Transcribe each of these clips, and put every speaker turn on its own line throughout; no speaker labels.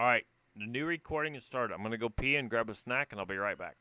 All right, the new recording is started. I'm going to go pee and grab a snack, and I'll be right back.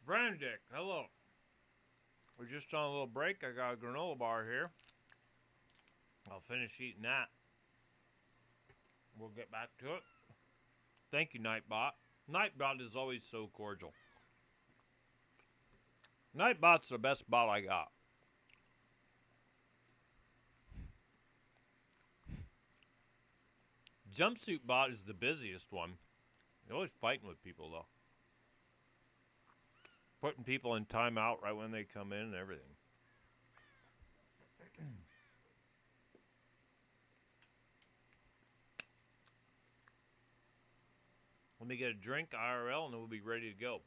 Brandick, hello. We're just on a little break. I got a granola bar here. I'll finish eating that. We'll get back to it. Thank you, Nightbot. Nightbot is always so cordial. Nightbot's the best bot I got. Jumpsuit bot is the busiest one. He's always fighting with people, though. Putting people in timeout right when they come in and everything. Let me get a drink, IRL, and then we'll be ready to go.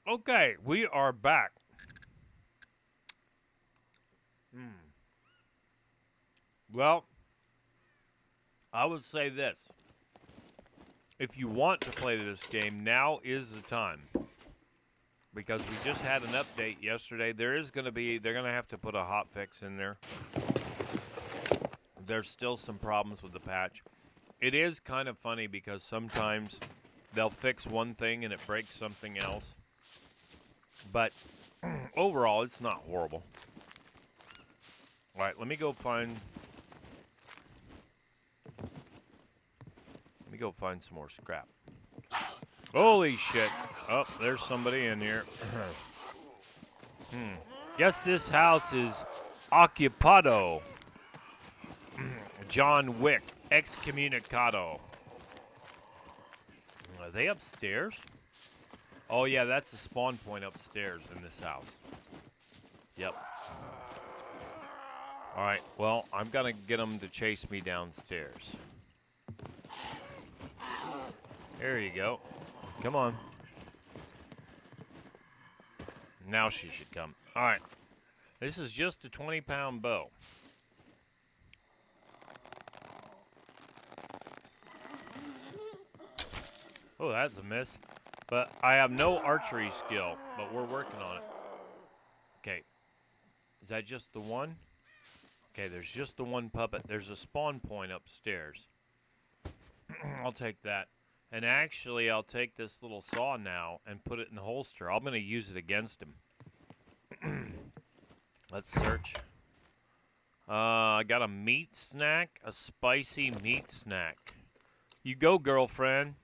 Okay, we are back. Well, I would say this. If you want to play this game, now is the time. Because we just had an update yesterday. They're going to have to put a hot fix in there. There's still some problems with the patch. It is kind of funny because sometimes they'll fix one thing and it breaks something else. But overall, it's not horrible. All right, let me go find some more scrap. Holy shit. Oh, there's somebody in here. Guess this house is occupado. John Wick, excommunicado. Are they upstairs? Oh, yeah, that's the spawn point upstairs in this house. Yep. All right, well, I'm going to get them to chase me downstairs. There you go. Come on. Now she should come. All right. This is just a 20-pound bow. Oh, that's a miss. But I have no archery skill, but we're working on it. Okay. Is that just the one? Okay, there's just the one puppet. There's a spawn point upstairs. I'll take that. And actually, I'll take this little saw now and put it in the holster. I'm going to use it against him. Let's search. I got a meat snack, a spicy meat snack. You go, girlfriend.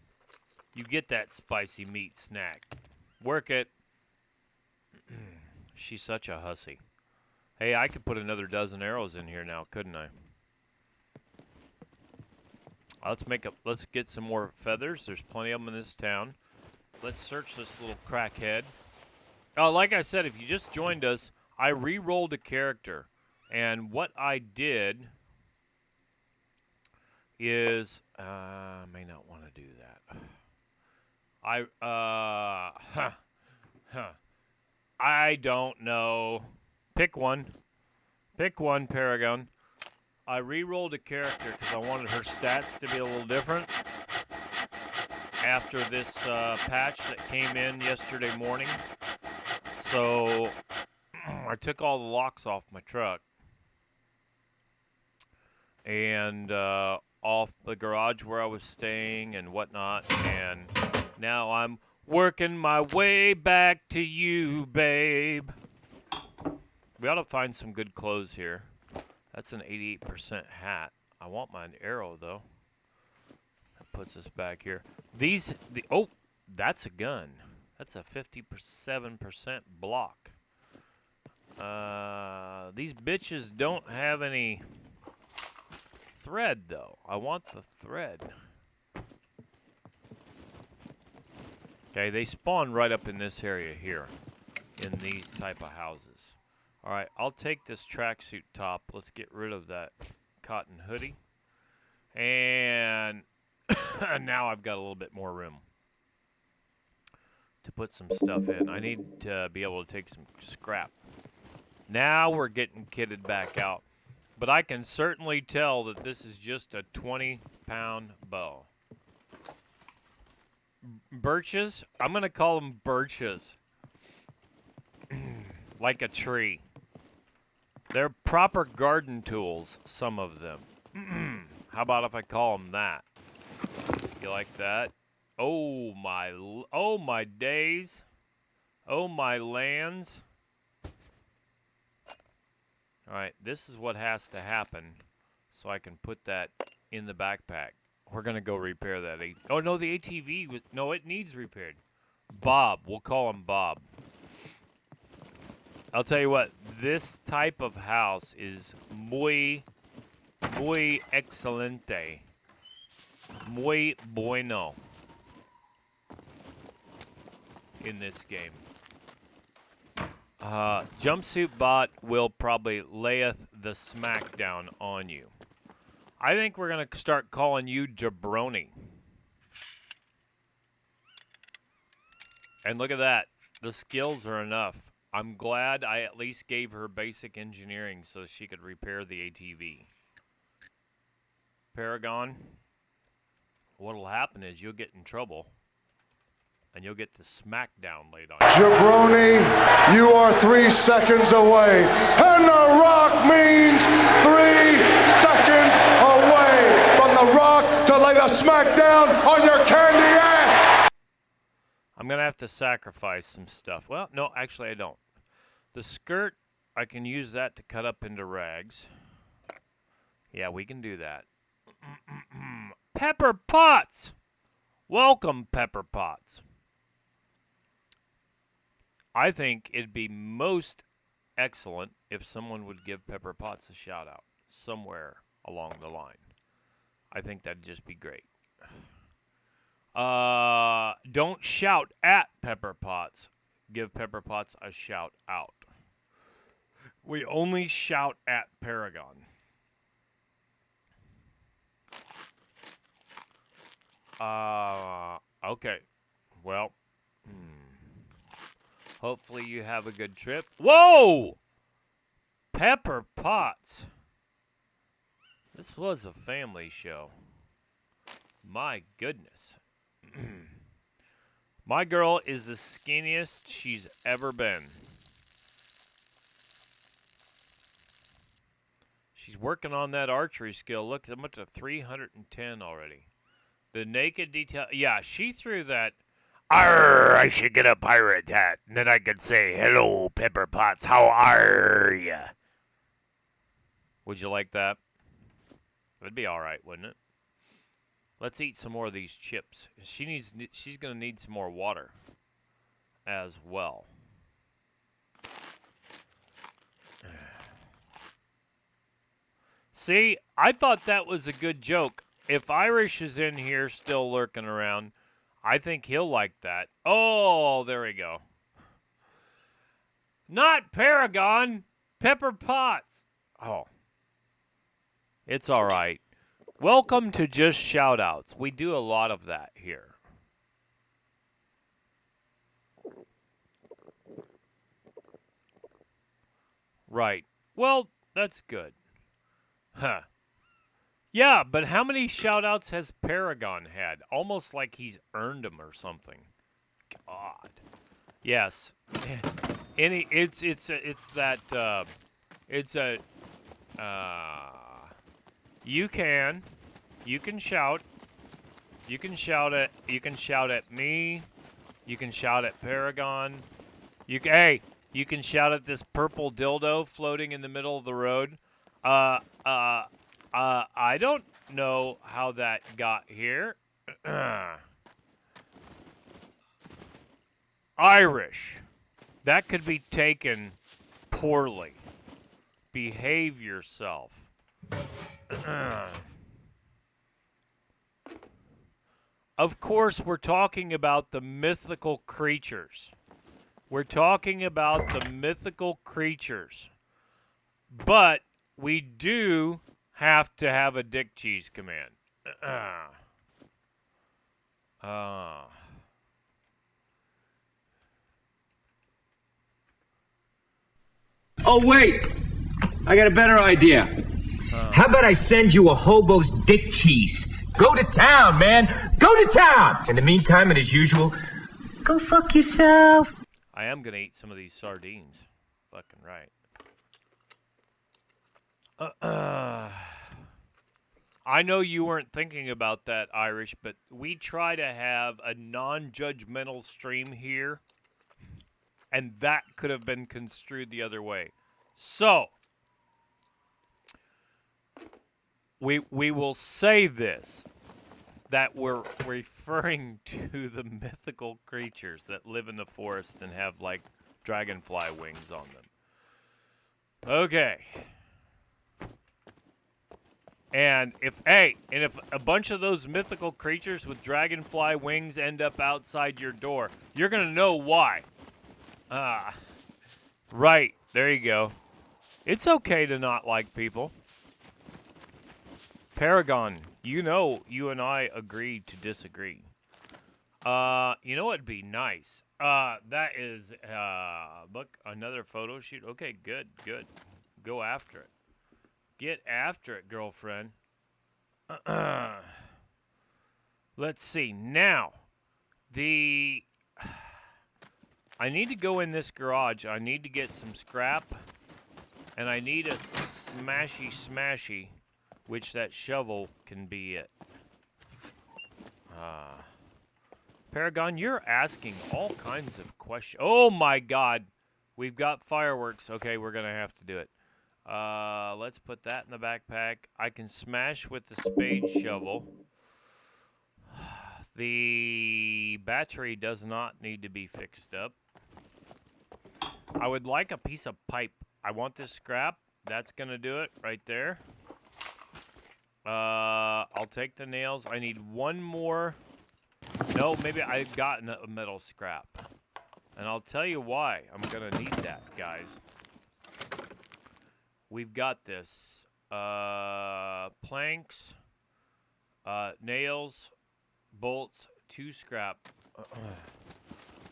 You get that spicy meat snack. Work it. She's such a hussy. Hey, I could put another dozen arrows in here now, couldn't I? Let's get some more feathers. There's plenty of them in this town. Let's search this little crackhead. Oh, like I said, if you just joined us, I re-rolled a character. And what I did is, I may not want to do that. I don't know. Pick one. Pick one, Paragon. I re-rolled a character because I wanted her stats to be a little different after this patch that came in yesterday morning. So I took all the locks off my truck and off the garage where I was staying and whatnot, and now I'm working my way back to you, babe. We ought to find some good clothes here. That's an 88% hat. I want my arrow, though. That puts us back here. Oh, that's a gun. That's a 57% block. These bitches don't have any thread, though. I want the thread. Okay, they spawn right up in this area here, in these type of houses. All right, I'll take this tracksuit top. Let's get rid of that cotton hoodie. And now I've got a little bit more room to put some stuff in. I need to be able to take some scrap. Now we're getting kitted back out. But I can certainly tell that this is just a 20-pound bow. Birches? I'm going to call them birches. Like a tree. They're proper garden tools, some of them. How about if I call them that? You like that? Oh my days. Oh my lands. All right, this is what has to happen so I can put that in the backpack. We're going to go repair that. Oh, no, the ATV. No, it needs repaired. Bob. We'll call him Bob. I'll tell you what. This type of house is muy excelente. Muy bueno in this game. Jumpsuit Bot will probably layeth the smackdown on you. I think we're going to start calling you Jabroni. And look at that. The skills are enough. I'm glad I at least gave her basic engineering so she could repair the ATV. Paragon, what'll happen is you'll get in trouble. And you'll get the smackdown laid on you.
Jabroni, you are 3 seconds away. And the Rock means 3 seconds away from the Rock to lay the smackdown on your candy ass.
I'm going to have to sacrifice some stuff. Well, no, actually I don't. The skirt, I can use that to cut up into rags. Yeah, we can do that. Pepper Potts! Welcome, Pepper Potts. I think it'd be most excellent if someone would give Pepper Potts a shout out somewhere along the line. I think that'd just be great. Don't shout at Pepper Potts. Give Pepper Potts a shout out. We only shout at Paragon. Okay. Well, hopefully you have a good trip. Whoa! Pepper Potts. This was a family show. My goodness. My girl is the skinniest she's ever been. She's working on that archery skill. Look, I'm up to 310 already. The naked detail. Yeah, she threw that. Arr, I should get a pirate hat. And then I could say, hello, Pepper Potts. How are ya? Would you like that? That'd be all right, wouldn't it? Let's eat some more of these chips. She's going to need some more water as well. See, I thought that was a good joke. If Irish is in here still lurking around, I think he'll like that. Oh, there we go. Not Paragon, Pepper Potts. Oh. It's all right. Welcome to Just Shoutouts. We do a lot of that here. Right. Well, that's good. Huh. Yeah, but how many shoutouts has Paragon had? Almost like he's earned them or something. God. Yes. You can shout. You can shout at me. You can shout at Paragon. You can shout at this purple dildo floating in the middle of the road. I don't know how that got here. Irish. That could be taken poorly. Behave yourself. Of course, we're talking about the mythical creatures. We're talking about the mythical creatures. But we do have to have a dick cheese command.
Oh, wait! I got a better idea. How about I send you a hobo's dick cheese? Go to town, man! Go to town! In the meantime, and as usual, go fuck yourself.
I am going to eat some of these sardines. Fucking right. I know you weren't thinking about that, Irish, but we try to have a non-judgmental stream here, and that could have been construed the other way. So, we will say this, that we're referring to the mythical creatures that live in the forest and have, like, dragonfly wings on them. Okay. And if a bunch of those mythical creatures with dragonfly wings end up outside your door, you're going to know why. Right. There you go. It's okay to not like people. Paragon, you know you and I agreed to disagree. You know what'd be nice? That is, look, another photo shoot. Okay, good. Go after it. Get after it, girlfriend. Let's see. Now, I need to go in this garage. I need to get some scrap. And I need a smashy, which that shovel can be it. Paragon, you're asking all kinds of questions. Oh, my God. We've got fireworks. Okay, we're going to have to do it. Let's put that in the backpack. I can smash with the spade shovel. The battery does not need to be fixed up. I would like a piece of pipe. I want this scrap. That's going to do it right there. I'll take the nails. I need one more. No, maybe I've gotten a metal scrap. And I'll tell you why I'm going to need that, guys. We've got this. Planks, nails, bolts, 2 scrap.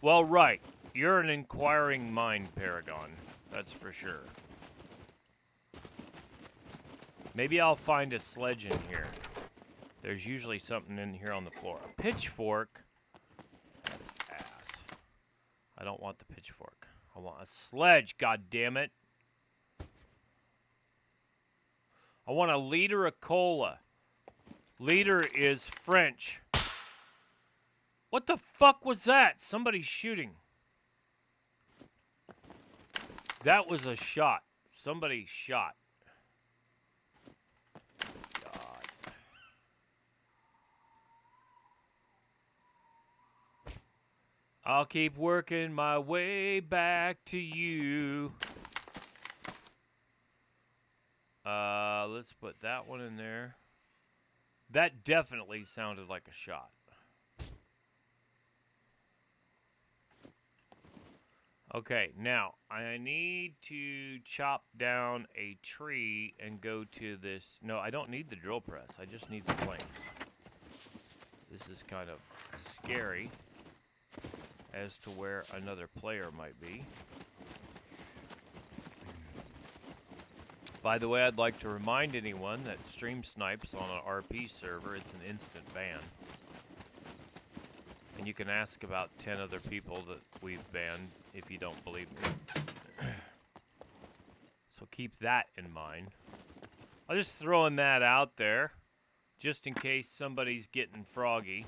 Well, right. You're an inquiring mind, Paragon. That's for sure. Maybe I'll find a sledge in here. There's usually something in here on the floor. A pitchfork? That's ass. I don't want the pitchfork. I want a sledge, goddammit. I want a liter of cola. Liter is French. What the fuck was that? Somebody's shooting. That was a shot. Somebody shot. God. I'll keep working my way back to you. Let's put that one in there. That definitely sounded like a shot. Okay, now I need to chop down a tree and go to this. No, I don't need the drill press. I just need the planks. This is kind of scary as to where another player might be. By the way, I'd like to remind anyone that Stream Snipes on an RP server, it's an instant ban. And you can ask about 10 other people that we've banned if you don't believe me. So keep that in mind. I'm just throwing that out there, just in case somebody's getting froggy.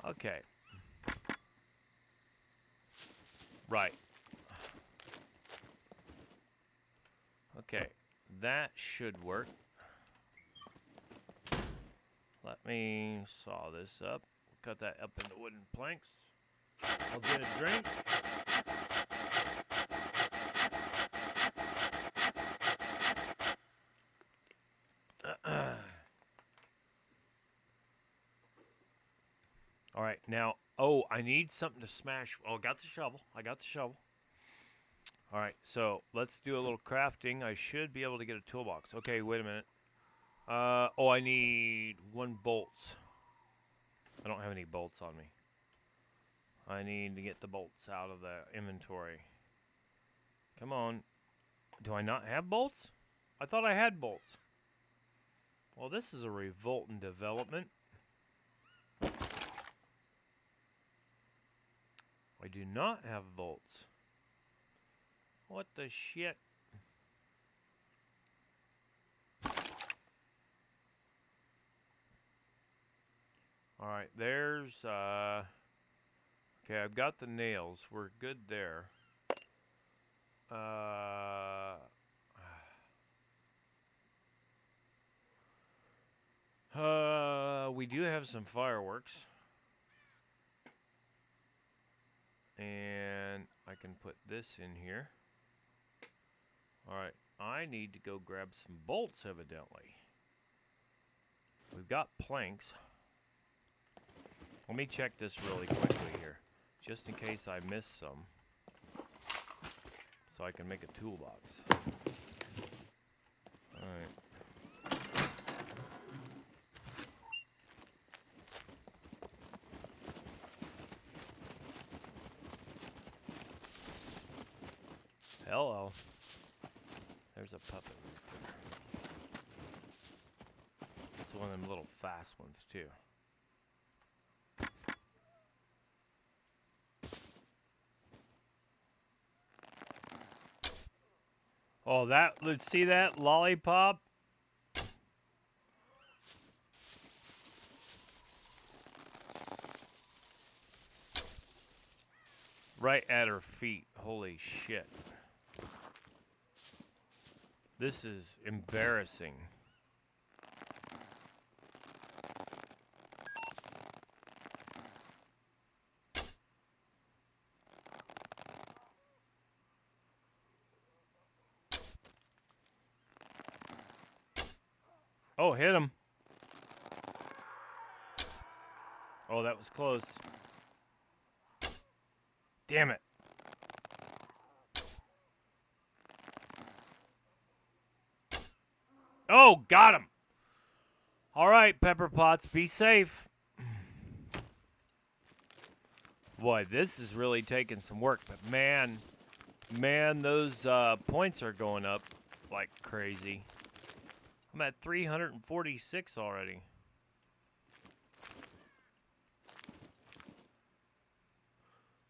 Okay. Right. Okay. That should work. Let me saw this up. Cut that up into wooden planks. I'll get a drink. All right, now, I need something to smash. Oh, got the shovel. I got the shovel. All right, so let's do a little crafting. I should be able to get a toolbox. Okay, wait a minute. I need 1 bolts. I don't have any bolts on me. I need to get the bolts out of the inventory. Come on. Do I not have bolts? I thought I had bolts. Well, this is a revolting development. I do not have bolts. What the shit? Alright, there's, okay, I've got the nails. We're good there. We do have some fireworks. And I can put this in here. Alright, I need to go grab some bolts, evidently. We've got planks. Let me check this really quickly here, just in case I miss some, so I can make a toolbox. Alright. Hello. There's a puppet right there. It's one of them little fast ones, too. Oh, let's see that lollipop? Right at her feet. Holy shit. This is embarrassing. Oh, hit him. Oh, that was close. Damn it. Oh, got him. All right, Pepper Potts, be safe. Boy, this is really taking some work, but man, those points are going up like crazy. I'm at 346 already.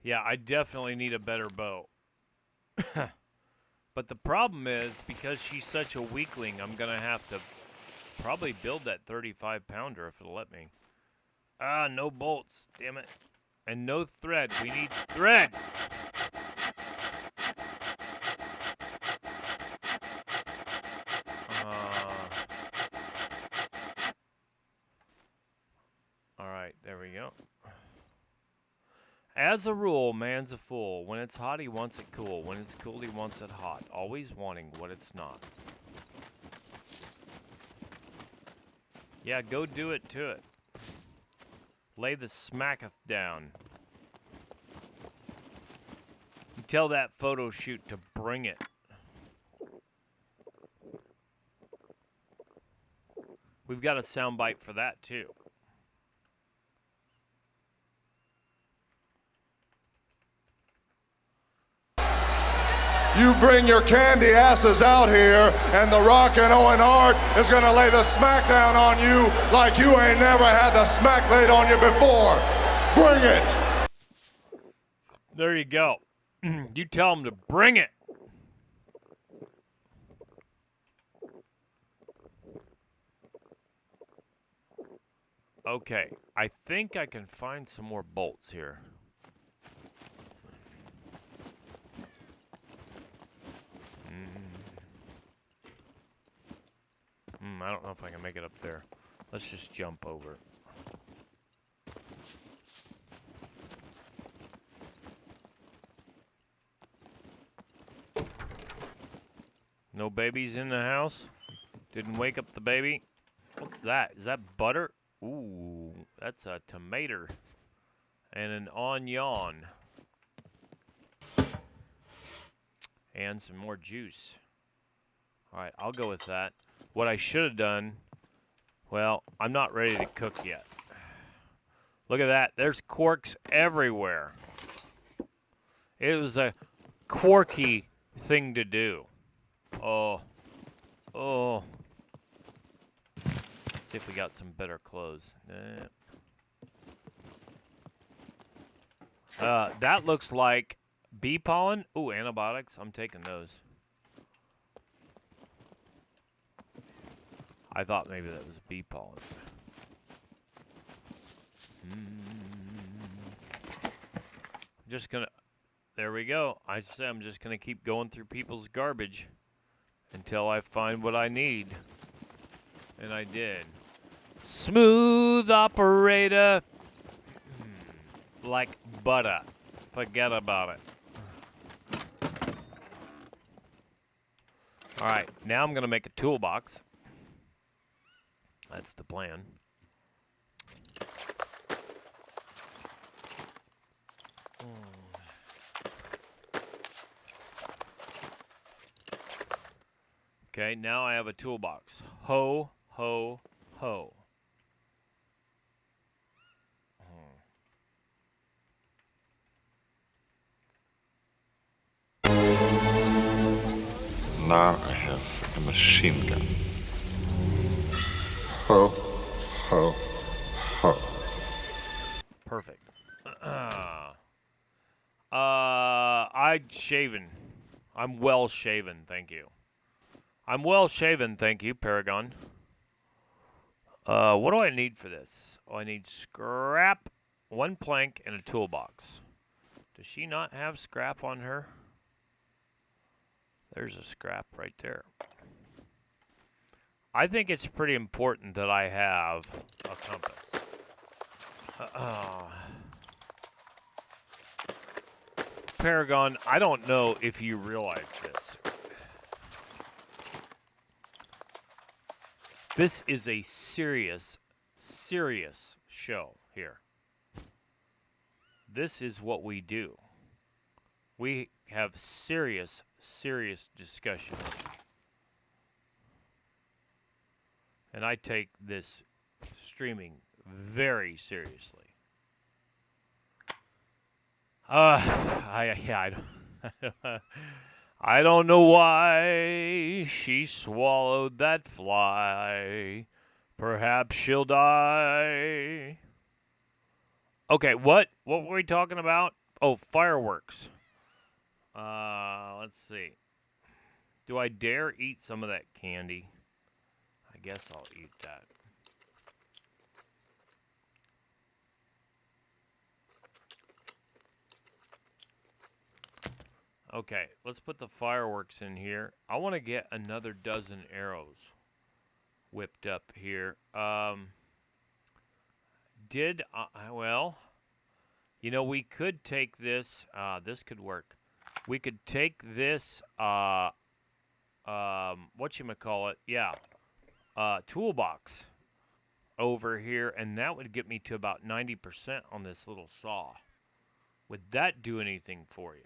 Yeah, I definitely need a better bow. But the problem is, because she's such a weakling, I'm going to have to probably build that 35-pounder if it'll let me. Ah, no bolts. Damn it. And no thread. We need thread. All right, there we go. As a rule, man's a fool. When it's hot, he wants it cool. When it's cool, he wants it hot. Always wanting what it's not. Yeah, go do it to it. Lay the smacketh down. You tell that photo shoot to bring it. We've got a soundbite for that, too.
You bring your candy asses out here, and The Rock and Owen Hart is going to lay the smackdown on you like you ain't never had the smack laid on you before. Bring it.
There you go. You tell them to bring it. Okay, I think I can find some more bolts here. I don't know if I can make it up there. Let's just jump over. No babies in the house? Didn't wake up the baby? What's that? Is that butter? Ooh, that's a tomato. And an onion. And some more juice. Alright, I'll go with that. What I should have done, well, I'm not ready to cook yet. Look at that. There's corks everywhere. It was a quirky thing to do. Oh. Let's see if we got some better clothes. That looks like bee pollen. Ooh, antibiotics. I'm taking those. I thought maybe that was bee pollen. Just gonna... There we go. I say I'm just gonna keep going through people's garbage until I find what I need. And I did. Smooth operator. Like butter. Forget about it. Alright, now I'm gonna make a toolbox. That's the plan. Okay, now I have a toolbox. Ho, ho, ho.
Now I have a machine gun.
Ho, ho, ho.
Perfect. I'd shaven. I'm well shaven, thank you. I'm well shaven, thank you, Paragon. What do I need for this? Oh, I need scrap, one plank, and a toolbox. Does she not have scrap on her? There's a scrap right there. I think it's pretty important that I have a compass. Paragon, I don't know if you realize this. This is a serious, serious show here. This is what we do. We have serious, serious discussions. And I take this streaming very seriously. I don't, I don't know why she swallowed that fly. Perhaps she'll die. Okay, what were we talking about? Oh, fireworks. Let's see. Do I dare eat some of that candy? I guess I'll eat that. Okay, let's put the fireworks in here. I want to get another dozen arrows whipped up here. Well, you know, we could take this. This could work. We could take this. Whatchamacallit? Yeah. Toolbox over here, and that would get me to about 90% on this little saw. Would that do anything for you?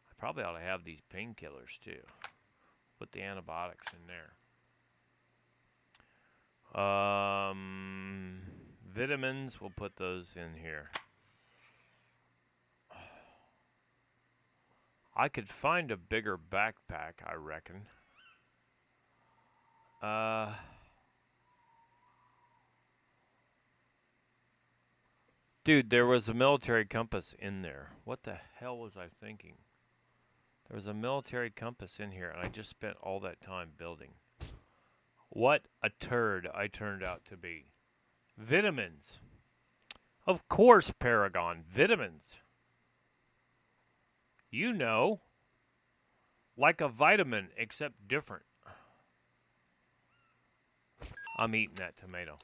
I probably ought to have these painkillers too. Put the antibiotics in there. Vitamins, we'll put those in here. I could find a bigger backpack, I reckon. Dude, there was a military compass in there. What the hell was I thinking? There was a military compass in here, and I just spent all that time building. What a turd I turned out to be. Vitamins. Of course, Paragon. Vitamins. You know. Like a vitamin, except different. I'm eating that tomato.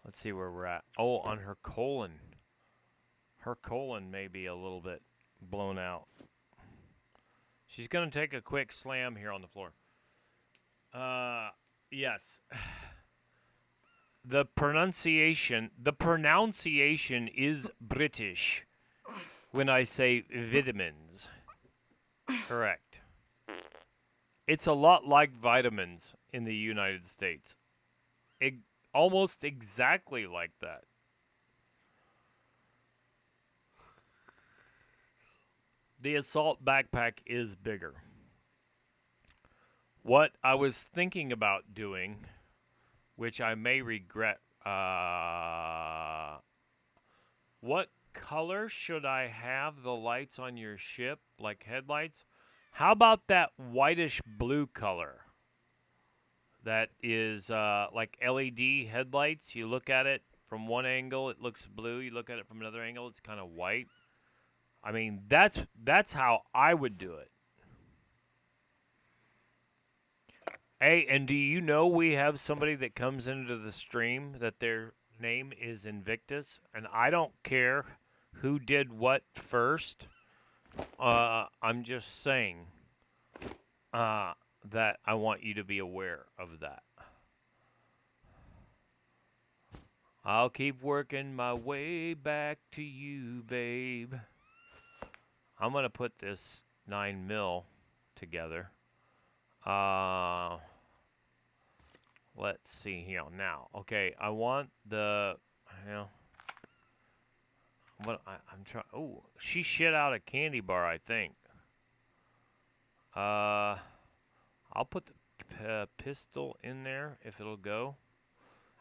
Let's see where we're at. Oh, on her colon. Her colon may be a little bit blown out. She's going to take a quick slam here on the floor. Yes. The pronunciation is British when I say vitamins. Correct. It's a lot like vitamins in the United States. Almost exactly like that. The assault backpack is bigger. What I was thinking about doing, which I may regret, what color should I have the lights on your ship, like headlights? How about that whitish blue color? That is like LED headlights. You look at it from one angle, it looks blue. You look at it from another angle, it's kind of white. I mean, that's how I would do it. Hey, and do you know we have somebody that comes into the stream that their name is Invictus? And I don't care who did what first. I'm just saying that I want you to be aware of that. I'll keep working my way back to you, babe. I'm going to put this 9mm together. Let's see here now. Okay, I want the, I'm trying. Oh, she shit out a candy bar, I think. I'll put the pistol in there if it'll go.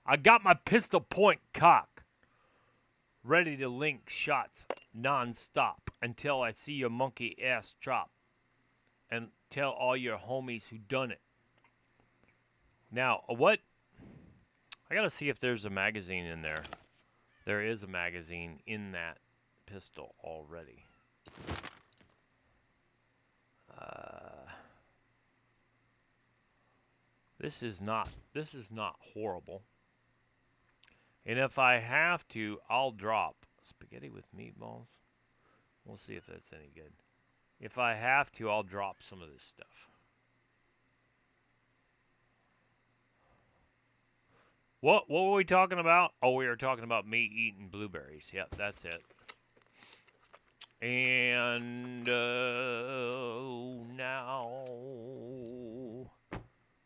I got my pistol point cock ready to link shots non-stop until I see your monkey ass drop and tell all your homies who done it. Now, what? I gotta see if there's a magazine in there. There is a magazine in that pistol already. This is not horrible. And if I have to, I'll drop spaghetti with meatballs. We'll see if that's any good. If I have to, I'll drop some of this stuff. What were we talking about? Oh, we were talking about me eating blueberries. Yep, that's it. And now,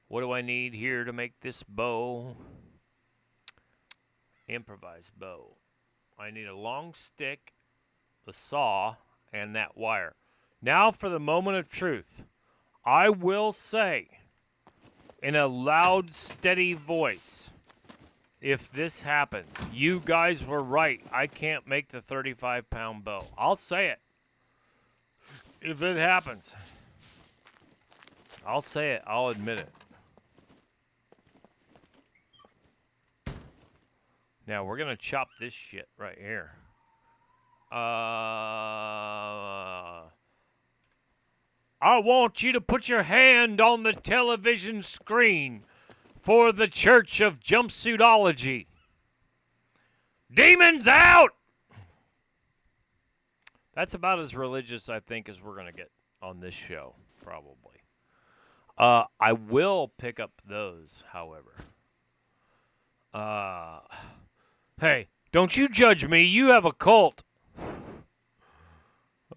what do I need here to make this bow? Improvised bow. I need a long stick, the saw, and that wire. Now for the moment of truth. I will say, in a loud, steady voice, if this happens, you guys were right. I can't make the 35-pound bow. I'll say it. If it happens, I'll say it. I'll admit it. Now, we're going to chop this shit right here. I want you to put your hand on the television screen for the Church of Jumpsuitology. Demons out! That's about as religious, I think, as we're going to get on this show, probably. I will pick up those, however. Hey, don't you judge me. You have a cult.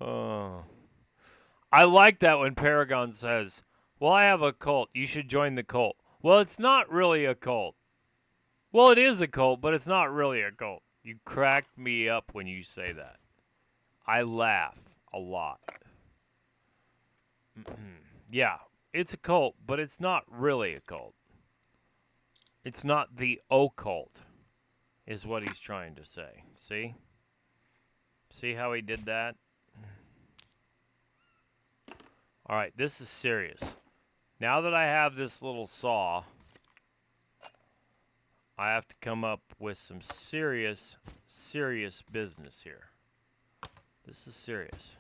I like that when Paragon says, well, I have a cult. You should join the cult. Well, it's not really a cult. Well, it is a cult, but it's not really a cult. You cracked me up when you say that. I laugh a lot. Yeah, it's a cult, but it's not really a cult. It's not the occult, is what he's trying to say. See? See how he did that? All right, this is serious. Now that I have this little saw, I have to come up with some serious, serious business here. This is serious.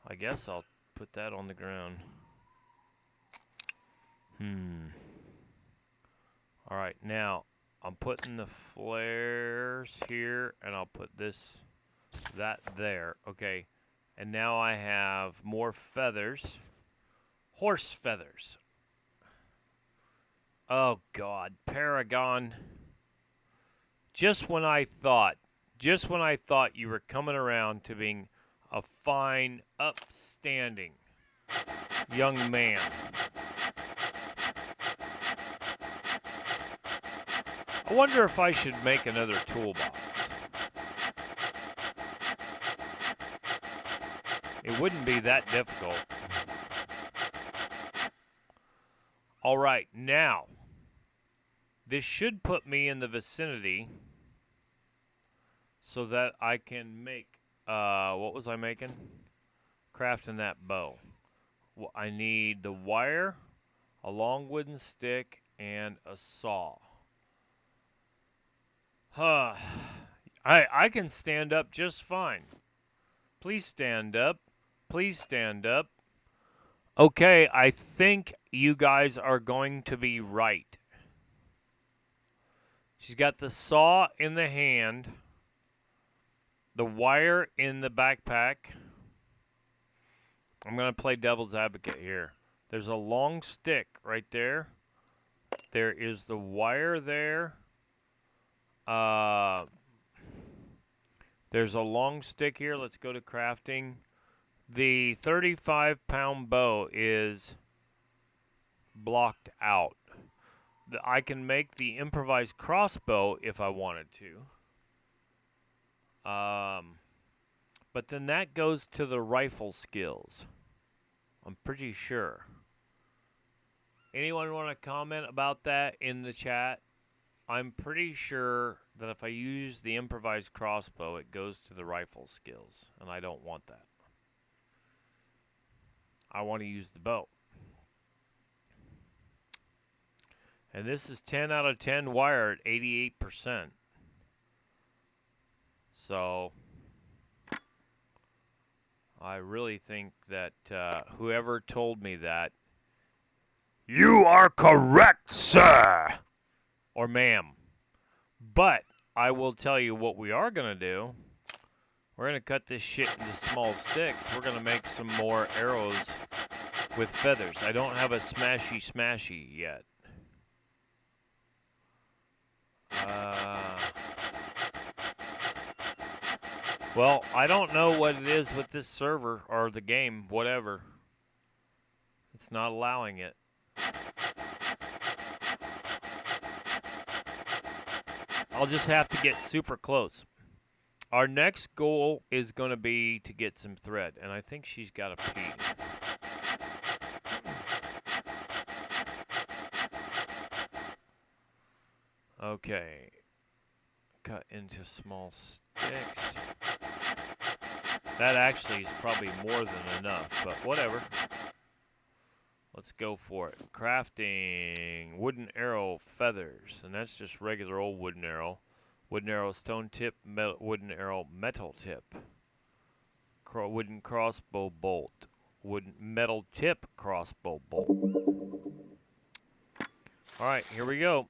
I guess I'll put that on the ground. All right, now I'm putting the flares here, and I'll put that there. Okay, and now I have more feathers. Horse feathers. Oh, God. Paragon. Just when I thought you were coming around to being a fine, upstanding young man, I wonder if I should make another toolbox. It wouldn't be that difficult. All right, now, this should put me in the vicinity so that I can make, what was I making? Crafting that bow. Well, I need the wire, a long wooden stick, and a saw. I can stand up just fine. Please stand up. Please stand up. Okay, I think you guys are going to be right. She's got the saw in the hand, the wire in the backpack. I'm going to play devil's advocate here. There's a long stick right there. There is the wire there. There's a long stick here. Let's go to crafting. The 35-pound bow is blocked out. I can make the improvised crossbow if I wanted to. But then that goes to the rifle skills. I'm pretty sure. Anyone want to comment about that in the chat? I'm pretty sure that if I use the improvised crossbow, it goes to the rifle skills, and I don't want that. I want to use the bow. And this is 10 out of 10 wire at 88%. So I really think that whoever told me that, you are correct, sir, or ma'am. But I will tell you what we are going to do We're going to cut this shit into small sticks. We're going to make some more arrows with feathers. I don't have a smashy yet. Well, I don't know what it is with this server or the game, whatever. It's not allowing it. I'll just have to get super close. Our next goal is going to be to get some thread, and I think she's got a pee. Okay. Cut into small sticks. That actually is probably more than enough, but whatever. Let's go for it. Crafting wooden arrow feathers, and that's just regular old wooden arrow. Wooden arrow stone tip, wooden arrow metal tip. Wooden crossbow bolt. Wooden metal tip crossbow bolt. All right, here we go.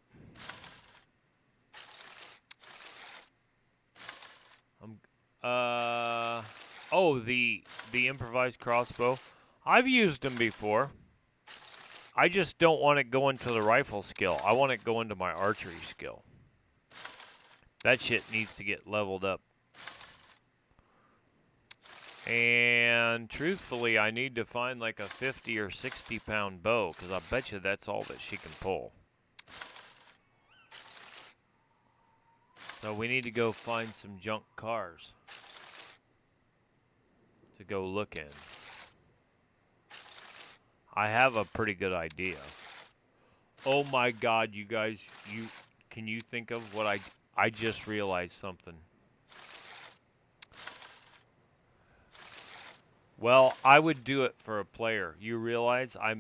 Oh, the improvised crossbow. I've used them before. I just don't want it going to the rifle skill. I want it going to my archery skill. That shit needs to get leveled up. And truthfully, I need to find like a 50 or 60 pound bow, because I bet you that's all that she can pull. So we need to go find some junk cars to go look in. I have a pretty good idea. Oh my God, you guys, can you think of what I just realized something. Well, I would do it for a player. You realize I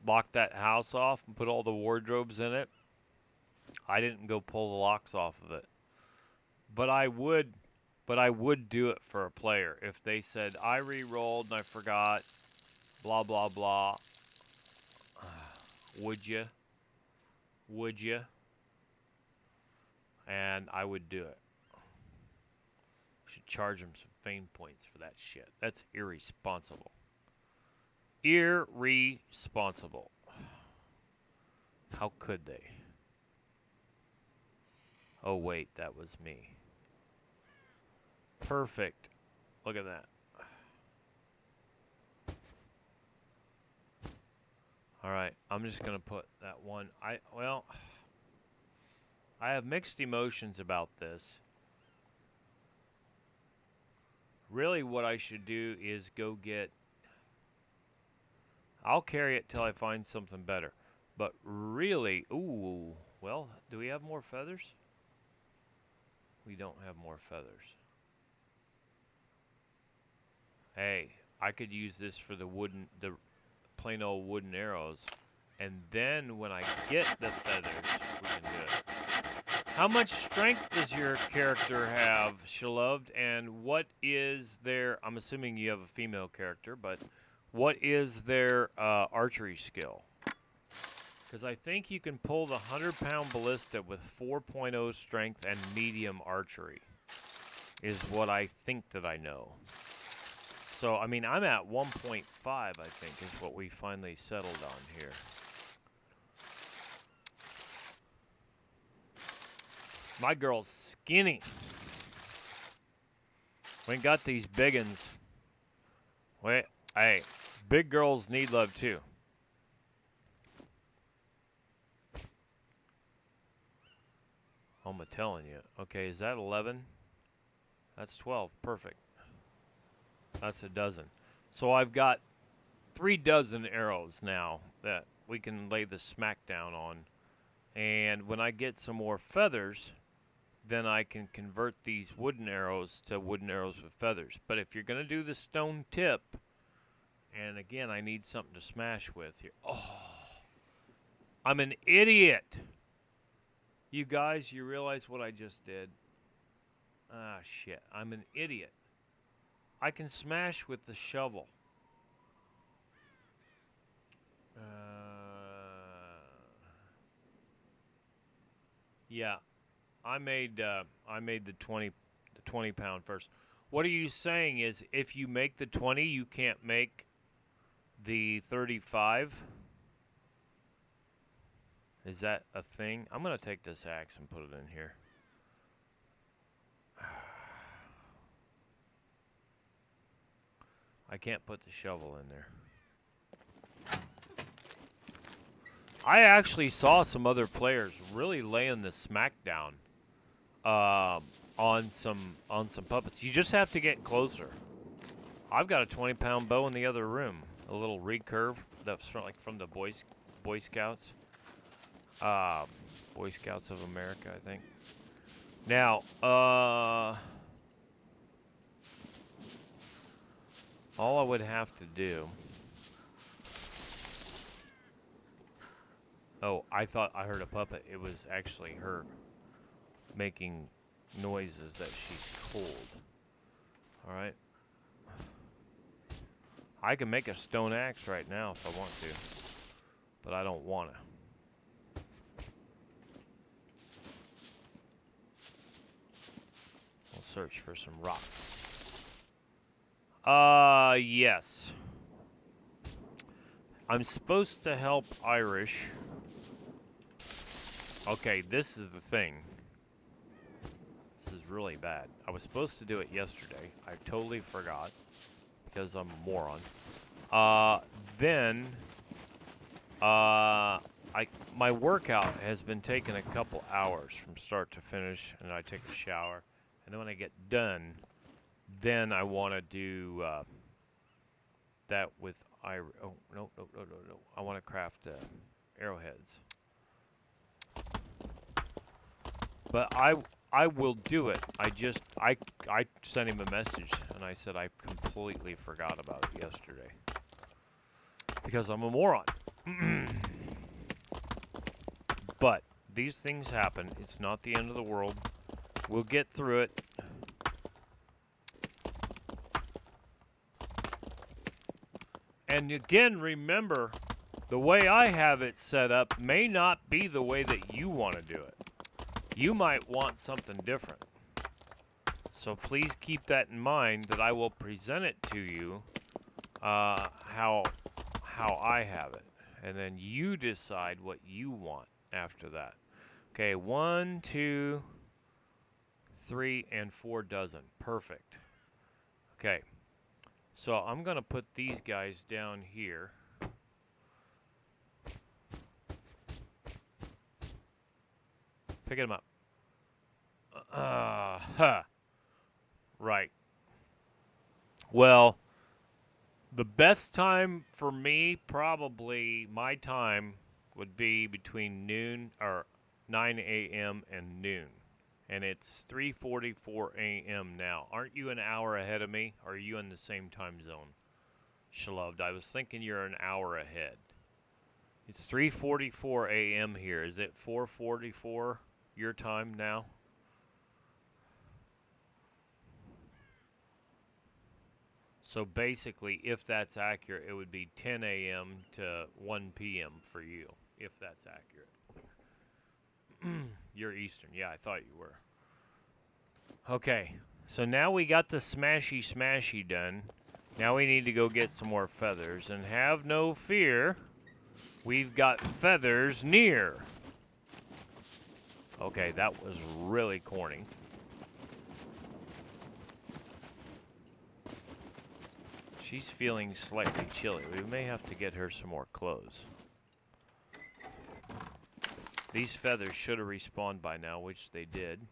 locked that house off and put all the wardrobes in it. I didn't go pull the locks off of it. But I would do it for a player. If they said, I re-rolled and I forgot, blah, blah, blah. Would you? Would you? And I would do it. Should charge them some fame points for that shit. That's irresponsible. Irresponsible. How could they? Oh, wait, that was me. Perfect. Look at that. All right, I'm just going to put that one. I have mixed emotions about this. Really, what I should do is go get... I'll carry it till I find something better. But really... Ooh, well, do we have more feathers? We don't have more feathers. Hey, I could use this for the plain old wooden arrows. And then when I get the feathers, we can do it. How much strength does your character have, Shaloved? And what is their... I'm assuming you have a female character, but what is their archery skill? Because I think you can pull the 100-pound ballista with 4.0 strength and medium archery, is what I think that I know. So, I mean, I'm at 1.5, I think, is what we finally settled on here. My girl's skinny. We ain't got these biggins. Wait, hey, big girls need love too. I'm telling you. Okay, is that 11? That's 12. Perfect. That's a dozen. So I've got 3 dozen arrows now that we can lay the smackdown on. And when I get some more feathers, then I can convert these wooden arrows to wooden arrows with feathers. But if you're going to do the stone tip, and again, I need something to smash with here. Oh, I'm an idiot. You guys, you realize what I just did? Ah, shit. I'm an idiot. I can smash with the shovel. Yeah. I made the 20 pound first. What are you saying is if you make the 20, you can't make the 35? Is that a thing? I'm going to take this axe and put it in here. I can't put the shovel in there. I actually saw some other players really laying the smackdown on some puppets. You just have to get closer. I've got a 20-pound bow in the other room, a little recurve that's from the Boy Scouts, Boy Scouts of America, I think. Now, all I would have to do. Oh, I thought I heard a puppet. It was actually her making noises that she's cold. Alright. I can make a stone axe right now if I want to. But I don't want to. I'll search for some rocks. Yes. I'm supposed to help Irish. Okay, this is the thing. This is really bad. I was supposed to do it yesterday. I totally forgot because I'm a moron. My workout has been taking a couple hours from start to finish, and I take a shower, and then when I get done, then I want to do that with Irish. Oh, no. I want to craft arrowheads. But I will do it. I sent him a message and I said I completely forgot about it yesterday. Because I'm a moron. But these things happen. It's not the end of the world. We'll get through it. And again, remember, the way I have it set up may not be the way that you want to do it. You might want something different. So please keep that in mind that I will present it to you how I have it. And then you decide what you want after that. Okay, 1, 2, 3, and 4 dozen. Perfect. Okay. So I'm going to put these guys down here. Picking them up. Right. Well, the best time for me, probably my time, would be between noon or 9 a.m. and noon. And it's 3:44 a.m. now. Aren't you an hour ahead of me? Or are you in the same time zone? Shaloved, I was thinking you're an hour ahead. It's 3:44 a.m. here. Is it 4:44 your time now? So basically, if that's accurate, it would be 10 a.m. to 1 p.m. for you, if that's accurate. You're Eastern. Yeah, I thought you were. Okay, so now we got the smashy done. Now we need to go get some more feathers. And have no fear, we've got feathers near. Okay, that was really corny. She's feeling slightly chilly. We may have to get her some more clothes. These feathers should have respawned by now, which they did.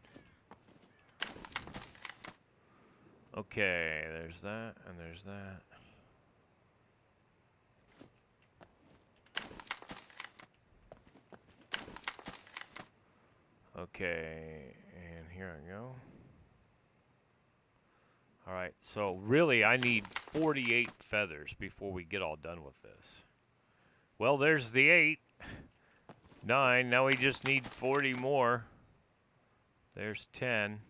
Okay, there's that, and there's that. Okay, and here I go. Alright, so really I need 48 feathers before we get all done with this. Well, there's the 8. 9, now we just need 40 more. There's 10.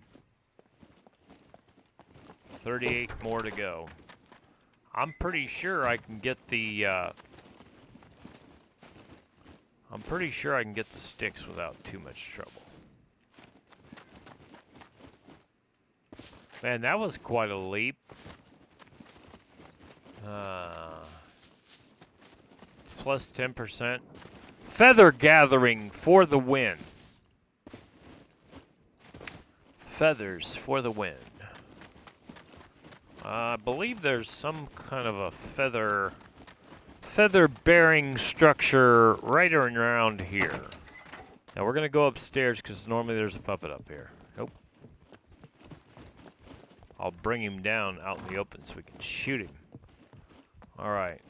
38 more to go. I'm pretty sure I can get the sticks without too much trouble. Man, that was quite a leap. Plus 10%. Feather gathering for the win. Feathers for the win. I believe there's some kind of a feather-bearing structure right around here. Now we're gonna go upstairs because normally there's a puppet up here. Nope. I'll bring him down out in the open so we can shoot him. All right.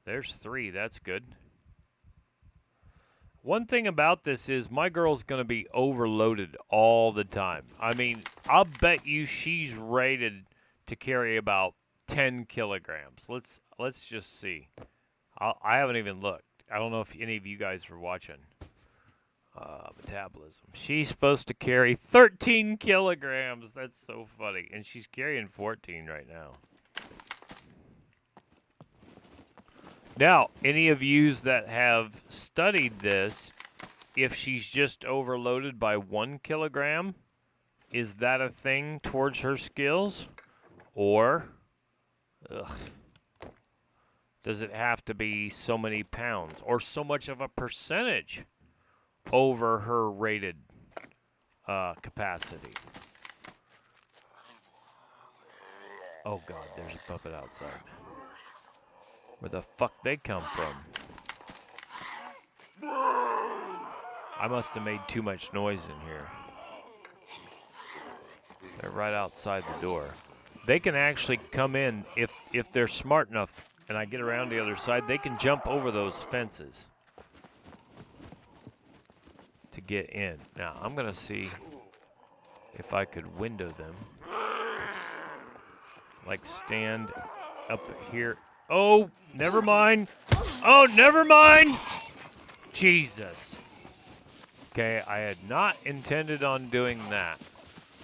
There's 3. That's good. One thing about this is my girl's going to be overloaded all the time. I mean, I'll bet you she's rated to carry about 10 kilograms. Let's just see. I haven't even looked. I don't know if any of you guys were watching. Metabolism. She's supposed to carry 13 kilograms. That's so funny. And she's carrying 14 right now. Now, any of yous that have studied this, if she's just overloaded by 1 kilogram, is that a thing towards her skills? Or, does it have to be so many pounds or so much of a percentage over her rated capacity? Oh, God, there's a puppet outside. Where the fuck they come from? I must have made too much noise in here. They're right outside the door. They can actually come in if they're smart enough and I get around the other side, they can jump over those fences to get in. Now, I'm going to see if I could window them. Like stand up here. Oh, never mind. Oh, never mind. Jesus. Okay, I had not intended on doing that.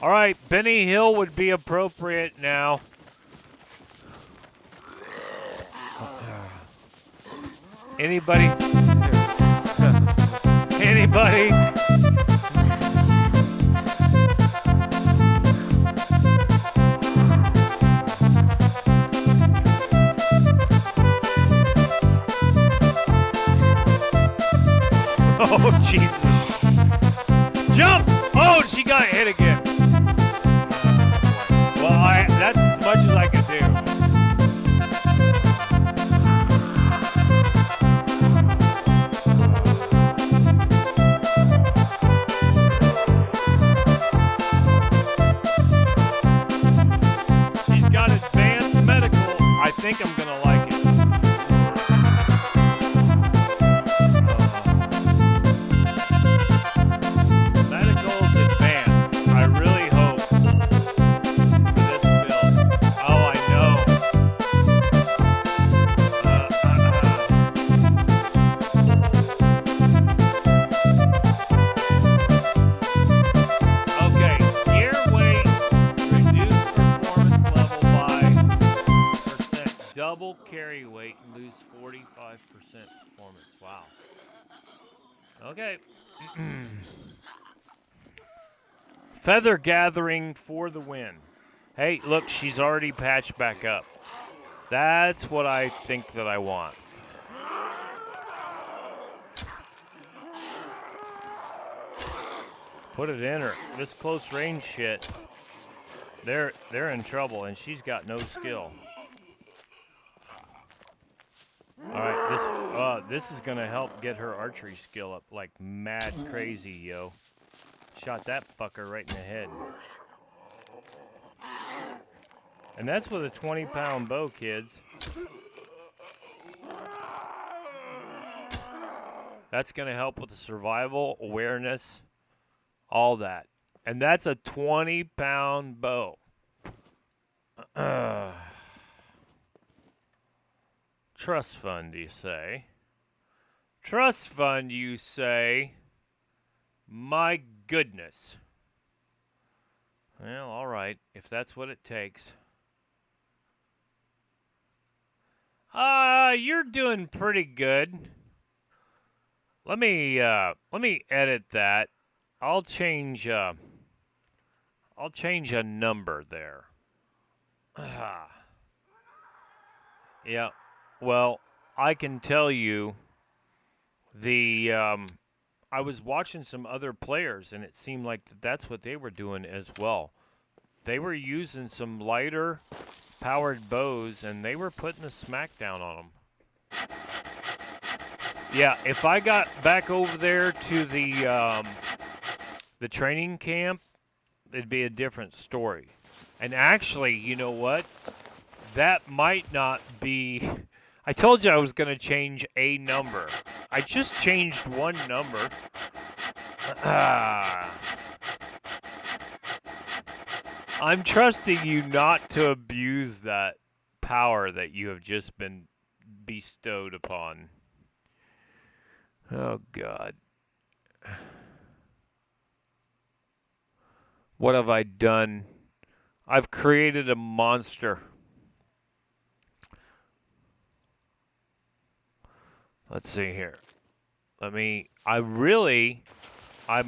All right, Benny Hill would be appropriate now. Anybody? Anybody? Oh, Jesus. Jump! Oh, she got hit again. Well, that's as much as I can do. She's got advanced medical. I think I'm going to like it. Double carry weight and lose 45% performance. Wow. Okay. Feather gathering for the win. Hey, look, she's already patched back up. That's what I think that I want. Put it in her. This close range shit. They're in trouble, and she's got no skill. All right, this is gonna help get her archery skill up like mad crazy, yo. Shot that fucker right in the head. And that's with a 20-pound bow, kids. That's gonna help with the survival, awareness, all that. And that's a 20-pound bow. Trust fund, you say? Trust fund, you say? My goodness. Well, all right, if that's what it takes. You're doing pretty good. Let me edit that. I'll change I'll change a number there. Yeah. Well, I can tell you I was watching some other players, and it seemed like that's what they were doing as well. They were using some lighter powered bows, and they were putting the smackdown on them. Yeah, if I got back over there to the training camp, it'd be a different story. And actually, you know what? That might not be... I told you I was going to change a number. I just changed one number. I'm trusting you not to abuse that power that you have just been bestowed upon. Oh, God. What have I done? I've created a monster. Let's see here. I'm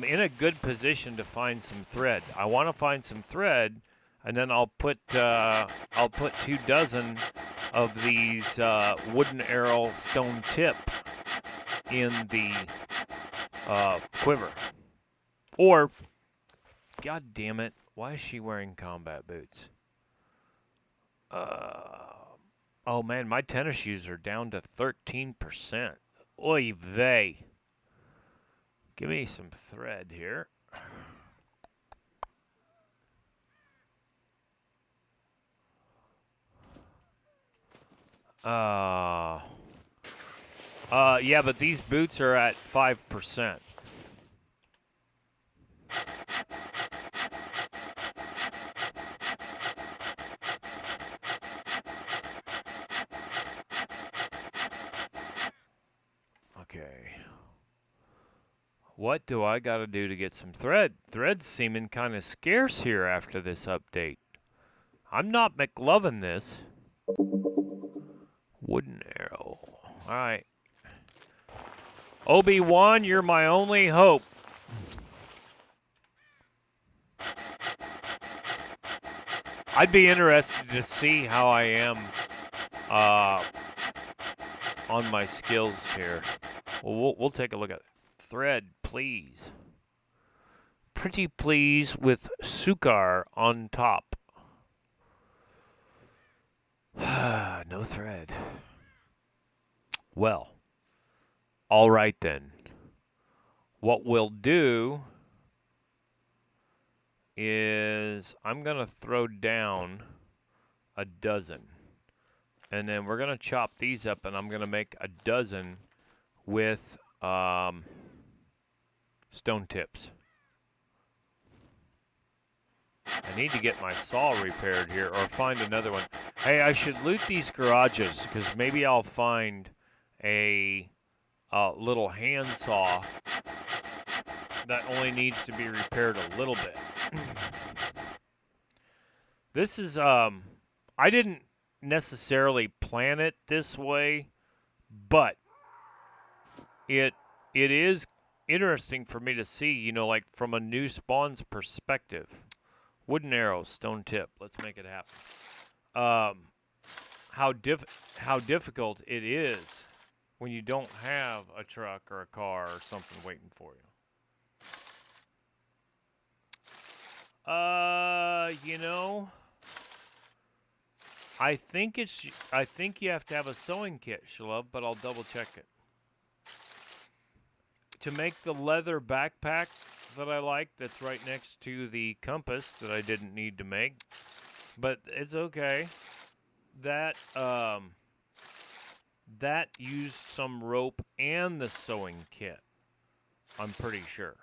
in a good position to find some thread. I want to find some thread, and then I'll put 24 of these wooden arrow stone tip in the quiver. Or, God damn it, why is she wearing combat boots? Oh man, my tennis shoes are down to 13%. Oy vey. Give me some thread here. Yeah, but these boots are at 5%. Okay. What do I got to do to get some thread? Thread's seeming kind of scarce here after this update. I'm not McLovin' this. Wooden arrow. All right. Obi-Wan, you're my only hope. I'd be interested to see how I am on my skills here. Well, we'll take a look at it. Thread, please. Pretty please with Sukar on top. No thread. Well, all right then. What we'll do is I'm going to throw down a dozen. And then we're going to chop these up, and I'm going to make a dozen with stone tips. I need to get my saw repaired here or find another one. Hey, I should loot these garages because maybe I'll find a little handsaw that only needs to be repaired a little bit. This is, I didn't necessarily plan it this way, but it is interesting for me to see, you know, like from a new spawn's perspective. Wooden arrow, stone tip. Let's make it happen. How difficult it is when you don't have a truck or a car or something waiting for you. You know, I think you have to have a sewing kit, Shalov, but I'll double check it. To make the leather backpack that I like, that's right next to the compass that I didn't need to make, but it's okay. That used some rope and the sewing kit, I'm pretty sure.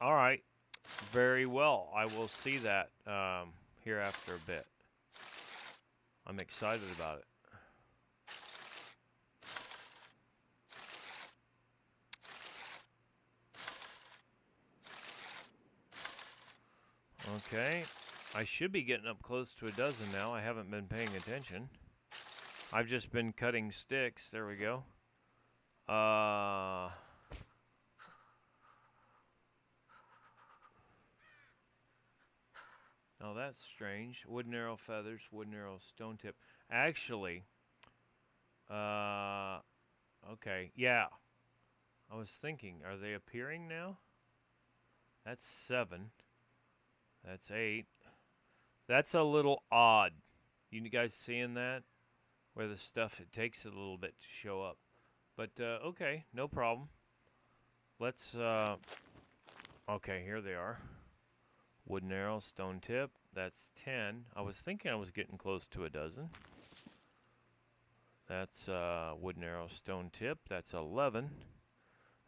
All right, very well. I will see that here after a bit. I'm excited about it. Okay, I should be getting up close to a dozen now. I haven't been paying attention. I've just been cutting sticks. There we go. Now that's strange. Wooden arrow feathers, wooden arrow stone tip. Actually, okay, yeah. I was thinking, are they appearing now? That's 7. That's 8. That's a little odd. You guys seeing that? Where the stuff, it takes a little bit to show up. But, okay, no problem. Let's, okay, here they are. Wooden arrow, stone tip. That's 10. I was thinking I was getting close to a dozen. That's, wooden arrow, stone tip. That's 11.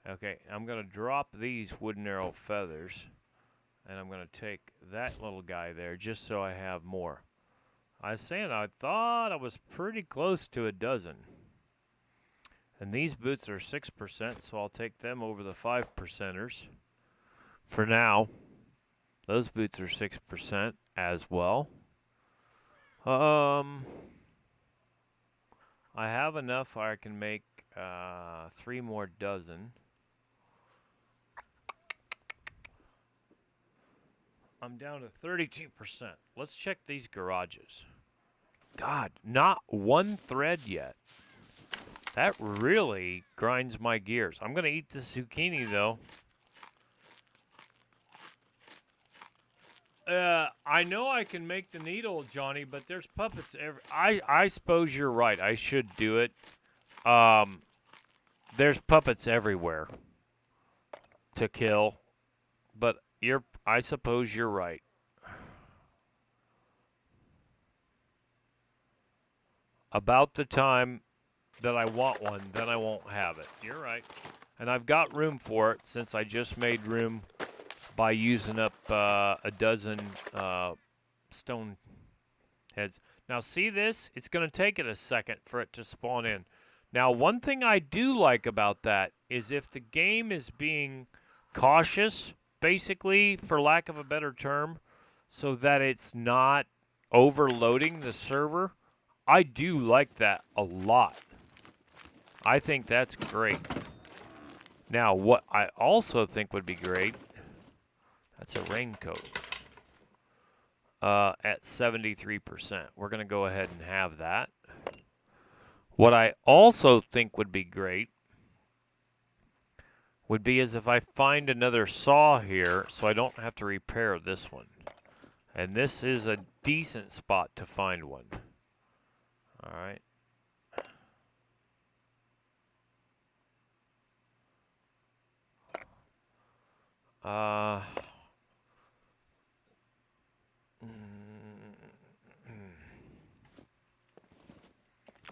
Okay, I'm going to drop these wooden arrow feathers. And I'm going to take that little guy there just so I have more. I was saying I thought I was pretty close to a dozen. And these boots are 6%, so I'll take them over the 5%ers. For now, those boots are 6% as well. I have enough I can make 3 more dozen. I'm down to 32%. Let's check these garages. God, not one thread yet. That really grinds my gears. I'm going to eat the zucchini, though. I know I can make the needle, Johnny, but there's puppets every... I suppose you're right. I should do it. There's puppets everywhere to kill. But I suppose you're right. About the time that I want one, then I won't have it. You're right. And I've got room for it since I just made room by using up a dozen stone heads. Now, see this? It's going to take it a second for it to spawn in. Now, one thing I do like about that is if the game is being cautious, basically, for lack of a better term, so that it's not overloading the server, I do like that a lot. I think that's great. Now, what I also think would be great, that's a raincoat at 73%. We're going to go ahead and have that. What I also think would be great would be as if I find another saw here so I don't have to repair this one. And this is a decent spot to find one. All right.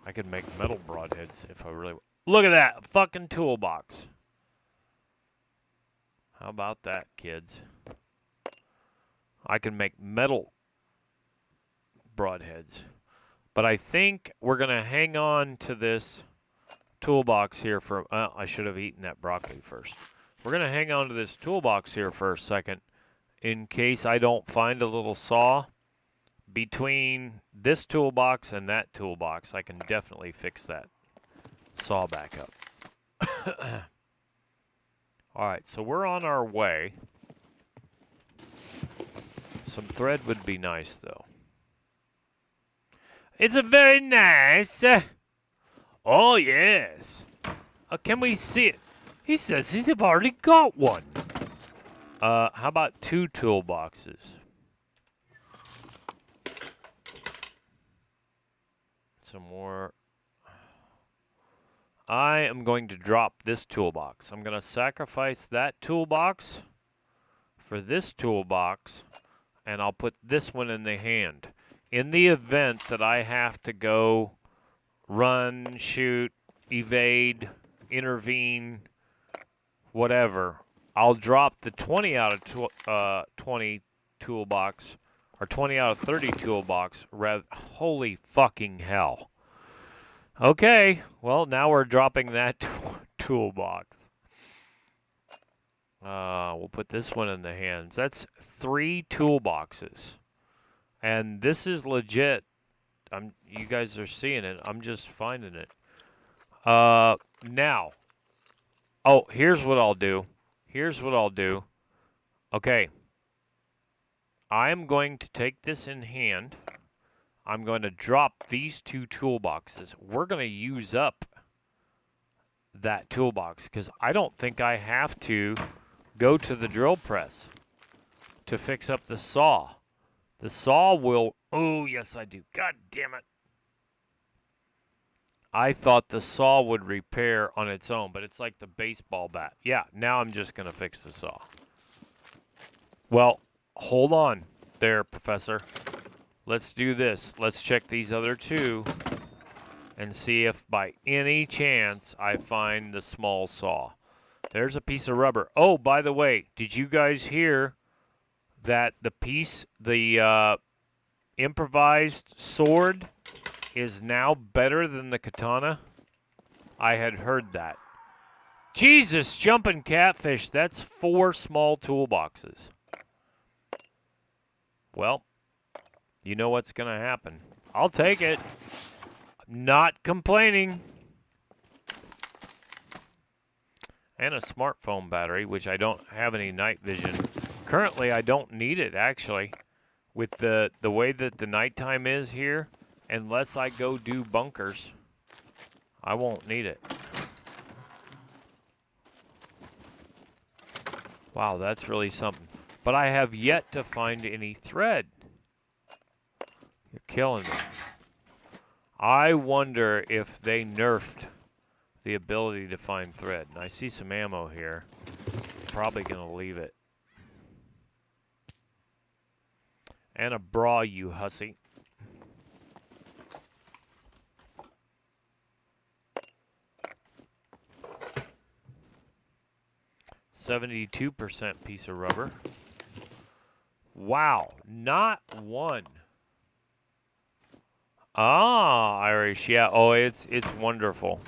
I could make metal broadheads if I really... Look at that fucking toolbox. How about that, kids? I can make metal broadheads. But I think we're going to hang on to this toolbox here for... I should have eaten that broccoli first. We're going to hang on to this toolbox here for a second in case I don't find a little saw. Between this toolbox and that toolbox, I can definitely fix that saw back up. All right, so we're on our way. Some thread would be nice, though. It's a very nice. Oh, yes. Can we see it? He says he's already got one. How about 2 toolboxes? Some more. I am going to drop this toolbox. I'm going to sacrifice that toolbox for this toolbox, and I'll put this one in the hand. In the event that I have to go run, shoot, evade, intervene, whatever, I'll drop the 20 out of 20 toolbox, or 20 out of 30 toolbox. Holy fucking hell. Okay, well, now we're dropping that toolbox. We'll put this one in the hands. That's 3 toolboxes. And this is legit. You guys are seeing it. I'm just finding it. Now, Oh, here's what I'll do. Here's what I'll do. Okay. I'm going to take this in hand. I'm going to drop these two toolboxes. We're going to use up that toolbox because I don't think I have to go to the drill press to fix up the saw. The saw will... Oh, yes, I do. God damn it. I thought the saw would repair on its own, but it's like the baseball bat. Yeah, now I'm just going to fix the saw. Well, hold on there, Professor. Let's do this. Let's check these other two and see if by any chance I find the small saw. There's a piece of rubber. Oh, by the way, did you guys hear that the improvised sword is now better than the katana? I had heard that. Jesus, jumping catfish, that's 4 small toolboxes. Well, you know what's going to happen. I'll take it. I'm not complaining. And a smartphone battery, which I don't have any night vision. Currently, I don't need it, actually. With the way that the nighttime is here, unless I go do bunkers, I won't need it. Wow, that's really something. But I have yet to find any thread. You're killing me. I wonder if they nerfed the ability to find thread. And I see some ammo here. Probably going to leave it. And a bra, you hussy. %, piece of rubber. Wow, not one. Ah, Irish, yeah. Oh, it's wonderful.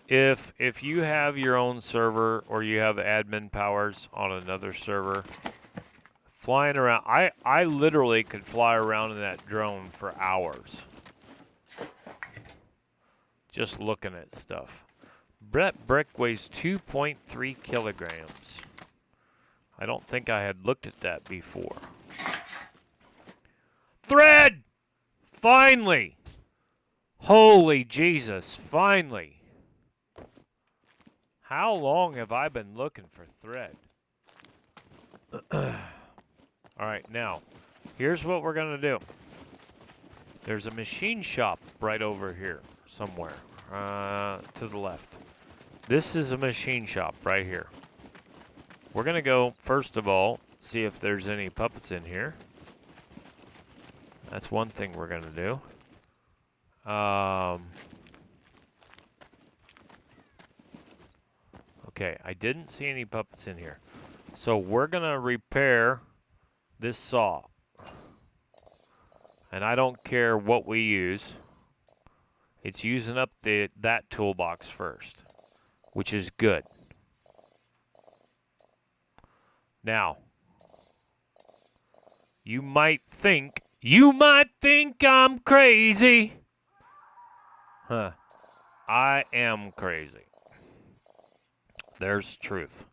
If you have your own server or you have admin powers on another server, flying around, I literally could fly around in that drone for hours. Just looking at stuff. Brett Brick weighs 2.3 kilograms. I don't think I had looked at that before. Thread! Finally! Holy Jesus, finally. How long have I been looking for thread? Alright, now, here's what we're going to do. There's a machine shop right over here somewhere, to the left. This is a machine shop right here. We're going to go, first of all, see if there's any puppets in here. That's one thing we're going to do. Okay, I didn't see any puppets in here. So we're going to repair this saw. And I don't care what we use. It's using up that toolbox first, which is good. Now, you might think I'm crazy. Huh. I am crazy. There's truth.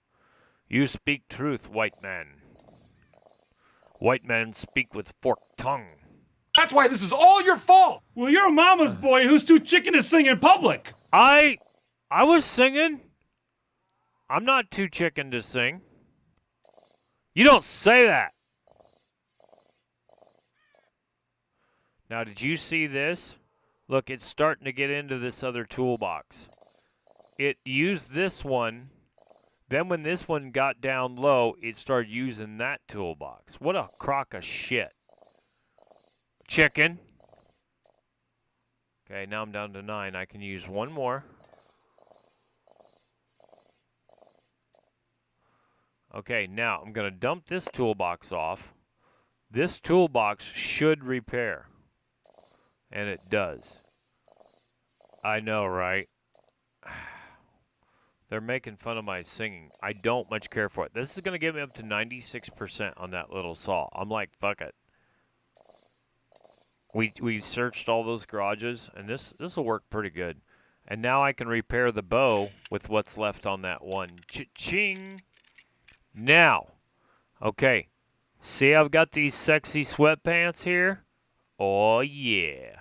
You speak truth, white man. White men speak with forked tongue.
That's why this is all your fault!
Well, you're a mama's boy who's too chicken to sing in public.
I was singing. I'm not too chicken to sing. You don't say that. Now, did you see this? Look, it's starting to get into this other toolbox. It used this one. Then when this one got down low, it started using that toolbox. What a crock of shit. Chicken. Okay, now I'm down to 9. I can use one more. Okay, now I'm going to dump this toolbox off. This toolbox should repair. And it does. I know, right? They're making fun of my singing. I don't much care for it. This is going to get me up to 96% on that little saw. I'm like, fuck it. We searched all those garages, and this will work pretty good. And now I can repair the bow with what's left on that one. Cha-ching! Now, okay, see I've got these sexy sweatpants here? Oh, yeah.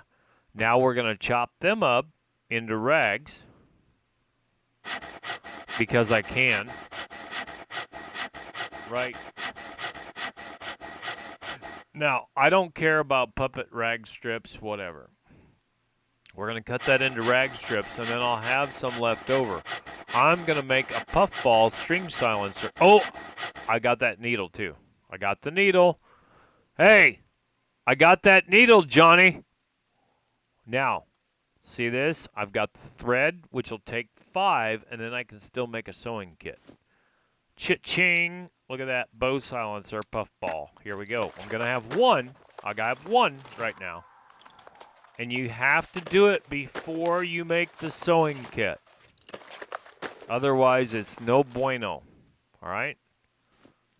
Now we're going to chop them up into rags because I can. Right. Now, I don't care about puppet rag strips, whatever. We're going to cut that into rag strips, and then I'll have some left over. I'm going to make a puffball string silencer. Oh, I got that needle, too. I got the needle. Hey, I got that needle, Johnny. Now, see this? I've got the thread, which will take 5, and then I can still make a sewing kit. Cha-ching. Look at that bow silencer puffball. Here we go. I'm going to have one. I have one right now. And you have to do it before you make the sewing kit. Otherwise, it's no bueno. All right?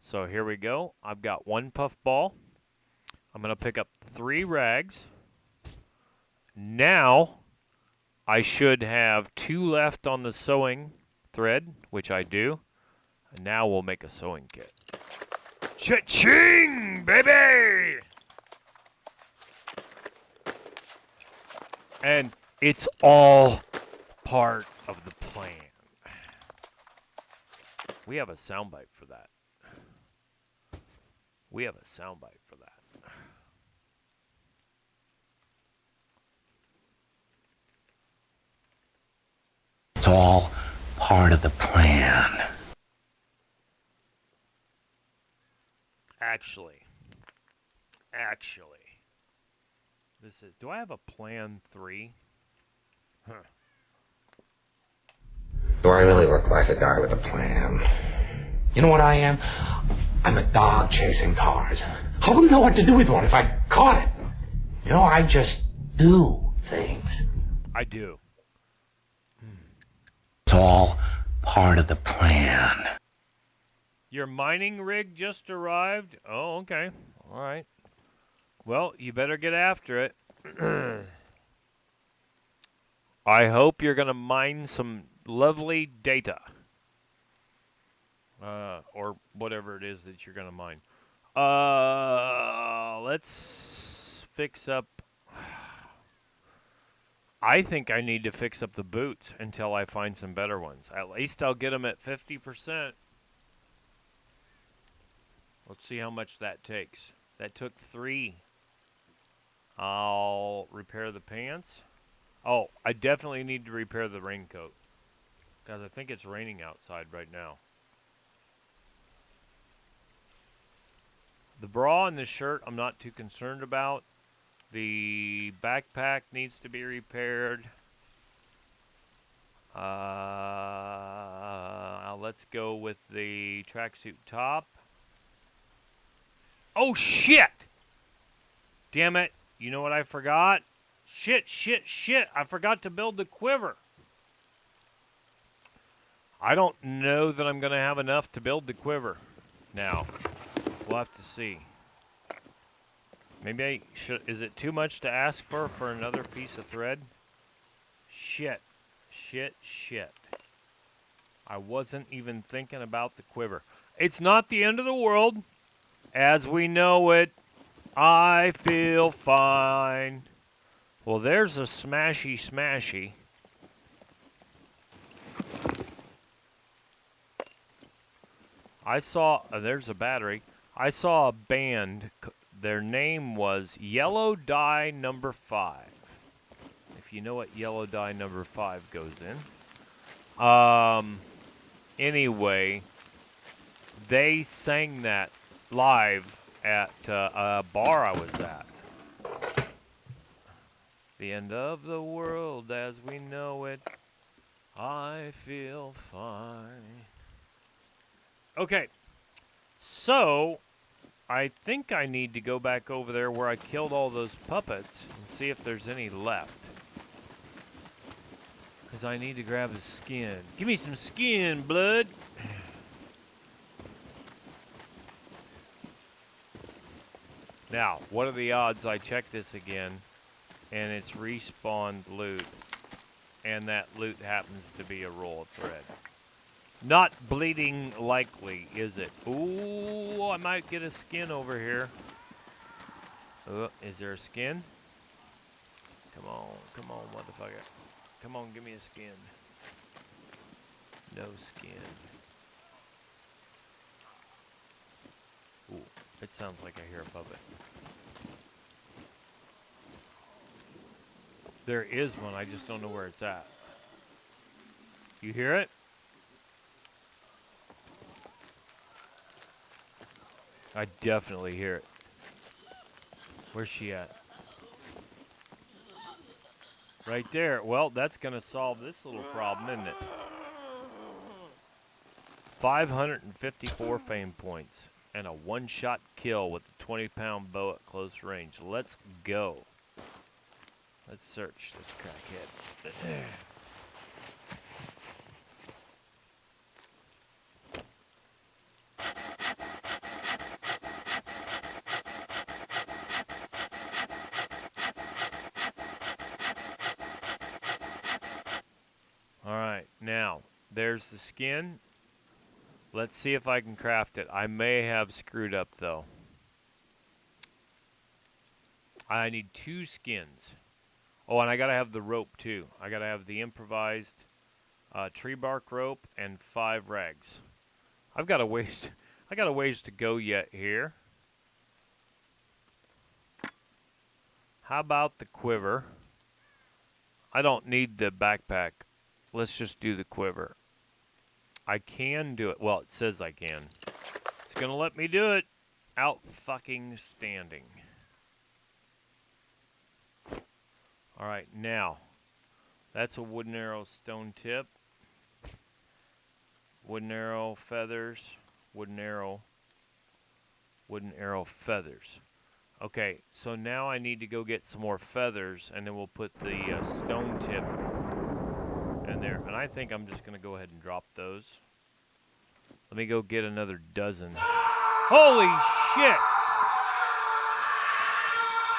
So here we go. I've got one puffball. I'm going to pick up 3 rags. Now, I should have 2 left on the sewing thread, which I do. And now we'll make a sewing kit. Cha-ching, baby! And it's all part of the plan. We have a soundbite for that. We have a soundbite for that.
It's all part of the plan.
Actually. This is, do I have a plan 3? Huh.
Do I really look like a guy with a plan? You know what I am? I'm a dog chasing cars. I wouldn't know what to do with one if I caught it. You know, I just do things.
I do.
It's all part of the plan.
Your mining rig just arrived? Oh, okay. All right. Well, you better get after it. I hope you're going to mine some lovely data. Or whatever it is that you're going to mine. Let's fix up... I think I need to fix up the boots until I find some better ones. At least I'll get them at 50%. Let's see how much that takes. That took 3. I'll repair the pants. Oh, I definitely need to repair the raincoat. Because I think it's raining outside right now. The bra and the shirt I'm not too concerned about. The backpack needs to be repaired. Let's go with the tracksuit top. Oh, shit! Damn it. You know what I forgot? Shit. I forgot to build the quiver. I don't know that I'm going to have enough to build the quiver now. We'll have to see. Maybe I should... Is it too much to ask for another piece of thread? Shit. I wasn't even thinking about the quiver. It's not the end of the world. As we know it, I feel fine. Well, there's a smashy. I saw... there's a battery. I saw a band. Their name was Yellow Dye Number 5. If you know what Yellow Dye Number 5 goes in. Anyway, they sang that live at a bar I was at. The end of the world as we know it. I feel fine. Okay, so I think I need to go back over there where I killed all those puppets and see if there's any left. Because I need to grab the skin. Give me some skin, blood. Now, what are the odds I check this again and it's respawned loot? and that loot happens to be a roll of thread. Not bleeding likely, is it? Ooh, I might get a skin over here. Is there a skin? Come on, motherfucker. Come on, give me a skin. No skin. Ooh, it sounds like I hear above it. There is one, I just don't know where it's at. You hear it? I definitely hear it. Where's she at? Right there. Well, that's going to solve this little problem, isn't it? 554 fame points and a one-shot kill with the 20-pound bow at close range. Let's go. Let's search this crackhead. All right, now there's the skin. Let's see if I can craft it. I may have screwed up though. I need 2 skins. Oh, and I gotta have the rope too. I gotta have the improvised tree bark rope and 5 rags. I got a ways to go yet here. How about the quiver? I don't need the backpack. Let's just do the quiver. I can do it. Well, it says I can. It's gonna let me do it. Out fucking standing. All right, now that's a wooden arrow stone tip. Wooden arrow feathers. Wooden arrow feathers. Okay, so now I need to go get some more feathers, and then we'll put the stone tip in there. And I think I'm just going to go ahead and drop those. Let me go get another dozen. Holy shit!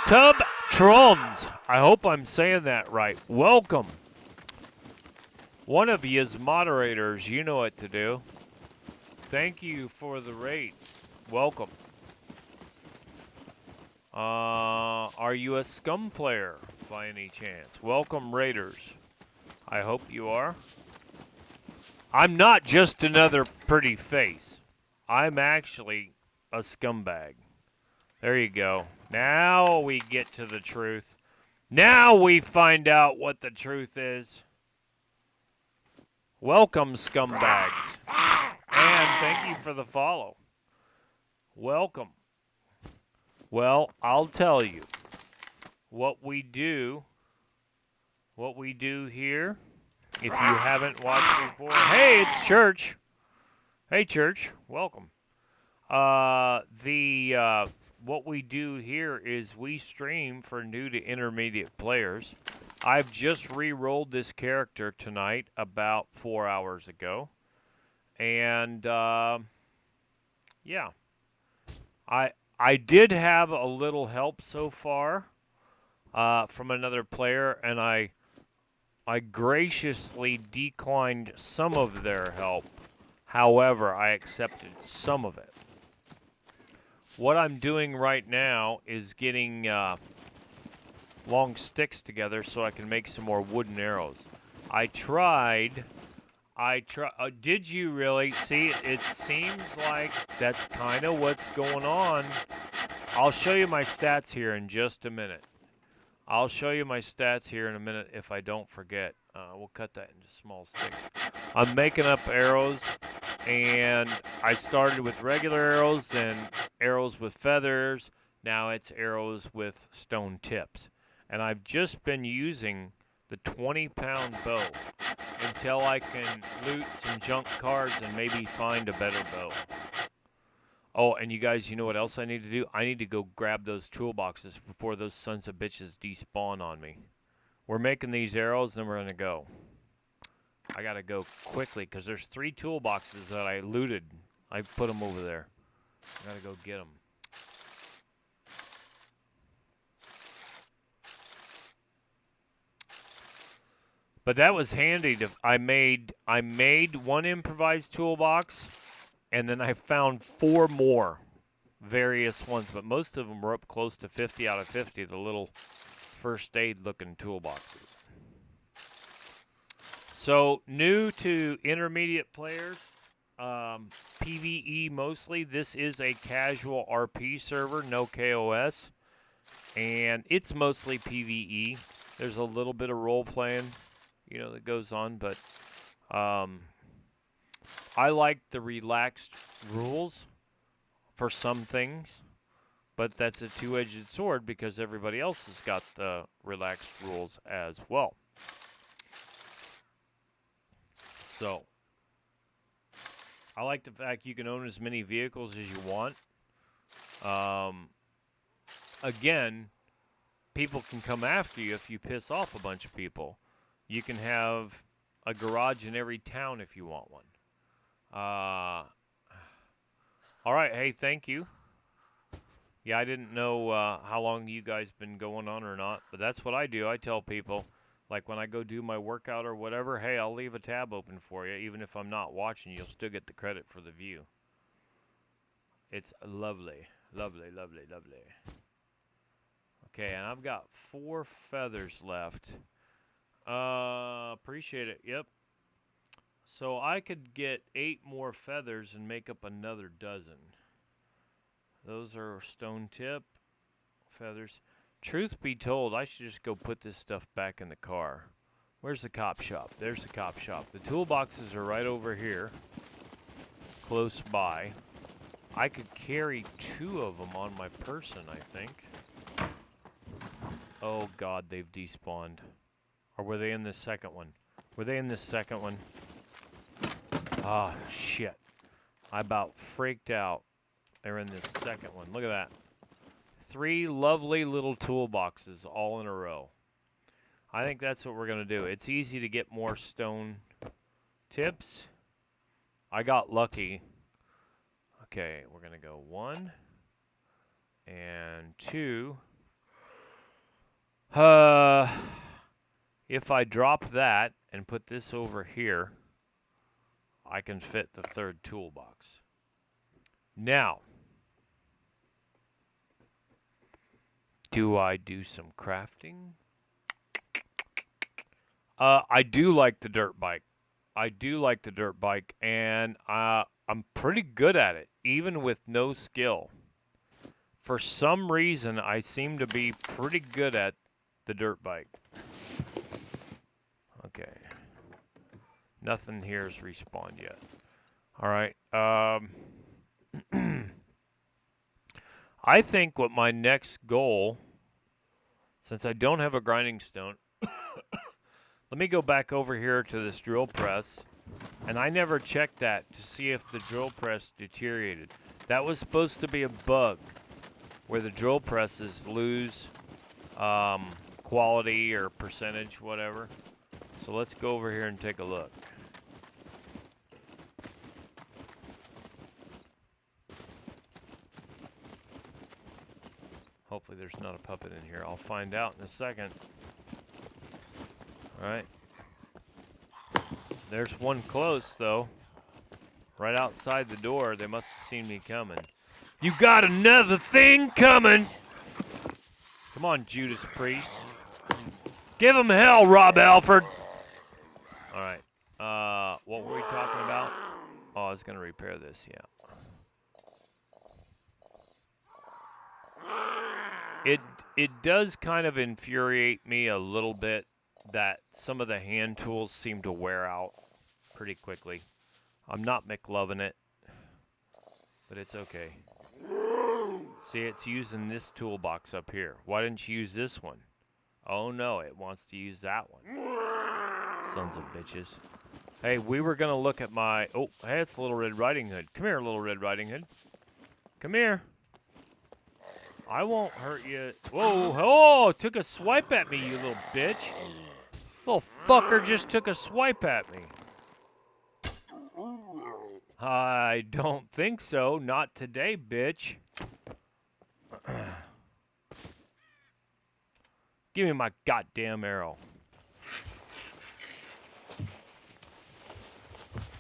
Tub Trons. I hope I'm saying that right. Welcome. One of you is moderators. You know what to do. Thank you for the rates. Welcome. Are you a SCUM player by any chance? Welcome, Raiders. I hope you are. I'm not just another pretty face. I'm actually a scumbag. There you go. Now we get to the truth. Now we find out what the truth is. Welcome, scumbags. And thank you for the follow. Welcome. Well, I'll tell you what we do here. If you haven't watched before, hey, it's Church. Hey, Church, welcome. What we do here is we stream for new to intermediate players. I've just re-rolled this character tonight about 4 hours ago, and yeah, I did have a little help so far from another player, and I graciously declined some of their help. However, I accepted some of it. What I'm doing right now is getting long sticks together so I can make some more wooden arrows. I tried. Did you really? See, it seems like that's kind of what's going on. I'll show you my stats here in just a minute. If I don't forget. We'll cut that into small sticks. I'm making up arrows, and I started with regular arrows, then arrows with feathers. Now it's arrows with stone tips. And I've just been using the 20-pound bow until I can loot some junk cards and maybe find a better bow. Oh, and you guys, you know what else I need to do? I need to go grab those toolboxes before those sons of bitches despawn on me. We're making these arrows, then we're going to go. I got to go quickly because there's 3 toolboxes that I looted. I put them over there. I got to go get them. But that was handy. I made one improvised toolbox, and then I found 4 more various ones. But most of them were up close to 50 out of 50. The little first aid looking toolboxes. So new to intermediate players, PvE mostly. This is a casual RP server, no KOS, and it's mostly PvE. There's a little bit of role playing, that goes on, but I like the relaxed rules for some things, but that's a two-edged sword because everybody else has got the relaxed rules as well. So, I like the fact you can own as many vehicles as you want. Again, people can come after you if you piss off a bunch of people. You can have a garage in every town if you want one. All right, hey, thank you. Yeah, I didn't know how long you guys been going on or not, but that's what I do. I tell people, like when I go do my workout or whatever, hey, I'll leave a tab open for you. Even if I'm not watching, you'll still get the credit for the view. It's lovely, lovely, lovely, lovely. Okay, and I've got 4 feathers left. Appreciate it. Yep. So I could get 8 more feathers and make up another dozen. Those are stone tip feathers. Truth be told, I should just go put this stuff back in the car. Where's the cop shop? There's the cop shop. The toolboxes are right over here, close by. I could carry 2 of them on my person, I think. Oh, God, they've despawned. Or were they in the second one? Were they in the second one? Ah, shit. I about freaked out. They're in this second one. Look at that. 3 lovely little toolboxes all in a row. I think that's what we're going to do. It's easy to get more stone tips. I got lucky. Okay, we're going to go 1 and 2. If I drop that and put this over here, I can fit the 3rd toolbox. Now, do I do some crafting? I do like the dirt bike. And I'm pretty good at it, even with no skill. For some reason, I seem to be pretty good at the dirt bike. Okay. Nothing here is respawned yet. All right. I think what my next goal, since I don't have a grinding stone, let me go back over here to this drill press. And I never checked that to see if the drill press deteriorated. That was supposed to be a bug where the drill presses lose quality or percentage, whatever. So let's go over here and take a look. Hopefully there's not a puppet in here. I'll find out in a second. All right. There's one close, though. Right outside the door. They must have seen me coming. You got another thing coming! Come on, Judas Priest. Give him hell, Rob Alford! All right. What were we talking about? Oh, I was going to repair this, yeah. It does kind of infuriate me a little bit that some of the hand tools seem to wear out pretty quickly. I'm not McLovin' it, but it's okay. See, it's using this toolbox up here. Why didn't you use this one? Oh no, it wants to use that one. Sons of bitches. Hey, we were going to look at my... Oh, hey, it's Little Red Riding Hood. Come here, Little Red Riding Hood. Come here. I won't hurt you. Whoa, oh, took a swipe at me, you little bitch. Little fucker just took a swipe at me. I don't think so. Not today, bitch. Give me my goddamn arrow.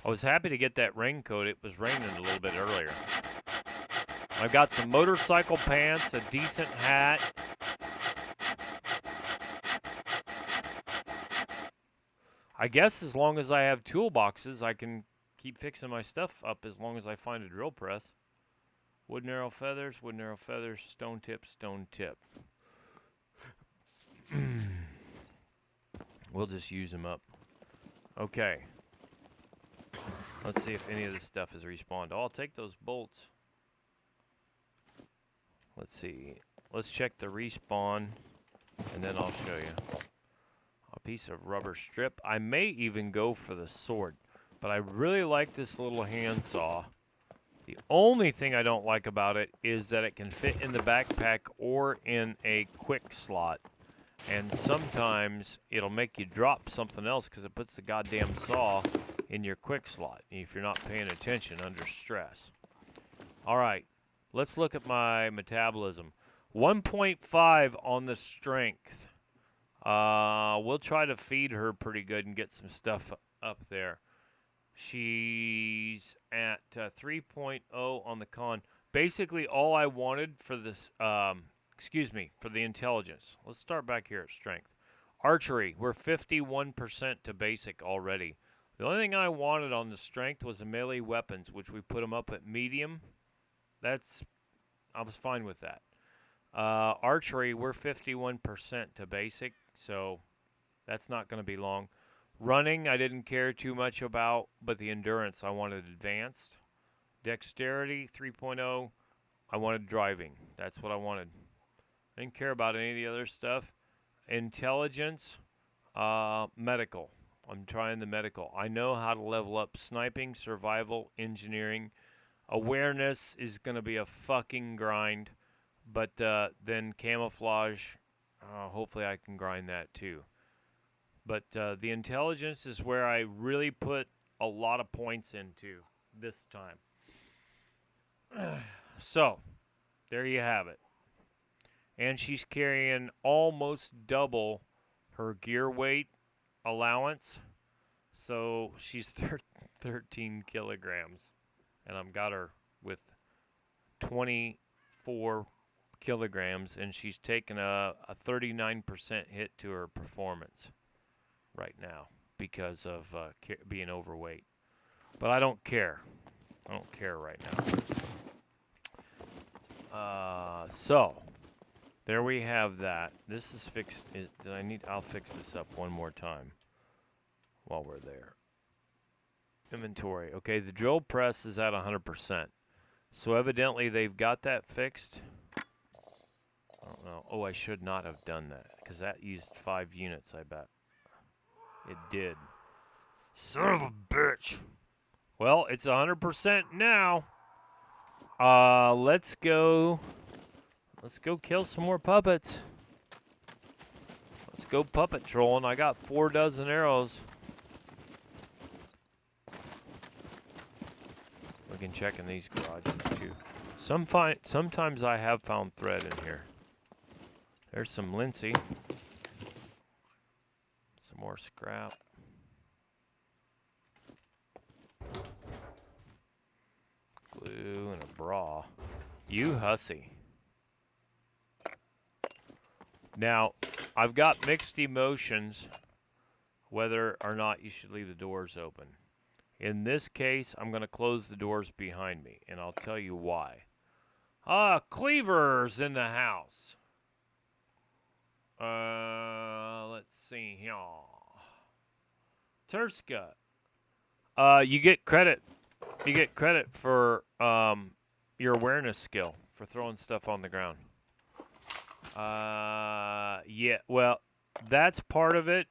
I was happy to get that raincoat. It was raining a little bit earlier. I've got some motorcycle pants, a decent hat. I guess as long as I have toolboxes, I can keep fixing my stuff up as long as I find a drill press. Wooden arrow feathers, stone tip, stone tip. We'll just use them up. Okay. Let's see if any of this stuff is respawned. Oh, I'll take those bolts. Let's see. Let's check the respawn, and then I'll show you. A piece of rubber strip. I may even go for the sword, but I really like this little handsaw. The only thing I don't like about it is that it can fit in the backpack or in a quick slot. And sometimes it'll make you drop something else because it puts the goddamn saw in your quick slot if you're not paying attention under stress. All right, let's look at my metabolism. 1.5 on the strength. We'll try to feed her pretty good and get some stuff up there. She's at 3.0 on the con. Basically, all I wanted for this, for the intelligence. Let's start back here at strength. Archery, we're 51% to basic already. The only thing I wanted on the strength was the melee weapons, which we put them up at medium. I was fine with that. Archery, we're 51% to basic, so that's not going to be long. Running, I didn't care too much about, but the endurance, I wanted advanced. Dexterity, 3.0, I wanted driving. That's what I wanted. I didn't care about any of the other stuff. Intelligence, medical. I'm trying the medical. I know how to level up sniping, survival, engineering. Awareness is going to be a fucking grind, but then camouflage, hopefully I can grind that too. But the intelligence is where I really put a lot of points into this time. So, there you have it. And she's carrying almost double her gear weight allowance. So, she's 13 kilograms. And I've got her with 24 kilograms. And she's taken a 39% hit to her performance right now because of being overweight. But I don't care. I don't care right now. So there we have that. This is fixed. I'll fix this up one more time while we're there. Inventory. Okay, the drill press is at 100%. So evidently they've got that fixed. I don't know. Oh, I should not have done that because that used 5 units, I bet. It did. Son of a bitch. Well, it's 100% now. Let's go. Let's go kill some more puppets. Let's go puppet trolling. I got 4 dozen arrows. We can check in these garages too. Sometimes I have found thread in here. There's some linseed. Some more scrap. Glue and a bra. You hussy. Now, I've got mixed emotions whether or not you should leave the doors open. In this case, I'm going to close the doors behind me, and I'll tell you why. Cleaver's in the house. Let's see here. Turska. You get credit. You get credit for your awareness skill for throwing stuff on the ground. Yeah, well, that's part of it.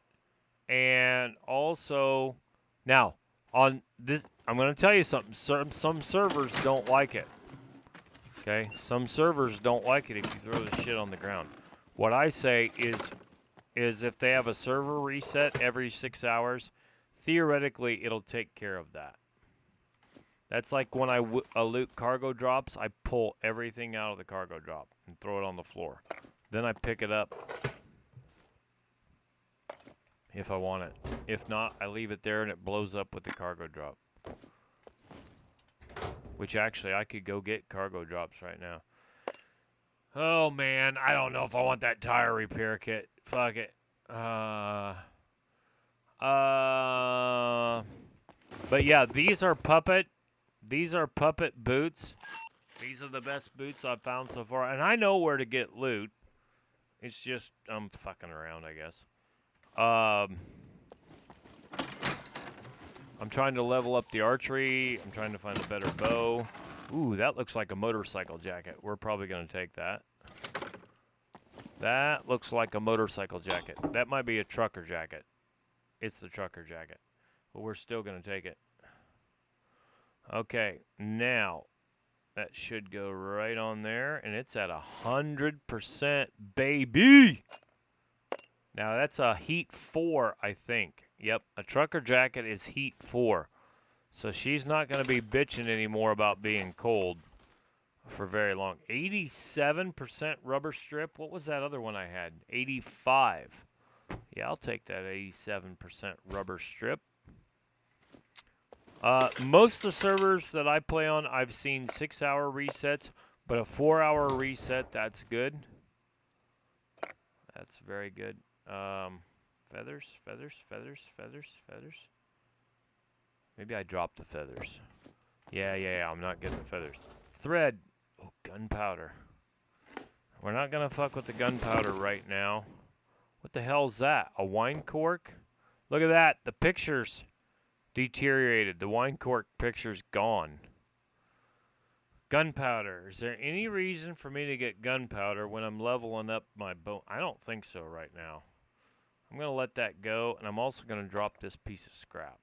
And also, now, on this, I'm going to tell you something. Some servers don't like it. Okay? Some servers don't like it if you throw the shit on the ground. What I say is if they have a server reset every 6 hours, theoretically, it'll take care of that. That's like when I loot cargo drops, I pull everything out of the cargo drop and throw it on the floor. Then I pick it up if I want it. If not, I leave it there and it blows up with the cargo drop. Which actually, I could go get cargo drops right now. Oh, man. I don't know if I want that tire repair kit. Fuck it. But yeah, these are puppet boots. These are the best boots I've found so far. And I know where to get loot. It's just, I'm fucking around, I guess. I'm trying to level up the archery. I'm trying to find a better bow. Ooh, that looks like a motorcycle jacket. We're probably going to take that. That looks like a motorcycle jacket. That might be a trucker jacket. It's the trucker jacket. But we're still going to take it. Okay, now that should go right on there, and it's at 100%, baby. Now that's a heat 4, I think. Yep, a trucker jacket is heat 4. So she's not going to be bitching anymore about being cold for very long. 87% rubber strip. What was that other one I had? 85. Yeah, I'll take that 87% rubber strip. Most of the servers that I play on, I've seen 6-hour resets, but a 4-hour reset, that's good. That's very good. Feathers. Maybe I dropped the feathers. Yeah, I'm not getting the feathers. Thread. Oh, gunpowder. We're not going to fuck with the gunpowder right now. What the hell's that? A wine cork? Look at that. The picture's deteriorated. The wine cork picture's gone. Gunpowder. Is there any reason for me to get gunpowder when I'm leveling up my bow? I don't think so right now. I'm going to let that go, and I'm also going to drop this piece of scrap.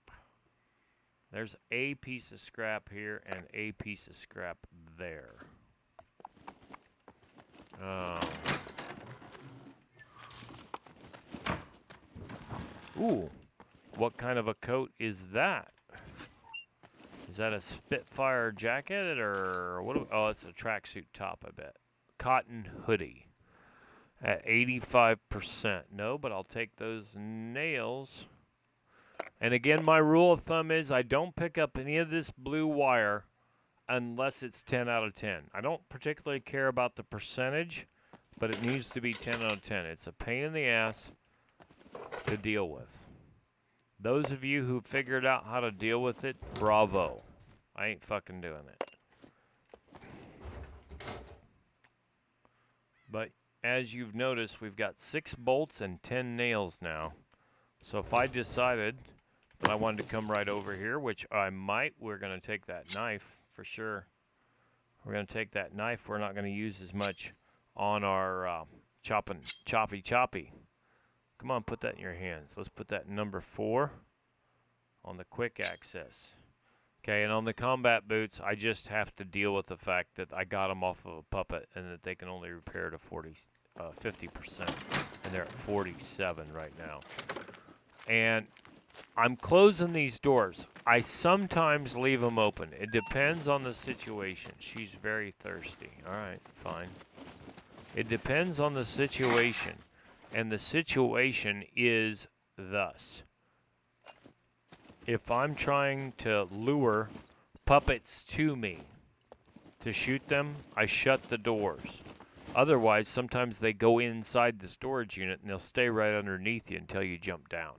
There's a piece of scrap here and a piece of scrap there. Ooh, what kind of a coat is that? Is that a Spitfire jacket or what? Oh, it's a tracksuit top, I bet. Cotton hoodie at 85%. No, but I'll take those nails. And again, my rule of thumb is I don't pick up any of this blue wire unless it's 10 out of 10. I don't particularly care about the percentage, but it needs to be 10 out of 10. It's a pain in the ass to deal with. Those of you who figured out how to deal with it, bravo. I ain't fucking doing it. But as you've noticed, we've got 6 bolts and 10 nails now. So if I decided that I wanted to come right over here, which I might, we're going to take that knife for sure. We're going to take that knife. We're not going to use as much on our choppy. Come on, put that in your hands. Let's put that number 4 on the quick access. Okay, and on the combat boots, I just have to deal with the fact that I got them off of a puppet and that they can only repair to 50%. And they're at 47 right now. And I'm closing these doors. I sometimes leave them open. It depends on the situation. She's very thirsty. All right, fine. It depends on the situation. And the situation is thus. If I'm trying to lure puppets to me to shoot them, I shut the doors. Otherwise, sometimes they go inside the storage unit and they'll stay right underneath you until you jump down.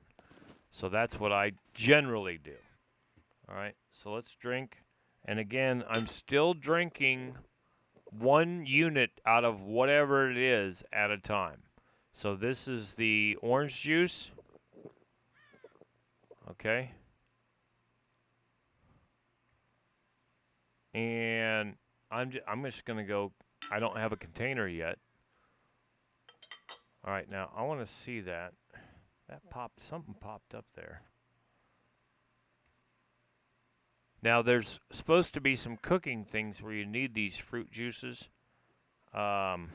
So that's what I generally do. All right, so let's drink. And again, I'm still drinking 1 unit out of whatever it is at a time. So this is the orange juice. Okay. And I'm just going to go. I don't have a container yet. All right, now I want to see that. Something popped up there. Now there's supposed to be some cooking things where you need these fruit juices. See,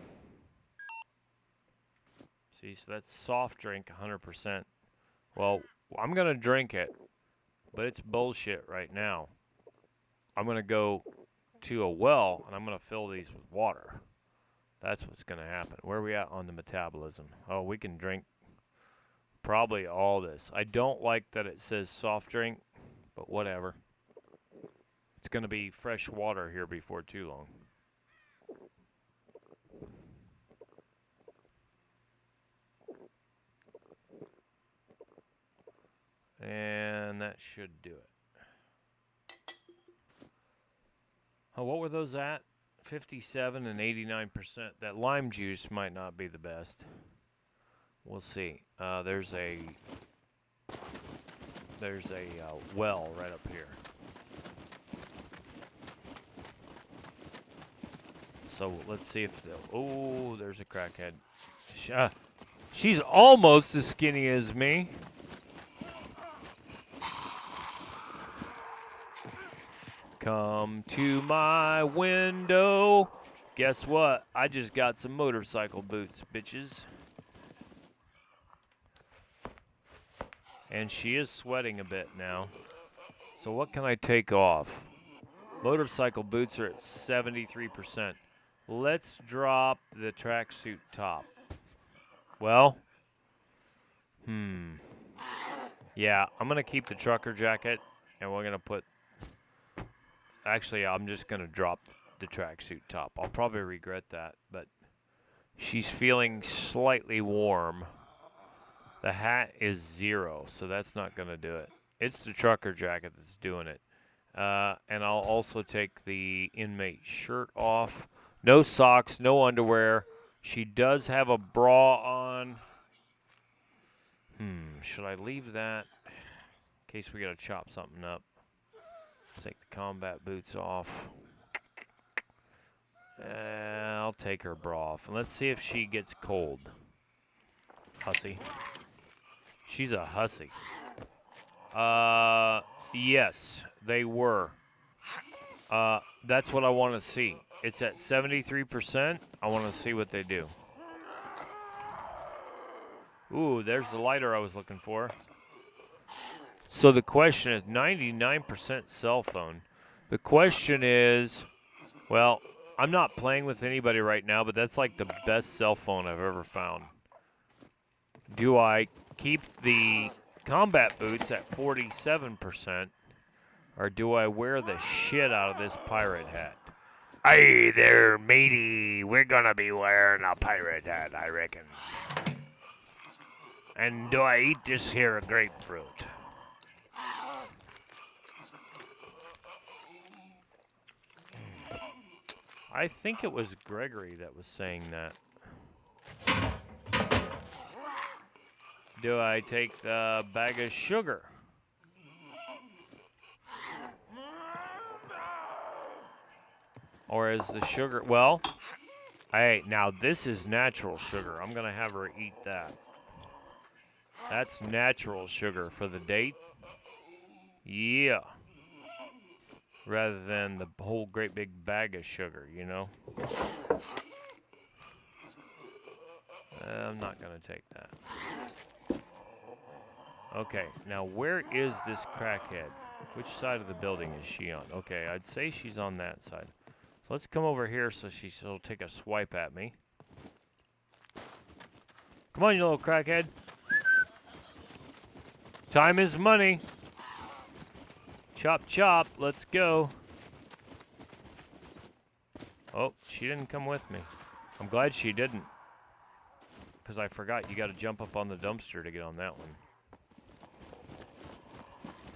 so that's soft drink 100%. Well, I'm going to drink it, but it's bullshit right now. I'm going to go to a well, and I'm going to fill these with water. That's what's going to happen. Where are we at on the metabolism? Oh, we can drink probably all this. I don't like that it says soft drink, but whatever. It's going to be fresh water here before too long. And that should do it. Oh, what were those at? 57 and 89%. That lime juice might not be the best. We'll see. There's a well right up here. So let's see if oh, there's a crackhead. She's almost as skinny as me. Come to my window. Guess what? I just got some motorcycle boots, bitches. And she is sweating a bit now. So what can I take off? Motorcycle boots are at 73%. Let's drop the tracksuit top. Well, yeah, I'm going to keep the trucker jacket, and we're going to put... Actually, I'm just going to drop the tracksuit top. I'll probably regret that, but she's feeling slightly warm. The hat is 0, so that's not going to do it. It's the trucker jacket that's doing it. And I'll also take the inmate shirt off. No socks, no underwear. She does have a bra on. Should I leave that in case we got to chop something up? Let's take the combat boots off. I'll take her bra off. And let's see if she gets cold. Hussy. She's a hussy. Yes, they were. That's what I want to see. It's at 73%. I want to see what they do. Ooh, there's the lighter I was looking for. So the question is 99% cell phone. The question is, well, I'm not playing with anybody right now, but that's like the best cell phone I've ever found. Do I keep the combat boots at 47%, or do I wear the shit out of this pirate hat? Hey there, matey. We're gonna be wearing a pirate hat, I reckon. And do I eat this here grapefruit? I think it was Gregory that was saying that. Do I take the bag of sugar? Or is the sugar... Well, hey, now this is natural sugar. I'm going to have her eat that. That's natural sugar for the date. Yeah. Rather than the whole great big bag of sugar, you know? I'm not going to take that. Okay, now where is this crackhead? Which side of the building is she on? Okay, I'd say she's on that side. So let's come over here so she'll take a swipe at me. Come on, you little crackhead. Time is money. Chop, chop. Let's go. Oh, she didn't come with me. I'm glad she didn't. Because I forgot you got to jump up on the dumpster to get on that one.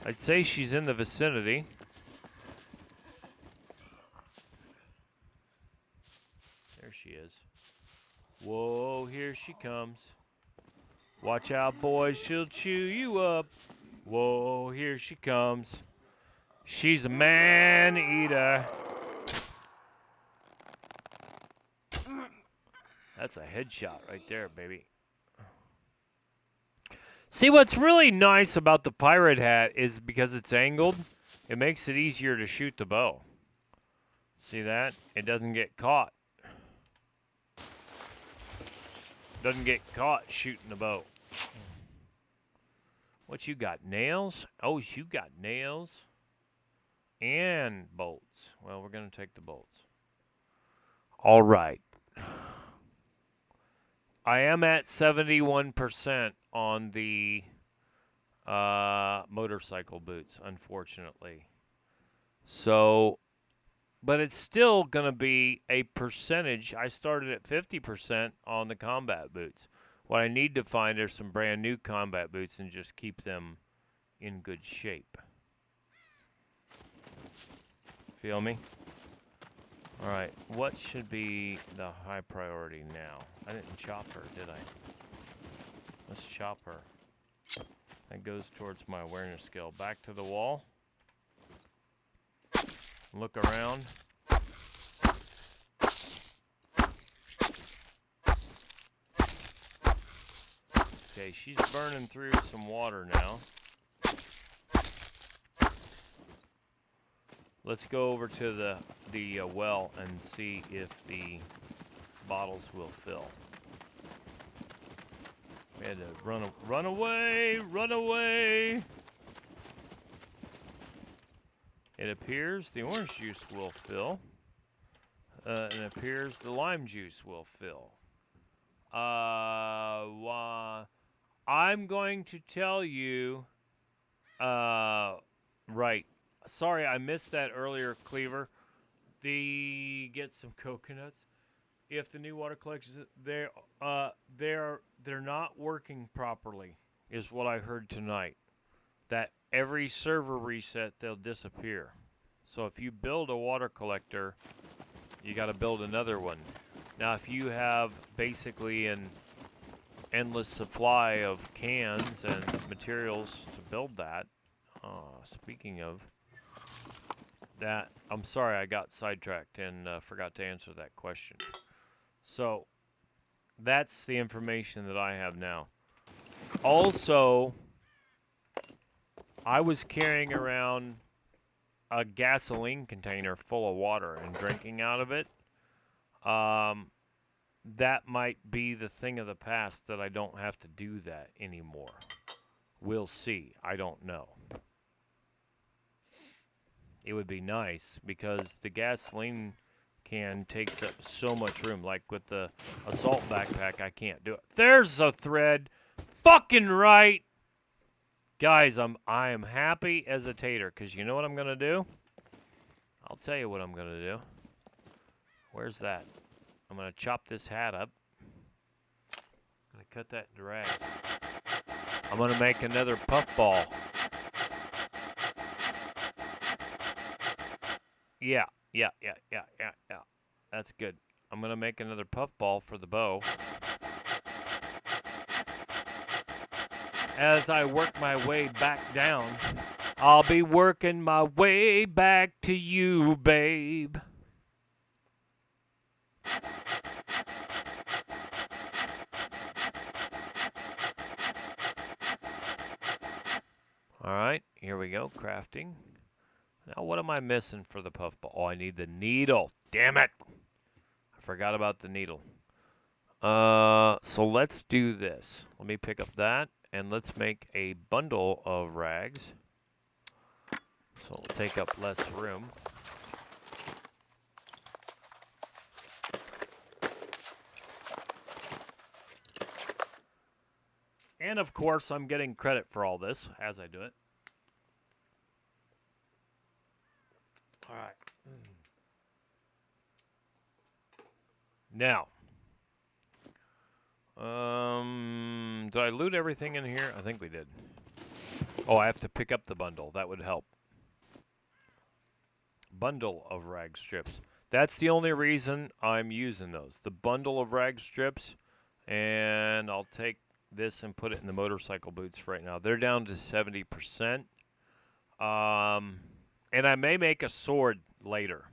I'd say she's in the vicinity. There she is. Whoa, here she comes. Watch out, boys, she'll chew you up. Whoa, here she comes. She's a man-eater. That's a headshot right there, baby. See, what's really nice about the pirate hat is because it's angled, it makes it easier to shoot the bow. See that? It doesn't get caught. Doesn't get caught shooting the bow. What you got? Nails? Oh, you got nails and bolts. Well, we're going to take the bolts. All right. I am at 71% on the motorcycle boots, unfortunately. So, but it's still going to be a percentage. I started at 50% on the combat boots. What I need to find are some brand new combat boots and just keep them in good shape. Feel me? All right, what should be the high priority now? I didn't chop her, did I? Let's chop her. That goes towards my awareness skill. Back to the wall. Look around. Okay, she's burning through some water now. Let's go over to the well and see if the bottles will fill. We had to run away, run away. It appears the orange juice will fill. And it appears the lime juice will fill. I'm going to tell you, right. Sorry, I missed that earlier, Cleaver. Get some coconuts. If the new water collections, they're not working properly, is what I heard tonight. That every server reset, they'll disappear. So if you build a water collector, you got to build another one. Now, if you have basically an endless supply of cans and materials to build that, speaking of that, I'm sorry I got sidetracked and forgot to answer that question. So, that's the information that I have now. Also, I was carrying around a gasoline container full of water and drinking out of it. That might be the thing of the past that I don't have to do that anymore. We'll see. I don't know. It would be nice because the gasoline can takes up so much room. Like with the assault backpack, I can't do it. There's a thread. Fucking right. Guys, I am happy as a tater because you know what I'm going to do? I'll tell you what I'm going to do. Where's that? I'm going to chop this hat up. I'm going to cut that into rags. I'm going to make another puffball. Yeah. That's good. I'm going to make another puffball for the bow. As I work my way back down, I'll be working my way back to you, babe. All right, here we go, crafting. Now, what am I missing for the puffball? Oh, I need the needle. Damn it. I forgot about the needle. So let's do this. Let me pick up that, and let's make a bundle of rags. So it'll take up less room. And, of course, I'm getting credit for all this as I do it. All right. Now, did I loot everything in here? I think we did. Oh, I have to pick up the bundle. That would help. Bundle of rag strips. That's the only reason I'm using those. The bundle of rag strips, and I'll take this and put it in the motorcycle boots for right now. They're down to 70%. And I may make a sword later.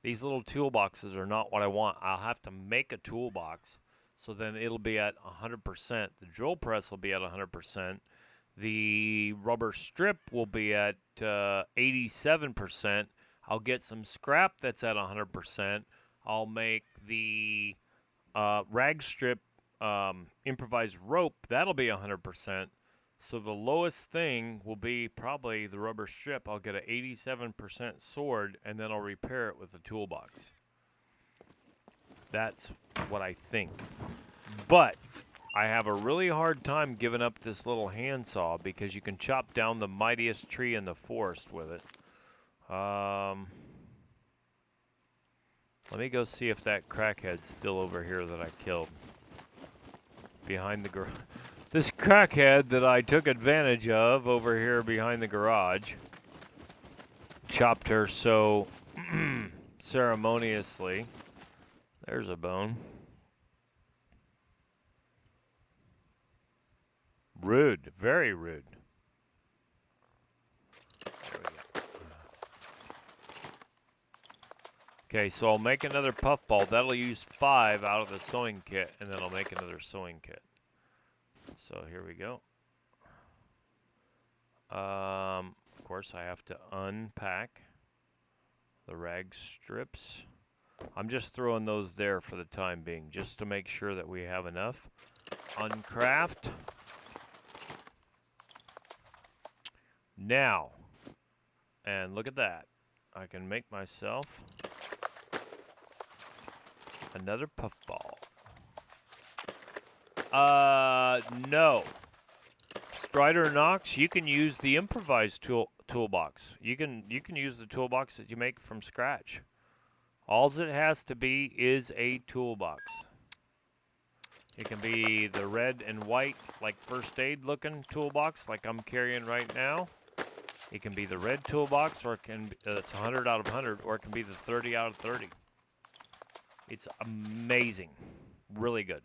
These little toolboxes are not what I want. I'll have to make a toolbox, so then it'll be at 100%. The drill press will be at 100%. The rubber strip will be at 87%. I'll get some scrap that's at 100%. I'll make the rag strip improvised rope. That'll be 100%. So the lowest thing will be probably the rubber strip. I'll get an 87% sword, and then I'll repair it with a toolbox. That's what I think. But I have a really hard time giving up this little handsaw because you can chop down the mightiest tree in the forest with it. Let me go see if that crackhead's still over here that I killed. Behind the garage. This crackhead that I took advantage of over here behind the garage. Chopped her so ceremoniously. There's a bone. Rude. Very rude. There we go. Okay, so I'll make another puffball. That'll use 5 out of the sewing kit, and then I'll make another sewing kit. So here we go. Of course, I have to unpack the rag strips. I'm just throwing those there for the time being, just to make sure that we have enough. Uncraft. Now, and look at that. I can make myself another puffball. No. Strider Knox, you can use the improvised toolbox. You can use the toolbox that you make from scratch. All it has to be is a toolbox. It can be the red and white, like first aid looking toolbox, like I'm carrying right now. It can be the red toolbox, or it can be, it's 100 out of 100, or it can be the 30 out of 30. It's amazing. Really good.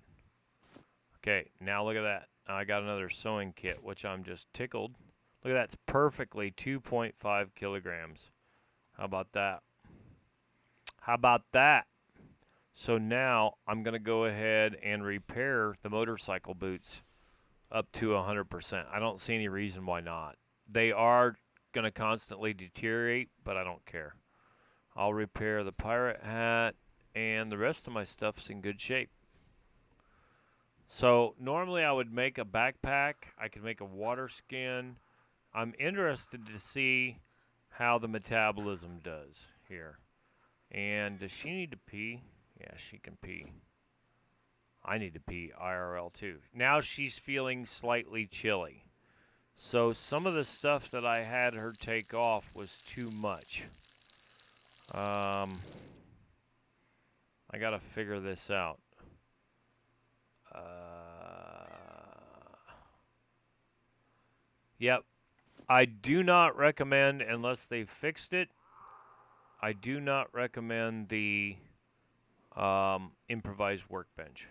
Okay, now look at that. I got another sewing kit, which I'm just tickled. Look at that. It's perfectly 2.5 kilograms. How about that? How about that? So now I'm going to go ahead and repair the motorcycle boots up to 100%. I don't see any reason why not. They are going to constantly deteriorate, but I don't care. I'll repair the pirate hat, and the rest of my stuff's in good shape. So normally I would make a backpack. I could make a water skin. I'm interested to see how the metabolism does here. And does she need to pee? Yeah, she can pee. I need to pee IRL too. Now she's feeling slightly chilly. So some of the stuff that I had her take off was too much. I got to figure this out. Yep. I do not recommend, unless they fixed it, I do not recommend the improvised workbench.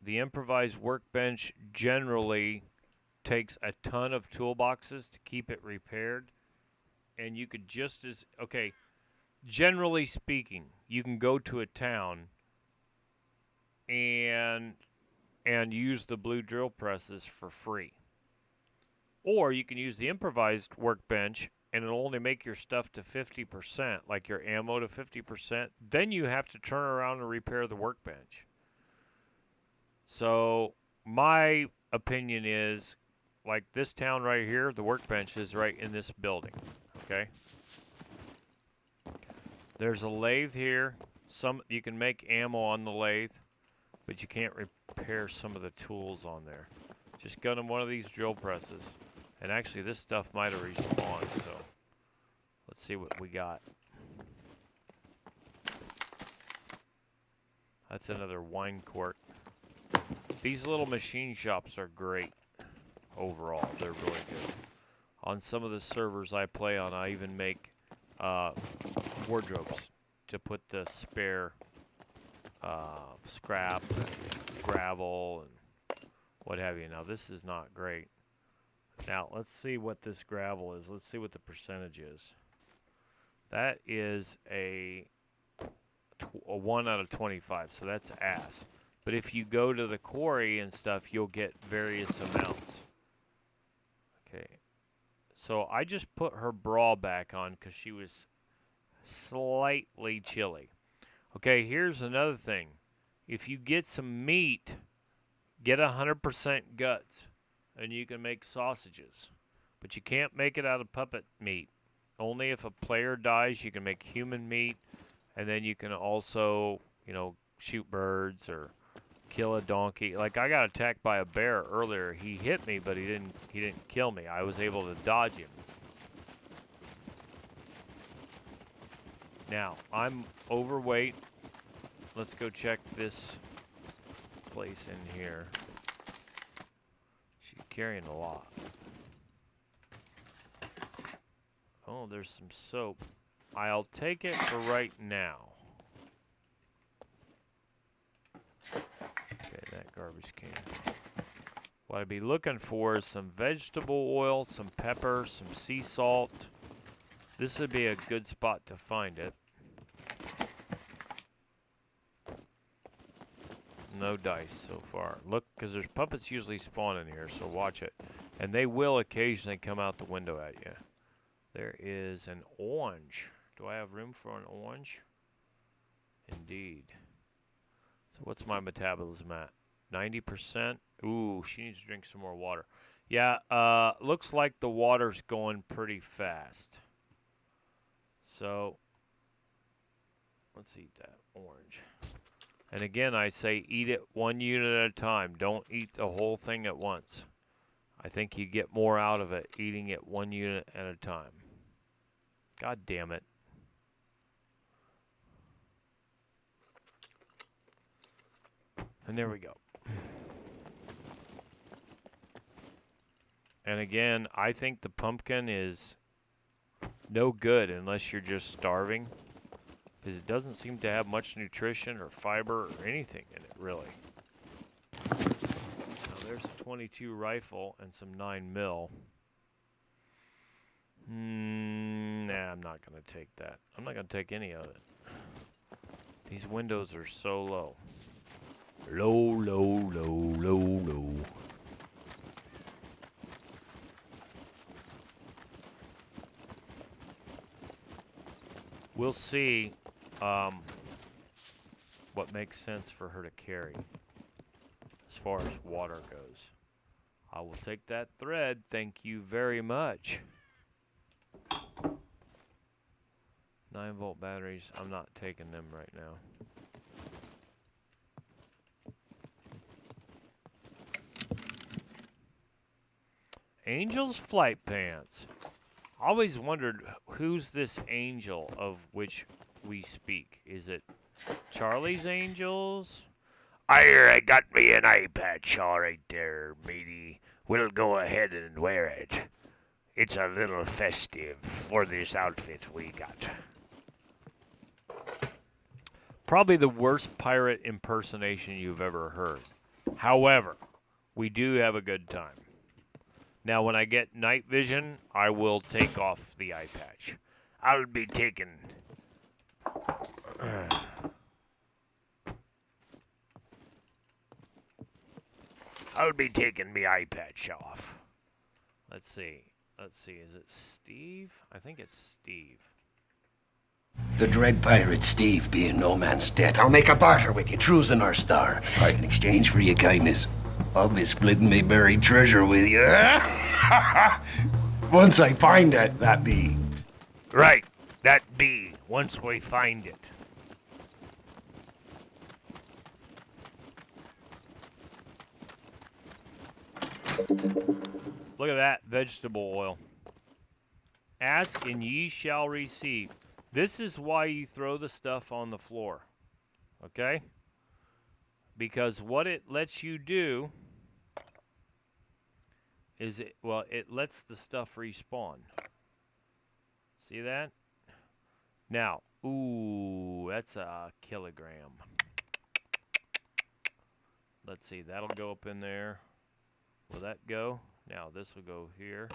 The improvised workbench generally takes a ton of toolboxes to keep it repaired. And you could just as, okay, generally speaking, you can go to a town and use the blue drill presses for free. Or you can use the improvised workbench, and it'll only make your stuff to 50%, like your ammo to 50%. Then you have to turn around and repair the workbench. So my opinion is, like this town right here, the workbench is right in this building, okay? There's a lathe here. You can make ammo on the lathe, but you can't repair some of the tools on there. Just go to one of these drill presses. And actually, this stuff might have respawned, so let's see what we got. That's another wine cork. These little machine shops are great overall. They're really good. On some of the servers I play on, I even make wardrobes to put the spare scrap, and gravel, and what have you. Now, this is not great. Now, let's see what this gravel is. Let's see what the percentage is. That is a 1 out of 25, so that's ass. But if you go to the quarry and stuff, you'll get various amounts. Okay. So I just put her bra back on because she was slightly chilly. Okay, here's another thing. If you get some meat, get 100% guts. And you can make sausages. But you can't make it out of puppet meat. Only if a player dies, you can make human meat. And then you can also, shoot birds or kill a donkey. Like, I got attacked by a bear earlier. He hit me, but he didn't kill me. I was able to dodge him. Now, I'm overweight. Let's go check this place in here. She's carrying a lot. Oh, there's some soap. I'll take it for right now. Okay, that garbage can. What I'd be looking for is some vegetable oil, some pepper, some sea salt. This would be a good spot to find it. No dice so far. Look, because there's puppets usually spawn in here, so watch it. And they will occasionally come out the window at you. There is an orange. Do I have room for an orange? Indeed. So what's my metabolism at? 90%? Ooh, she needs to drink some more water. Yeah, looks like the water's going pretty fast. So, let's eat that orange. And again, I say eat it 1 unit at a time. Don't eat the whole thing at once. I think you get more out of it eating it 1 unit at a time. God damn it. And there we go. And again, I think the pumpkin is no good unless you're just starving, because it doesn't seem to have much nutrition or fiber or anything in it, really. Now there's a 22 rifle and some 9mm. Nah, I'm not going to take that. I'm not going to take any of it. These windows are so low. Low, low, low, low, low. We'll see what makes sense for her to carry as far as water goes. I will take that thread. Thank you very much. 9-volt batteries. I'm not taking them right now. Angel's flight pants. Always wondered who's this angel of which we speak. Is it Charlie's Angels? I got me an eye patch all right there, matey. We'll go ahead and wear it. It's a little festive for this outfit we got. Probably the worst pirate impersonation you've ever heard. However, we do have a good time. Now, when I get night vision, I will take off the eye patch. I'll be taking... I'll be taking me eye patch off. Let's see. Is it Steve? I think it's Steve.
The dread pirate Steve be in no man's debt. I'll make a barter with you, true's in our star. In exchange for your kindness, I'll be splitting me buried treasure with you. Once I find it, that be.
Right, that be, once we find it. Look at that, vegetable oil. Ask and ye shall receive. This is why you throw the stuff on the floor. Okay? Because what it lets you do is it lets the stuff respawn. See that? Now, ooh, that's a kilogram. Let's see, that'll go up in there. Will that go? Now this will go here.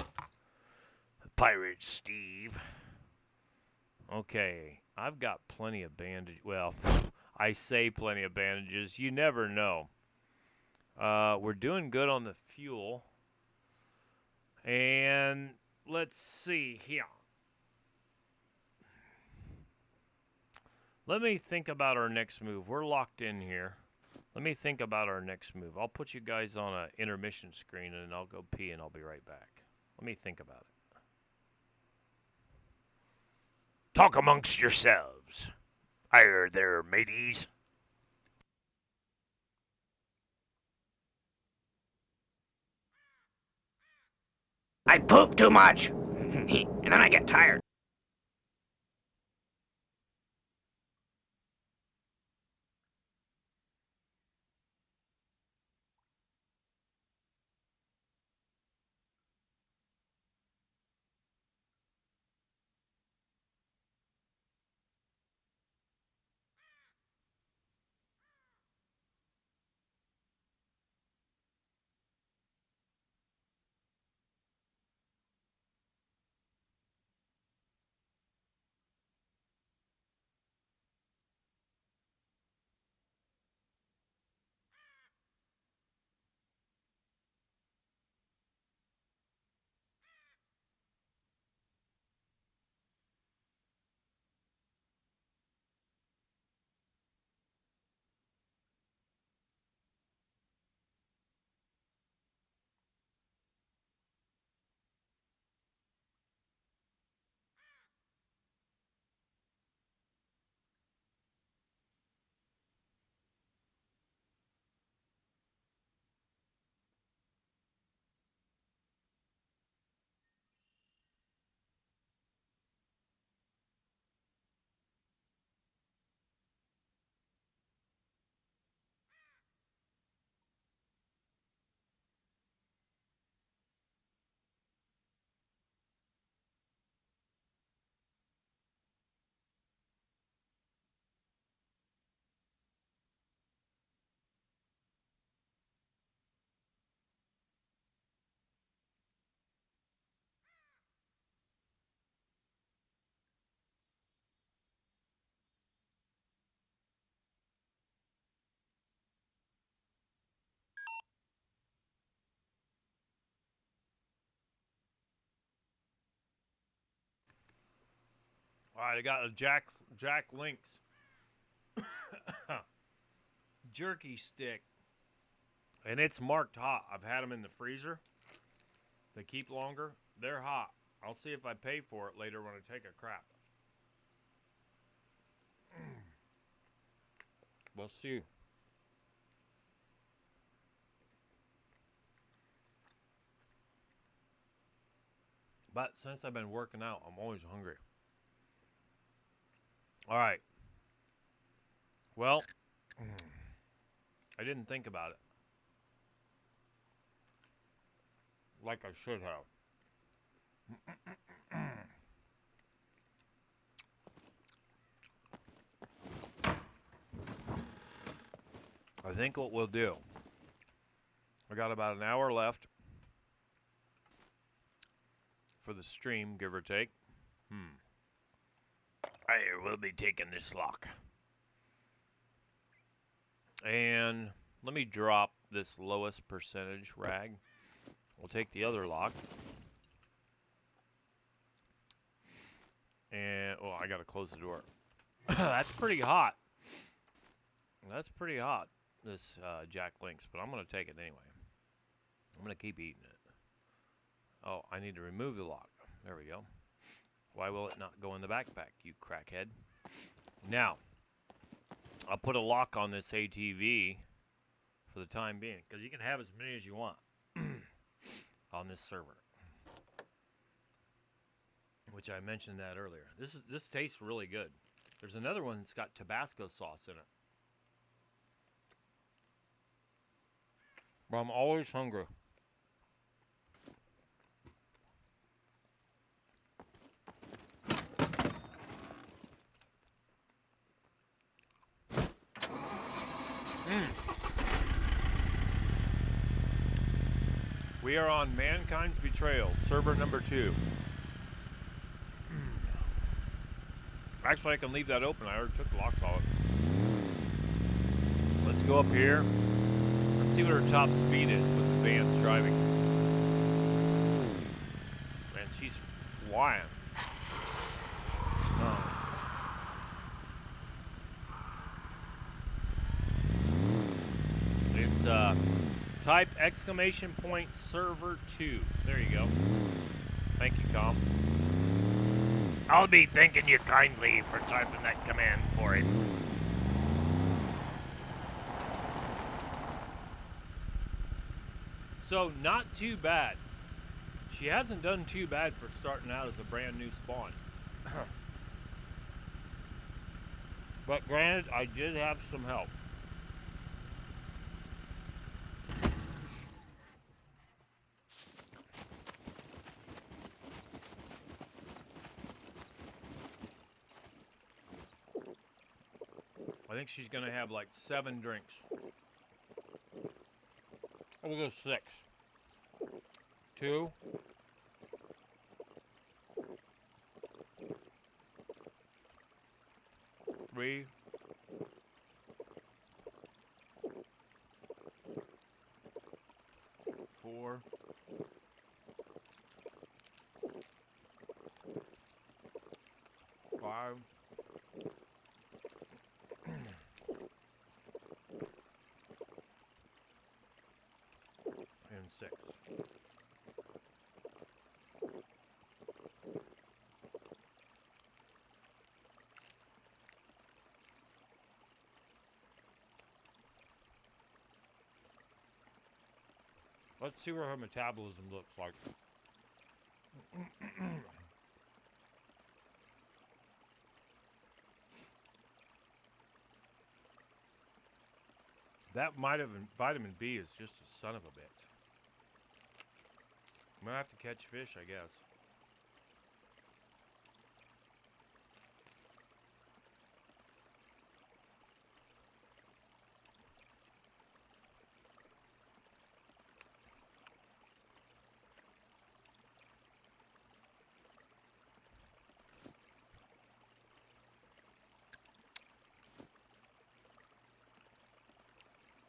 Pirate Steve. Okay, I've got plenty of bandages. Well, I say plenty of bandages. You never know. We're doing good on the fuel. And let's see here. Let me think about our next move. We're locked in here. Let me think about our next move. I'll put you guys on an intermission screen and I'll go pee and I'll be right back. Let me think about it. Talk amongst yourselves. Aye there, mateys.
I poop too much, and then I get tired.
right, I got a Jack Link's jerky stick, and it's marked hot. I've had them in the freezer. They keep longer. They're hot. I'll see if I pay for it later when I take a crap. We'll see. But since I've been working out, I'm always hungry. All right. Well, I didn't think about it like I should have. I think what we'll do, I got about an hour left for the stream, give or take. I will be taking this lock. And let me drop this lowest percentage rag. We'll take the other lock. And, oh, I got to close the door. That's pretty hot. That's pretty hot, this Jack Link's, but I'm going to take it anyway. I'm going to keep eating it. Oh, I need to remove the lock. There we go. Why will it not go in the backpack, you crackhead? Now, I'll put a lock on this ATV for the time being, because you can have as many as you want on this server. Which I mentioned that earlier. This tastes really good. There's another one that's got Tabasco sauce in it. But I'm always hungry. We are on Mankind's Betrayal, server number 2. Actually, I can leave that open. I already took the locks off it. Let's go up here. Let's see what her top speed is with advanced driving. Man, she's flying. It's type exclamation point server 2. There you go. Thank you, Com.
I'll be thanking you kindly for typing that command for it.
So, not too bad. She hasn't done too bad for starting out as a brand new spawn. But granted, I did have some help. I think she's gonna have like 7 drinks. We'll go 6. 2. 3. 4. 5. And 6. Let's see what her metabolism looks like. That vitamin B is just a son of a bitch. I'm gonna have to catch fish, I guess.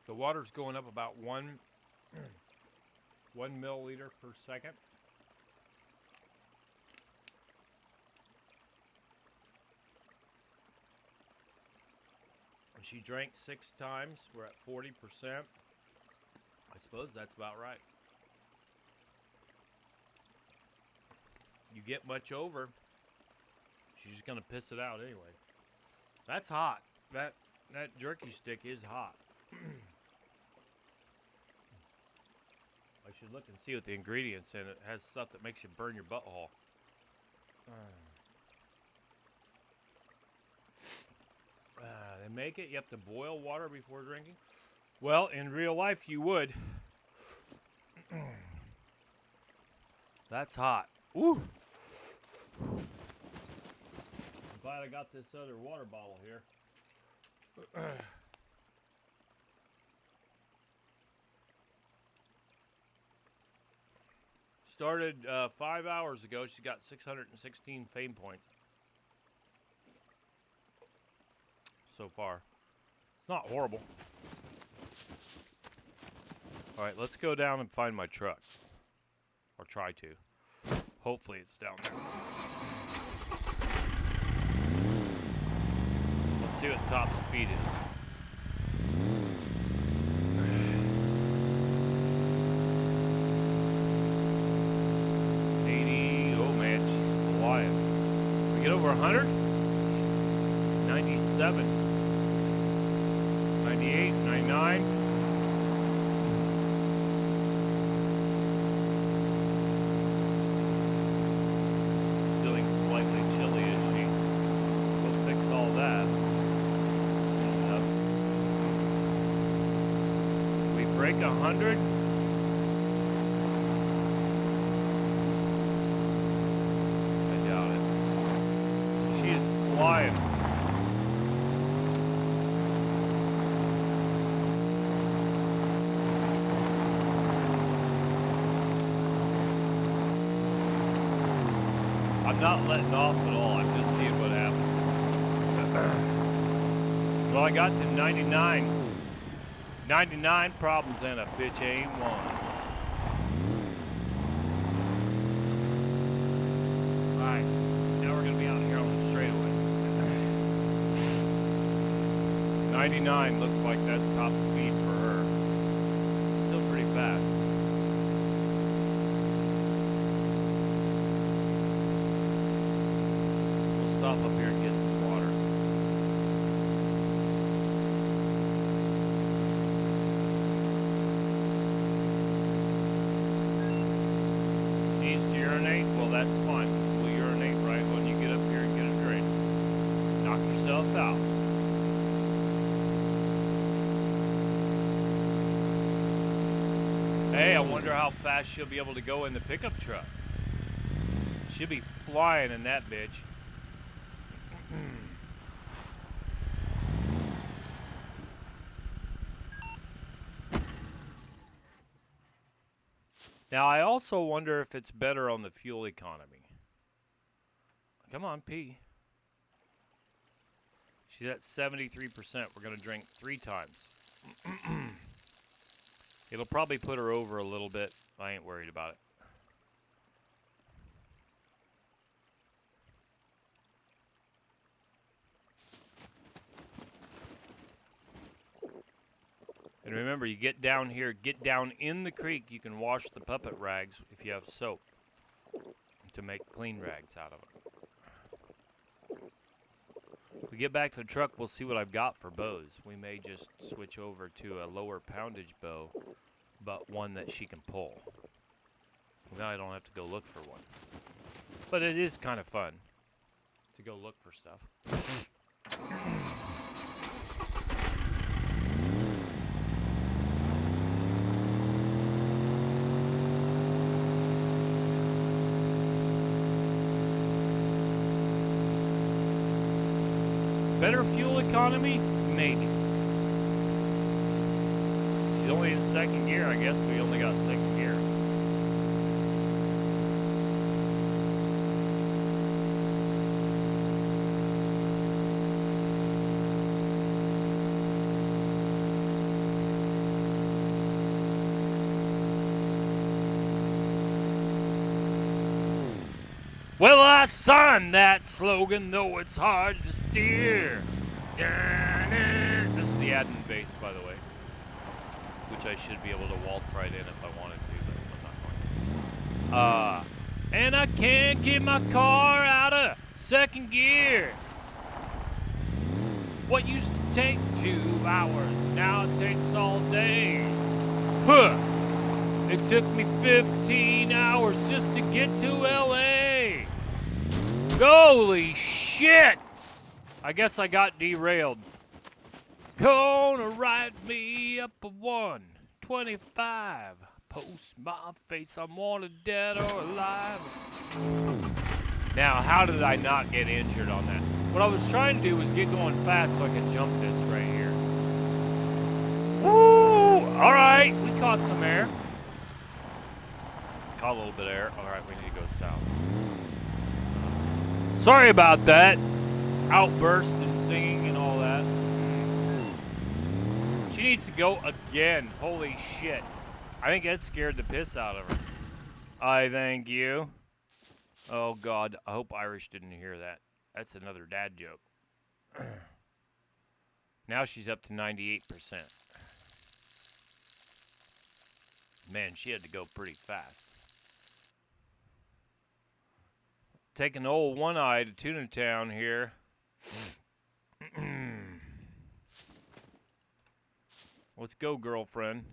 The water's going up about 1 milliliter per second. She drank 6 times. We're at 40%. I suppose that's about right. You get much over, she's just gonna piss it out anyway. That's hot. That jerky stick is hot. I should look and see what the ingredients in it. It has stuff that makes you burn your butthole. They make it. You have to boil water before drinking. Well, in real life, you would. That's hot. Ooh. I'm glad I got this other water bottle here. Started 5 hours ago. She got 616 fame points so far. It's not horrible. All right, let's go down and find my truck. Or try to. Hopefully it's down there. Let's see what top speed is. Oh man, she's flying. We get over 100? 97. 98, 99. Feeling slightly chilly, is she? We'll fix all that. Soon enough. We break 100. Flying. I'm not letting off at all. I'm just seeing what happens. Well, I got to 99. 99 problems and a bitch ain't one. Alright, now we're going to be out here on the straightaway. 99 looks like that's top speed for her. Still pretty fast. We'll stop up here and get some water. She needs to urinate? Well, that's fine. We'll urinate right when you get up here and get a drink. Knock yourself out. Hey, I wonder how fast she'll be able to go in the pickup truck. She'll be flying in that bitch. Now, I also wonder if it's better on the fuel economy. Come on, pee. She's at 73%. We're going to drink 3 times. It'll probably put her over a little bit. I ain't worried about it. And remember, you get down here, get down in the creek. You can wash the puppet rags if you have soap to make clean rags out of it. We get back to the truck, we'll see what I've got for bows. We may just switch over to a lower poundage bow, but one that she can pull. Now I don't have to go look for one. But it is kind of fun to go look for stuff. Better fuel economy? Maybe. She's only in 2nd gear. I guess we only got 2nd gear. Well, I signed that slogan, though it's hard to steer. Ariadne bass, by the way, which I should be able to waltz right in if I wanted to, but I'm not going to. And I can't get my car out of second gear. What used to take 2 hours, now it takes all day. Huh. It took me 15 hours just to get to LA. Holy shit! I guess I got derailed. Gonna write me up a 125. Post my face, I'm wanted dead or alive. Now, how did I not get injured on that? What I was trying to do was get going fast so I could jump this right here. Woo! All right, we caught some air. Caught a little bit of air. All right, we need to go south. Sorry about that. Outburst and singing and all that. She needs to go again. Holy shit. I think that scared the piss out of her. I thank you. Oh, God. I hope Irish didn't hear that. That's another dad joke. Now she's up to 98%. Man, she had to go pretty fast. Taking old One-Eye to Tuna Town here. Let's go, girlfriend.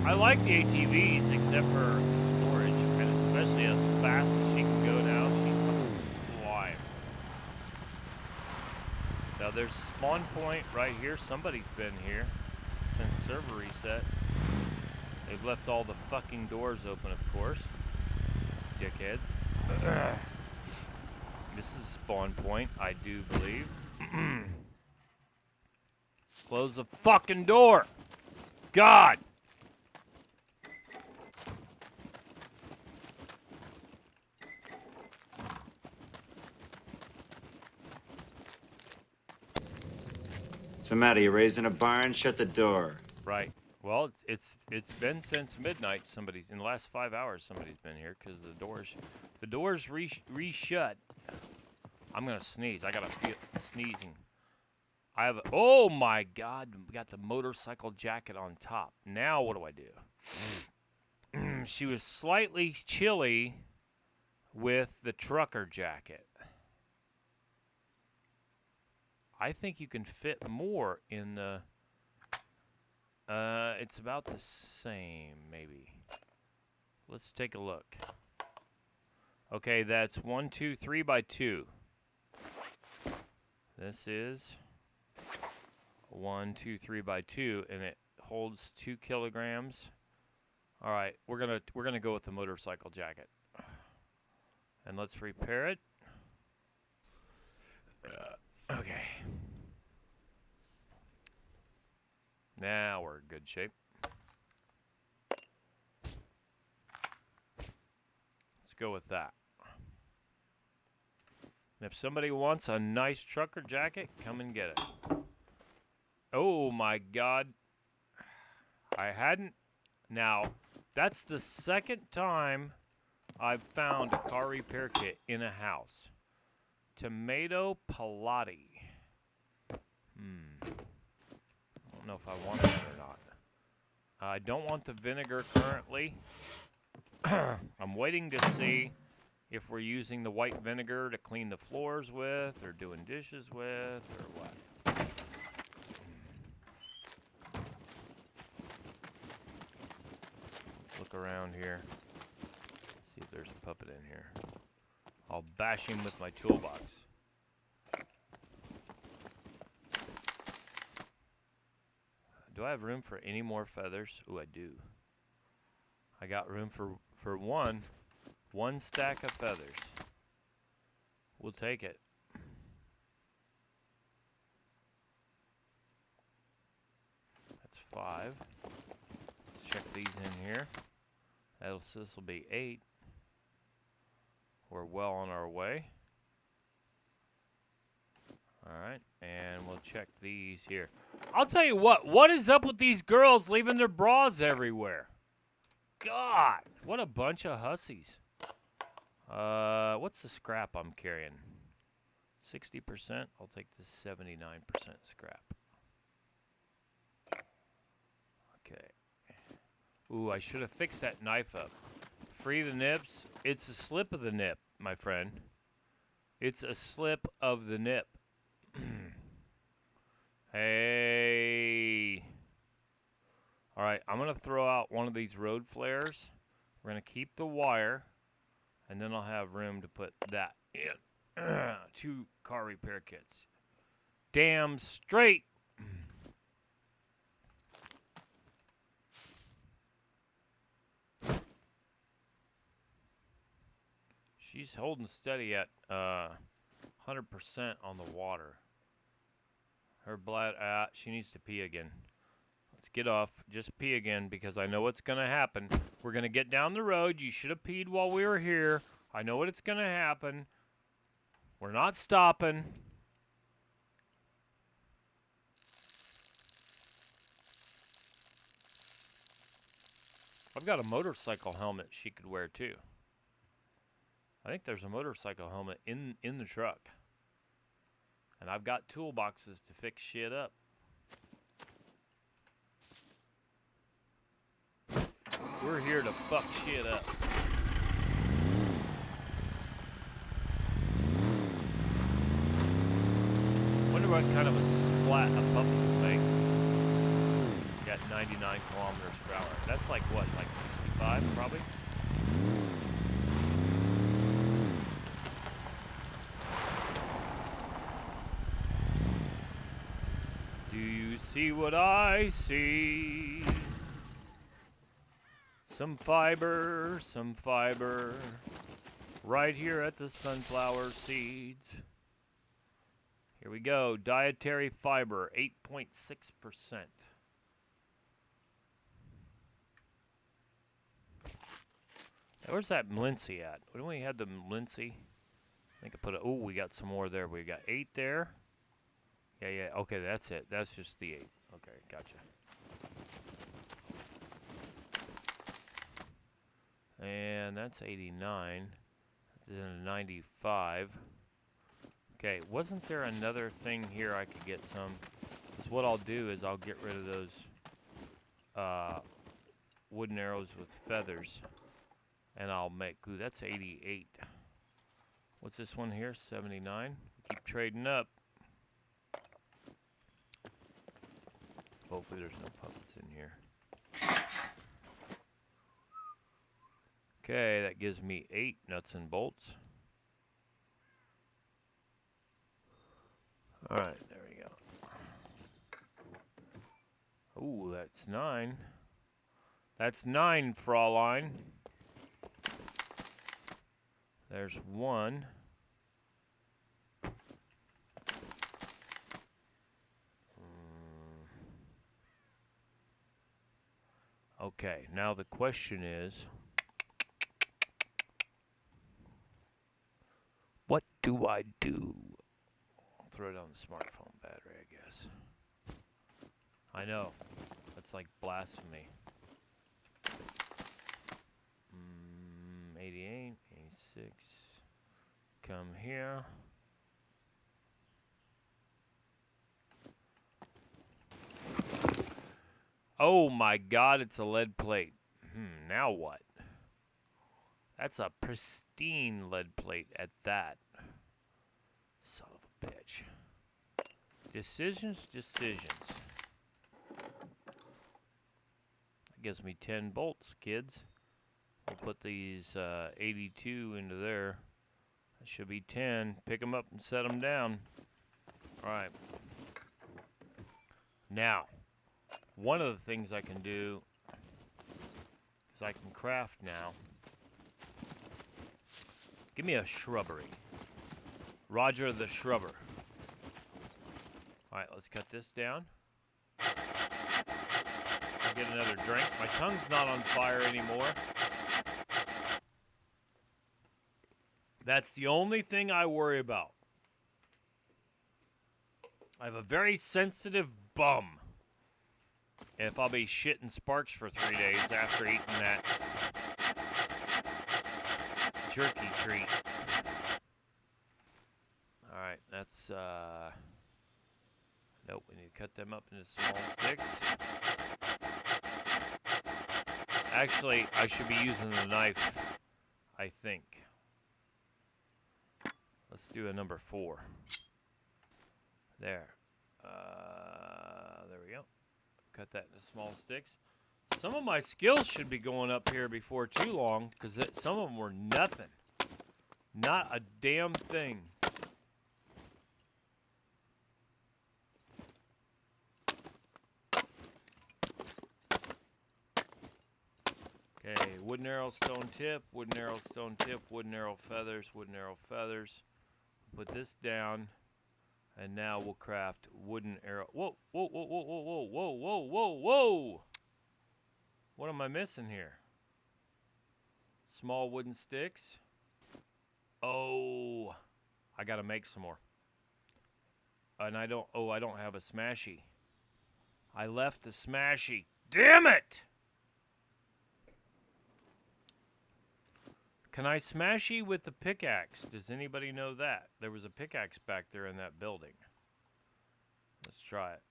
I like the ATVs, except for storage, and especially as fast as she can go now, she's fucking flying. Now there's a spawn point right here. Somebody's been here since server reset. They've left all the fucking doors open, of course. Dickheads. This is a spawn point, I do believe. Close the fucking door! God!
What's the matter? You raising a barn? Shut the door.
Right. Well, it's been since midnight. In the last 5 hours, somebody's been here because the doors re-shut. I'm gonna sneeze. I gotta feel sneezing. Oh my God! We got the motorcycle jacket on top. Now what do I do? She was slightly chilly with the trucker jacket. I think you can fit more in the. It's about the same, maybe. Let's take a look. Okay, that's 1, 2, 3 by 2. This is 1, 2, 3 by 2, and it holds 2 kilograms. All right, we're gonna go with the motorcycle jacket, and let's repair it. Okay. Now we're in good shape. Let's go with that. If somebody wants a nice trucker jacket, come and get it. Oh my God. I hadn't. Now, that's the second time I've found a car repair kit in a house. Tomato Pilati. I don't know if I want that or not. I don't want the vinegar currently. I'm waiting to see if we're using the white vinegar to clean the floors with, or doing dishes with, or what. Let's look around here. See if there's a puppet in here. I'll bash him with my toolbox. Do I have room for any more feathers? Ooh, I do. I got room for one stack of feathers. We'll take it. That's 5. Let's check these in here. This will be 8. We're well on our way. Alright, and we'll check these here. I'll tell you what is up with these girls leaving their bras everywhere? God, what a bunch of hussies. What's the scrap I'm carrying? 60%? I'll take the 79% scrap. Okay. Ooh, I should have fixed that knife up. Free the nips. It's a slip of the nip, my friend. It's a slip of the nip. Hey. All right, I'm going to throw out one of these road flares. We're going to keep the wire, and then I'll have room to put that in. 2 car repair kits. Damn straight. She's holding steady at 100% on the water. Her bladder, she needs to pee again. Let's get off. Just pee again because I know what's going to happen. We're going to get down the road. You should have peed while we were here. I know what it's going to happen. We're not stopping. I've got a motorcycle helmet she could wear too. I think there's a motorcycle helmet in the truck. And I've got toolboxes to fix shit up. We're here to fuck shit up. Wonder what kind of a splat a puppy will make. Got 99 kilometers per hour. That's like what, like 65 probably? Do you see what I see? Some fiber, right here at the sunflower seeds. Here we go, dietary fiber, 8.6%. Where's that Lindsay at? When we had the Lindsay? I think I put oh, we got some more there. We got 8 there. Yeah, okay, that's it. That's just the 8. Okay, gotcha. And that's 89. That's a 95. Okay, wasn't there another thing here I could get some? Because what I'll do is I'll get rid of those wooden arrows with feathers. And I'll make, ooh, that's 88. What's this one here? 79. Keep trading up. Hopefully there's no puppets in here. Okay, that gives me 8 nuts and bolts. Alright, there we go. Ooh, that's 9. That's 9, Fraulein. There's 1. Okay, now the question is, what do I do? I'll throw it on the smartphone battery, I guess. I know, that's like blasphemy. 88, 86, come here. Oh my God, it's a lead plate. Now what? That's a pristine lead plate at that. Son of a bitch. Decisions. That gives me 10 bolts, kids. We'll put these 82 into there. That should be 10. Pick them up and set them down. All right. Now, one of the things I can do is I can craft now. Give me a shrubbery. Roger the shrubber. All right, let's cut this down. I'll get another drink. My tongue's not on fire anymore. That's the only thing I worry about. I have a very sensitive bum. And if I'll be shitting sparks for 3 days after eating that jerky treat. Alright, that's, nope, we need to cut them up into small sticks. Actually, I should be using the knife, I think. Let's do a number 4. There. There we go. Cut that into small sticks. Some of my skills should be going up here before too long, because some of them were nothing. Not a damn thing. Okay, wooden arrow, stone tip, wooden arrow, stone tip, wooden arrow, feathers, wooden arrow, feathers. Put this down, and now we'll craft wooden arrow. Whoa, whoa, whoa, whoa, whoa, whoa, whoa, whoa, whoa, whoa! What am I missing here? Small wooden sticks. Oh, I gotta make some more. And I don't have a smashy. I left the smashy. Damn it! Can I smashy with the pickaxe? Does anybody know that? There was a pickaxe back there in that building. Let's try it.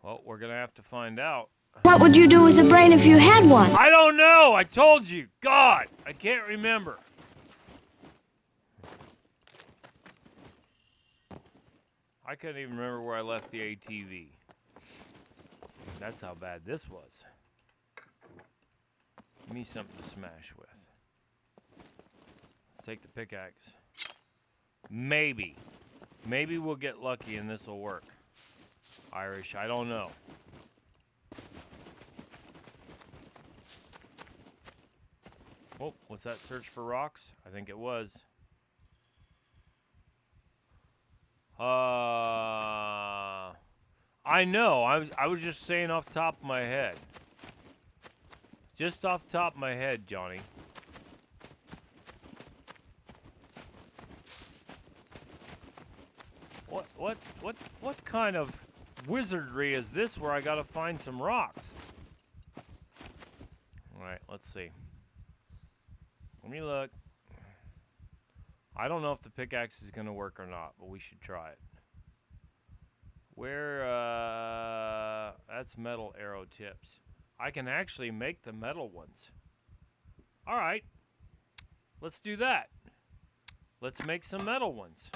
Well, we're going to have to find out.
What would you do with a brain if you had one?
I don't know. I told you. God, I can't remember. I couldn't even remember where I left the ATV. That's how bad this was. Give me something to smash with. Let's take the pickaxe. Maybe. Maybe we'll get lucky and this will work. Irish, I don't know. Oh, was that search for rocks? I think it was. I know. I was just saying off the top of my head. Just off the top of my head, Johnny. What kind of wizardry is this where I gotta find some rocks? Alright, let's see. Let me look. I don't know if the pickaxe is gonna work or not, but we should try it. Where, that's metal arrow tips. I can actually make the metal ones. Alright. Let's do that. Let's make some metal ones.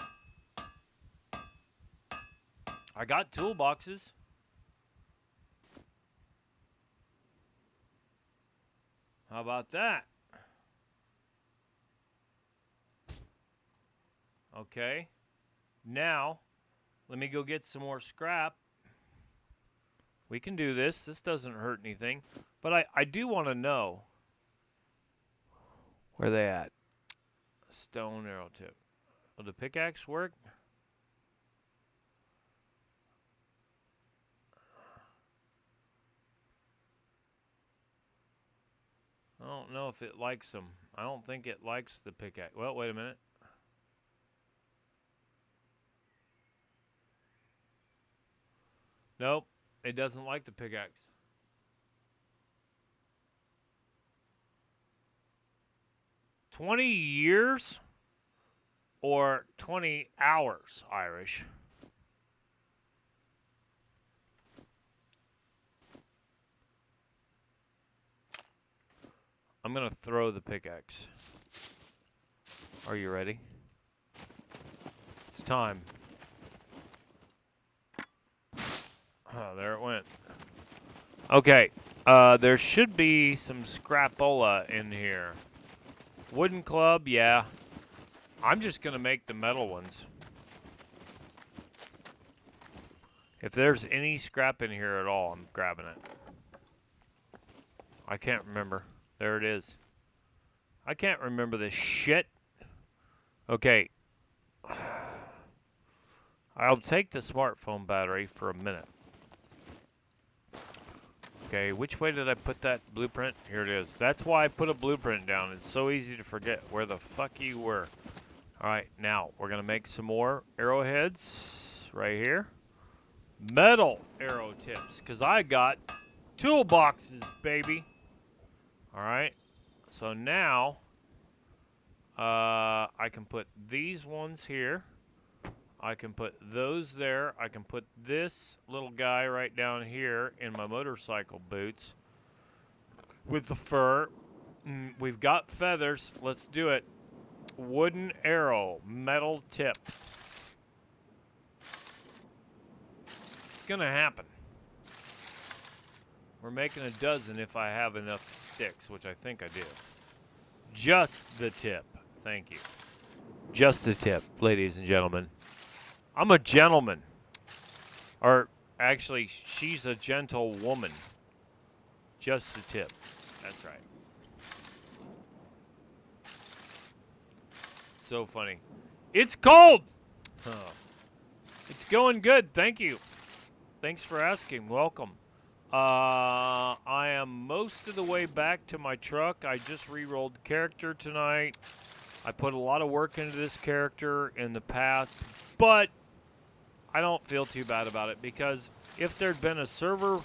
I got toolboxes. How about that? Okay. Now, let me go get some more scrap. We can do this. This doesn't hurt anything. But I do want to know where they at. Stone arrow tip. Will the pickaxe work? I don't know if it likes them. I don't think it likes the pickaxe. Well, wait a minute. Nope, it doesn't like the pickaxe. $20 years or 20 hours, Irish? I'm gonna throw the pickaxe. Are you ready? It's time. Oh, there it went. Okay, there should be some scrapola in here. Wooden club, yeah. I'm just gonna make the metal ones. If there's any scrap in here at all, I'm grabbing it. I can't remember. There it is. I can't remember this shit. Okay. I'll take the smartphone battery for a minute. Okay, which way did I put that blueprint? Here it is. That's why I put a blueprint down. It's so easy to forget where the fuck you were. Alright, now we're going to make some more arrowheads right here. Metal arrow tips, because I got toolboxes, baby. Alright. So now, I can put these ones here. I can put those there. I can put this little guy right down here in my motorcycle boots with the fur. We've got feathers. Let's do it. Wooden arrow, metal tip. It's going to happen. We're making a dozen if I have enough sticks, which I think I do. Just the tip. Thank you. Just the tip, ladies and gentlemen. I'm a gentleman. Or, actually, she's a gentle woman. Just the tip. That's right. So funny. It's cold! Oh. It's going good. Thank you. Thanks for asking. Welcome. I am most of the way back to my truck. I just re-rolled the character tonight. I put a lot of work into this character in the past, but I don't feel too bad about it because if there'd been a server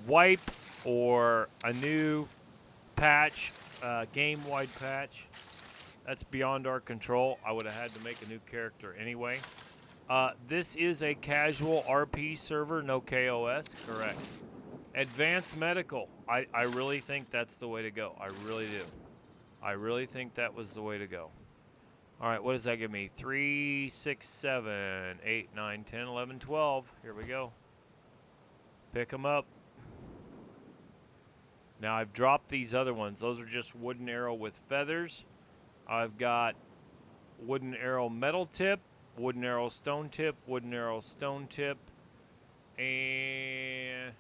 wipe or a new patch, game-wide patch, that's beyond our control. I would have had to make a new character anyway. This is a casual RP server, no KOS, correct. Advanced medical. I really think that's the way to go. I really do. I really think that was the way to go. All right, what does that give me? 3, 6, 7, 8, 9, 10, 11, 12. Here we go. Pick them up. Now, I've dropped these other ones. Those are just wooden arrow with feathers. I've got wooden arrow metal tip, wooden arrow stone tip, wooden arrow stone tip. And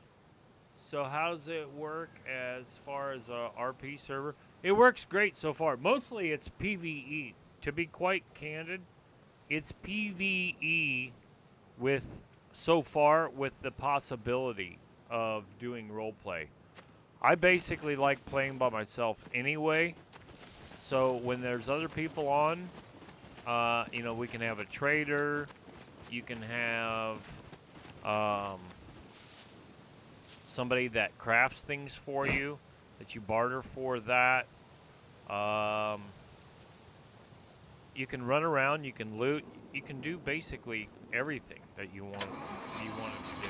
so how does it work as far as a RP server? It works great so far. Mostly it's PvE. To be quite candid, it's PvE with, so far, with the possibility of doing roleplay. I basically like playing by myself anyway. So when there's other people on, you know, we can have a trader. You can have somebody that crafts things for you, that you barter for that. You can run around. You can loot. You can do basically everything that you want to do.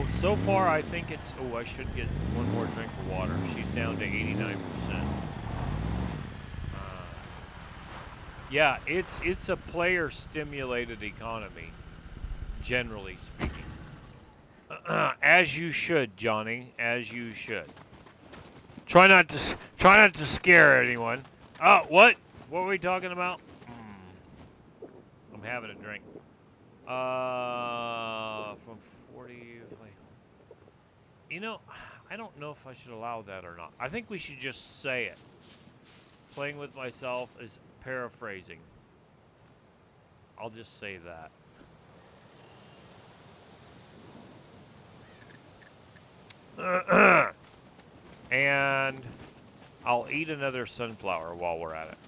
So far, I think it's... Oh, I should get one more drink of water. She's down to 89%. Yeah, it's a player-stimulated economy, generally speaking. As you should, Johnny. As you should. Try not to scare anyone. Oh, what? What were we talking about? I'm having a drink. From 40. You know, I don't know if I should allow that or not. I think we should just say it. Playing with myself is paraphrasing. I'll just say that. And I'll eat another sunflower while we're at it.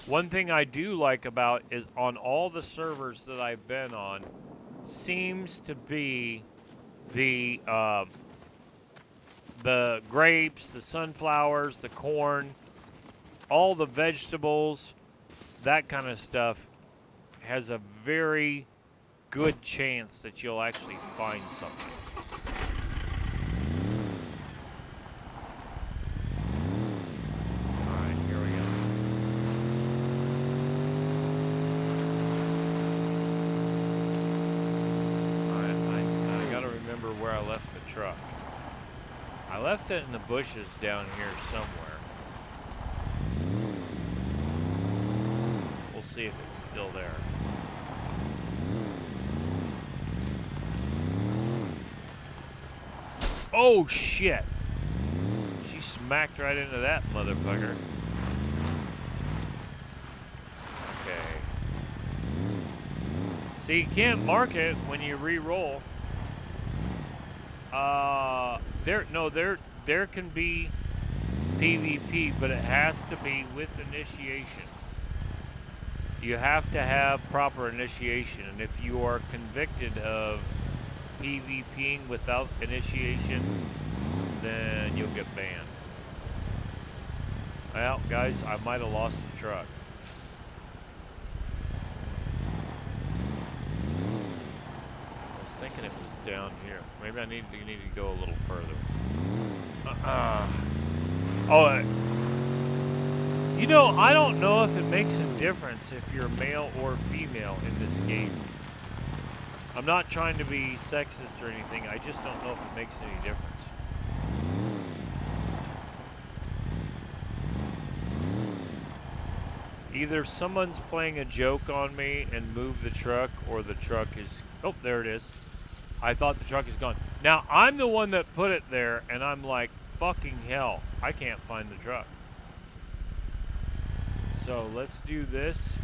One thing I do like about is on all the servers that I've been on seems to be the grapes, the sunflowers, the corn, all the vegetables, that kind of stuff has a very good chance that you'll actually find something. All right, here we go. All right, I gotta remember where I left the truck. I left it in the bushes down here somewhere. We'll see if it's still there. Oh, shit. She smacked right into that motherfucker. Okay. See, you can't mark it when you re-roll. There can be PvP, but it has to be with initiation. You have to have proper initiation, and if you are convicted of PvPing without initiation, then you'll get banned. Well, guys, I might have lost the truck. I was thinking it was down here. Maybe I need to go a little further. You know, I don't know if it makes a difference if you're male or female in this game. I'm not trying to be sexist or anything. I just don't know if it makes any difference. Either someone's playing a joke on me and moved the truck, or the truck is... Oh, there it is. I thought the truck is gone. Now, I'm the one that put it there, and I'm like, fucking hell, I can't find the truck. So, let's do this.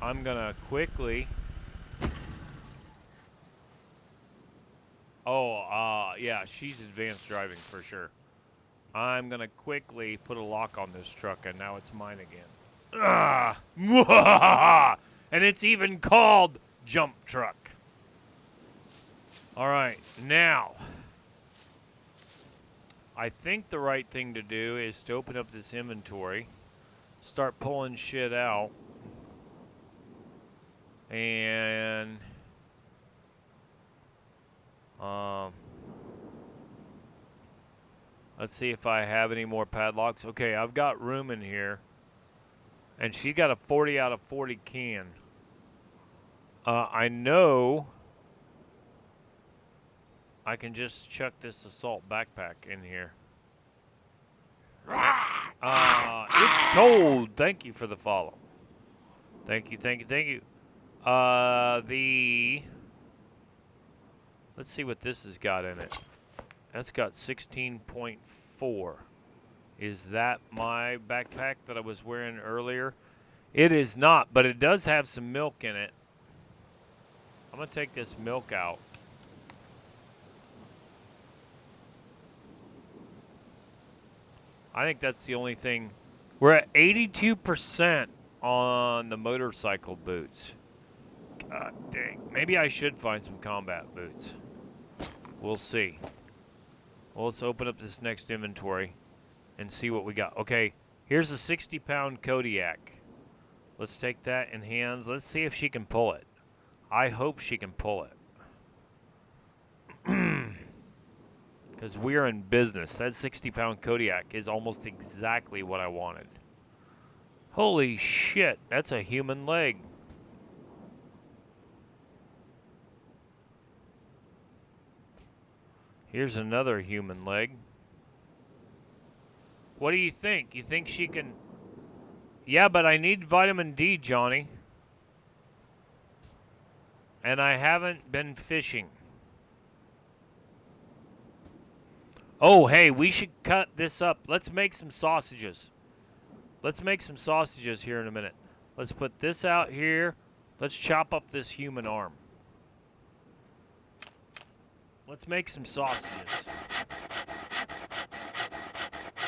I'm gonna quickly... Oh, yeah, she's advanced driving for sure. I'm gonna quickly put a lock on this truck, and now it's mine again. And it's even called Jump Truck. All right, now I think the right thing to do is to open up this inventory, start pulling shit out, and let's see if I have any more padlocks. Okay, I've got room in here. And she got a 40 out of 40 can. I know I can just chuck this assault backpack in here. It's cold. Thank you for the follow. Thank you, thank you, thank you. Let's see what this has got in it. That's got 16.4. Is that my backpack that I was wearing earlier? It is not, but it does have some milk in it. I'm going to take this milk out. I think that's the only thing. We're at 82% on the motorcycle boots. God dang. Maybe I should find some combat boots. We'll see. Well, let's open up this next inventory and see what we got. Okay, here's a 60-pound Kodiak. Let's take that in hands. Let's see if she can pull it. I hope she can pull it. Because we're in business. That 60-pound Kodiak is almost exactly what I wanted. Holy shit, that's a human leg. Here's another human leg. What do you think? You think she can... Yeah, but I need vitamin D, Johnny. And I haven't been fishing. Oh, hey, we should cut this up. Let's make some sausages. Let's make some sausages here in a minute. Let's put this out here. Let's chop up this human arm. Let's make some sausages.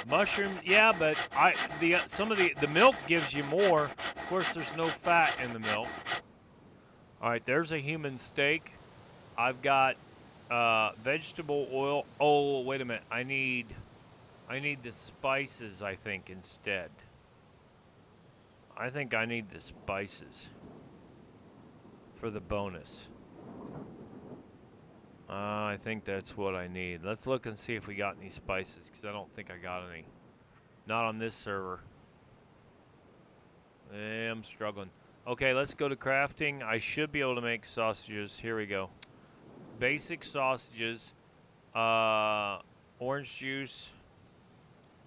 Mushroom, yeah, but some of the milk gives you more. Of course, there's no fat in the milk. All right, there's a human steak. I've got vegetable oil. Oh, wait a minute. I need the spices, I think, instead. I think I need the spices for the bonus. I think that's what I need. Let's look and see if we got any spices, because I don't think I got any. Not on this server. I'm struggling. Okay, let's go to crafting. I should be able to make sausages. Here we go. Basic sausages. Orange juice.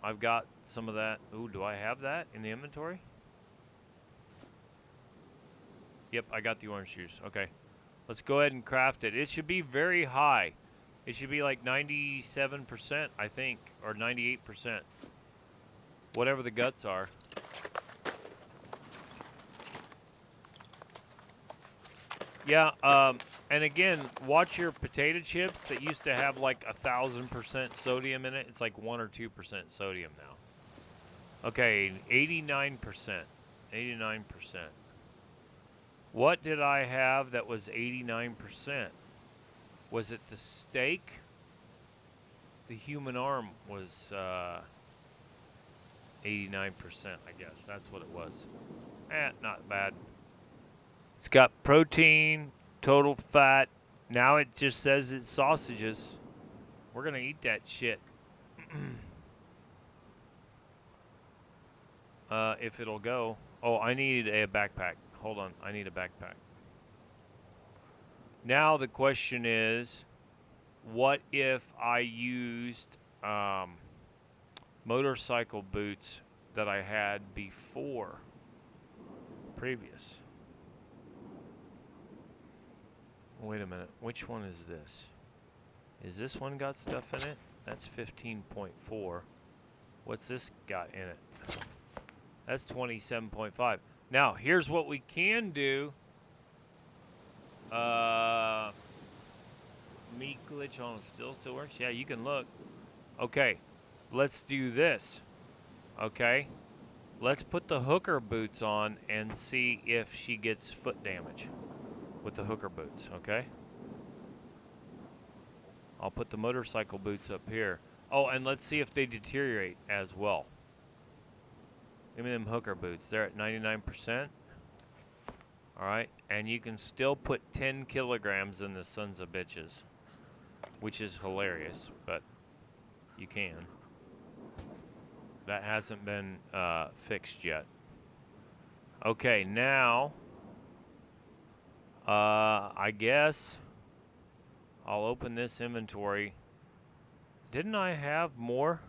I've got some of that. Ooh, do I have that in the inventory? Yep, I got the orange juice. Okay. Let's go ahead and craft it. It should be very high. It should be like 97%, I think, or 98%. Whatever the guts are. Yeah, and again, watch your potato chips that used to have like 1,000% sodium in it. It's like 1 or 2% sodium now. Okay, 89%. 89%. What did I have that was 89%? Was it the steak? The human arm was 89%, I guess. That's what it was. Not bad. It's got protein, total fat. Now it just says it's sausages. We're going to eat that shit. If it'll go. Oh, I need a backpack. Hold on. I need a backpack. Now the question is, what if I used motorcycle boots that I had before? Previous. Wait a minute. Which one is this? Is this one got stuff in it? That's 15.4. What's this got in it? That's 27.5. Now, here's what we can do. Meat glitch on still works. Yeah, you can look. Okay, let's do this. Okay, let's put the hooker boots on and see if she gets foot damage with the hooker boots. Okay, I'll put the motorcycle boots up here. Oh, and let's see if they deteriorate as well. Give me them hooker boots. They're at 99%. All right, and you can still put 10 kilograms in the sons of bitches, which is hilarious, but you can. That hasn't been fixed yet. Okay, now, I guess I'll open this inventory. Didn't I have more?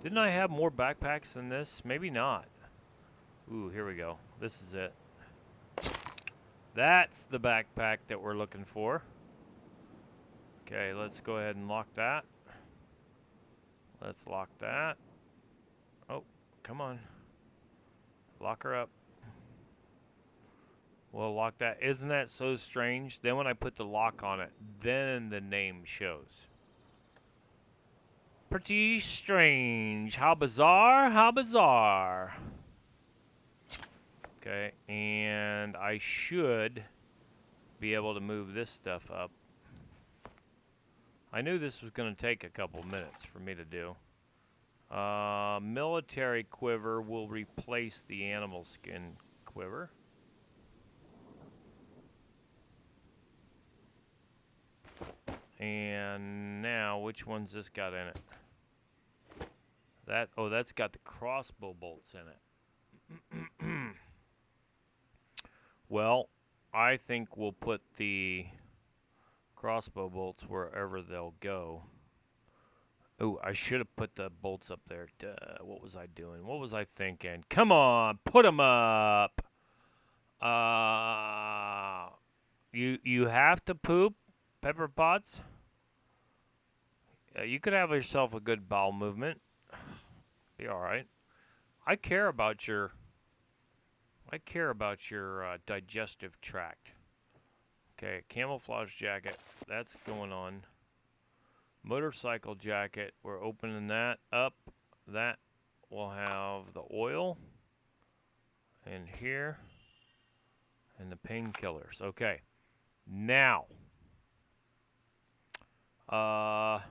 Didn't I have more backpacks than this? Maybe not. Ooh, here we go. This is it. That's the backpack that we're looking for. Okay, let's go ahead and lock that. Let's lock that. Oh, come on. Lock her up. We'll lock that. Isn't that so strange? Then when I put the lock on it, then the name shows. Pretty strange. How bizarre, how bizarre. Okay, and I should be able to move this stuff up. I knew this was going to take a couple minutes for me to do. Military quiver will replace the animal skin quiver. And now, which one's this got in it? That's got the crossbow bolts in it. Well, I think we'll put the crossbow bolts wherever they'll go. Oh, I should have put the bolts up there. Duh, what was I doing? What was I thinking? Come on, put them up. You have to poop, Pepper Potts. You could have yourself a good bowel movement. Be all right. I care about your digestive tract. Okay, camouflage jacket. That's going on. Motorcycle jacket. We're opening that up. That will have the oil in here and the painkillers. Okay. Now, that's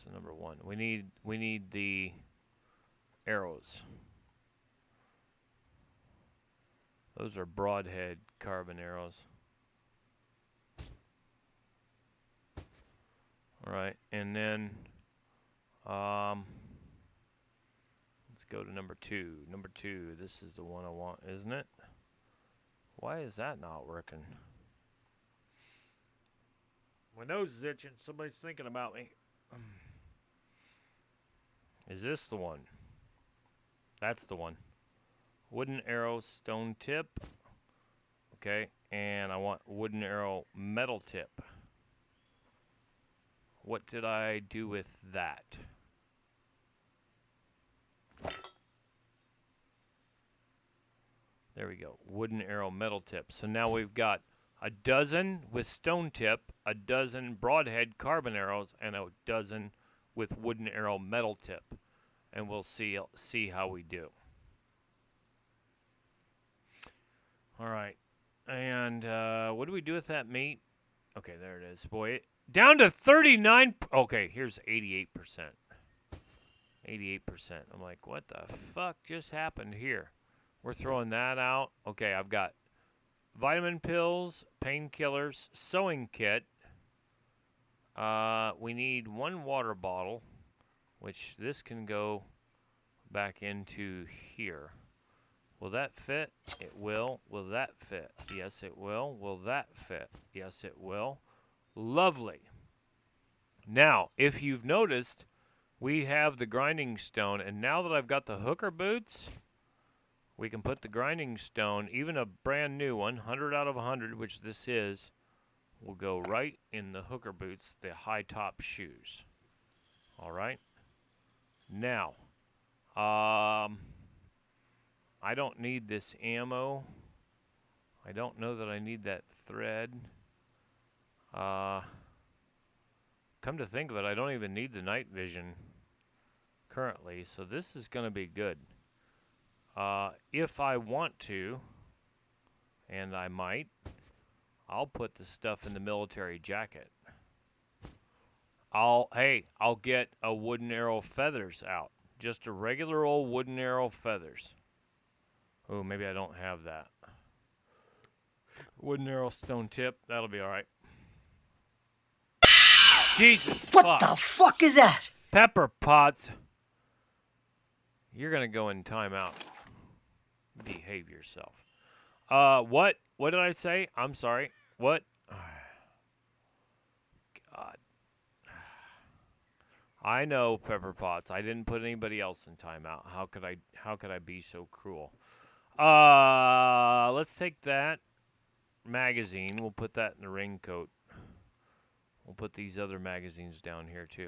the number one. We need the arrows. Those are broadhead carbon arrows. All right, and then let's go to number two. Number two, this is the one I want, isn't it? Why is that not working? My nose is itching. Somebody's thinking about me. Is this the one? That's the one. Wooden arrow, stone tip. Okay, and I want wooden arrow, metal tip. What did I do with that? There we go. Wooden arrow, metal tip. So now we've got a dozen with stone tip, a dozen broadhead carbon arrows, and a dozen with wooden arrow, metal tip. And we'll see how we do. All right. And what do we do with that meat? Okay, there it is, boy. Down to 39. Okay, here's 88%. 88%. I'm like, what the fuck just happened here? We're throwing that out. Okay, I've got vitamin pills, painkillers, sewing kit. We need 1 water bottle, which this can go back into here. Will that fit? It will. Will that fit? Yes, it will. Will that fit? Yes, it will. Lovely. Now, if you've noticed, we have the grinding stone, and now that I've got the hooker boots, we can put the grinding stone, even a brand new one, 100 out of 100, which this is, will go right in the hooker boots, the high top shoes. All right? Now, I don't need this ammo. I don't know that I need that thread. Come to think of it, I don't even need the night vision currently, so this is going to be good. If I want to, and I might, I'll put the stuff in the military jacket. I'll get a wooden arrow feathers out. Just a regular old wooden arrow feathers. Oh, maybe I don't have that. Wooden arrow stone tip. That'll be all right. Jesus
What
fuck.
the fuck is that?
Pepper pots. You're going to go in timeout. Behave yourself. What? What did I say? I'm sorry. What? God. I know, Pepper Potts. I didn't put anybody else in timeout. How could I be so cruel? Let's take that magazine. We'll put that in the raincoat. We'll put these other magazines down here too.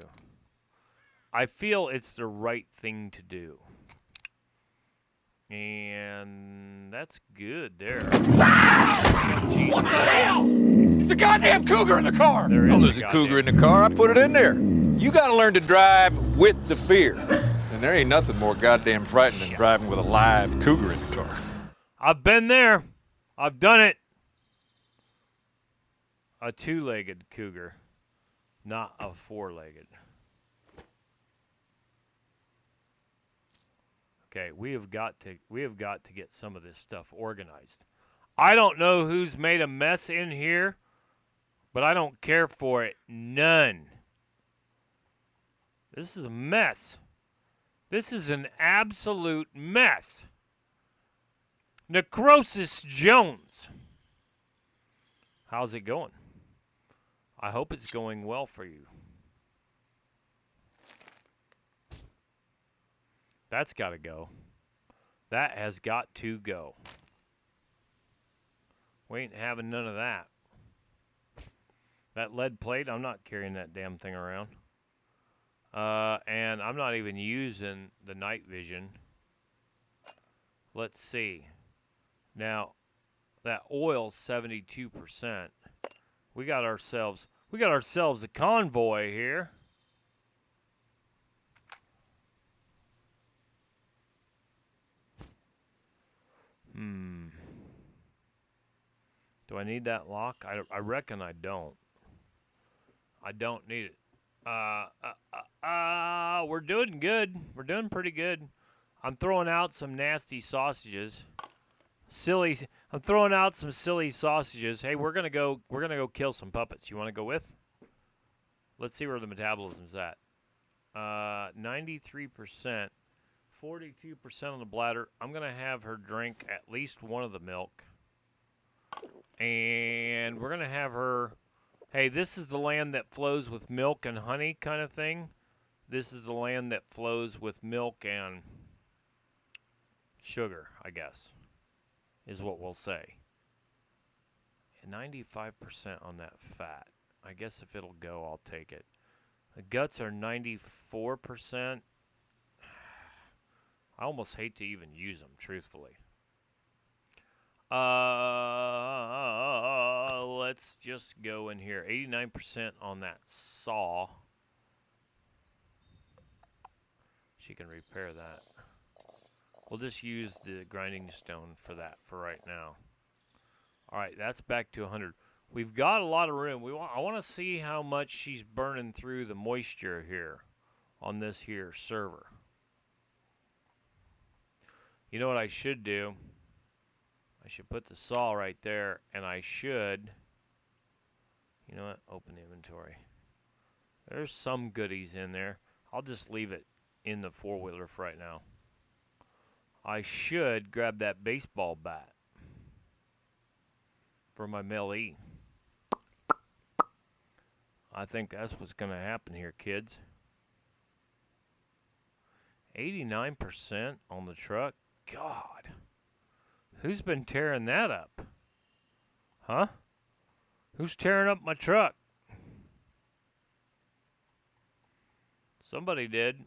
I feel it's the right thing to do. And that's good there.
What the hell? It's a goddamn cougar in the car!
Oh, there's a cougar in the car. I put it in there. You gotta learn to drive with the fear. And there ain't nothing more goddamn frightening than driving with a live cougar in the car.
I've been there. I've done it. A 2-legged cougar, not a 4-legged. Okay, we have got to get some of this stuff organized. I don't know who's made a mess in here, but I don't care for it none. This is a mess. This is an absolute mess. Necrosis Jones. How's it going? I hope it's going well for you. That's got to go. That has got to go. We ain't having none of that. That lead plate, I'm not carrying that damn thing around. And I'm not even using the night vision. Let's see. Now, that oil's 72%. We got ourselves a convoy here. Do I need that lock? I reckon I don't. I don't need it. We're doing good. We're doing pretty good. I'm throwing out some nasty sausages. I'm throwing out some silly sausages. Hey, we're gonna go kill some puppets. You want to go with? Let's see where the metabolism's at. 93%, 42% on the bladder. I'm gonna have her drink at least one of the milk, and we're gonna have her. Hey, this is the land that flows with milk and honey, kind of thing. This is the land that flows with milk and sugar, I guess, is what we'll say. And 95% on that fat. I guess if it'll go, I'll take it. The guts are 94%. I almost hate to even use them, truthfully. Let's just go in here. 89% on that saw. She can repair that. We'll just use the grinding stone for that for right now. All right, that's back to 100. We've got a lot of room. I want to see how much she's burning through the moisture here on this here server. You know what I should do? I should put the saw right there, and I should, you know what, open inventory. There's some goodies in there. I'll just leave it in the four-wheeler for right now. I should grab that baseball bat for my melee. I think that's what's going to happen here, kids. 89% on the truck? God. Who's been tearing that up? Huh? Who's tearing up my truck? Somebody did.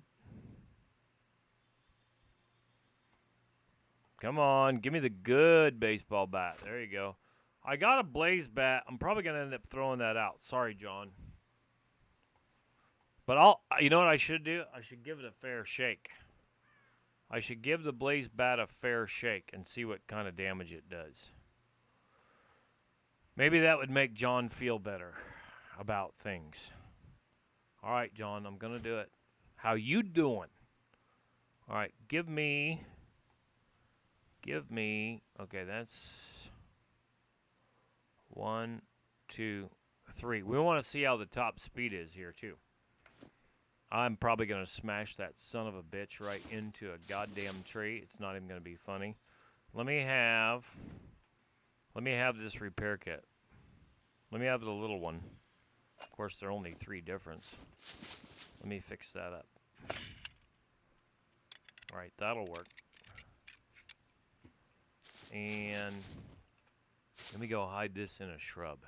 Come on, give me the good baseball bat. There you go. I got a blaze bat. I'm probably going to end up throwing that out. Sorry, John. But you know what I should do? I should give it a fair shake. I should give the blaze bat a fair shake and see what kind of damage it does. Maybe that would make John feel better about things. All right, John, I'm going to do it. How you doing? All right, give me, okay, that's 1, 2, 3. We want to see how the top speed is here, too. I'm probably going to smash that son of a bitch right into a goddamn tree. It's not even going to be funny. Let me have this repair kit. Let me have the little one. Of course, there are only 3 difference. Let me fix that up. All right, that'll work. And let me go hide this in a shrub.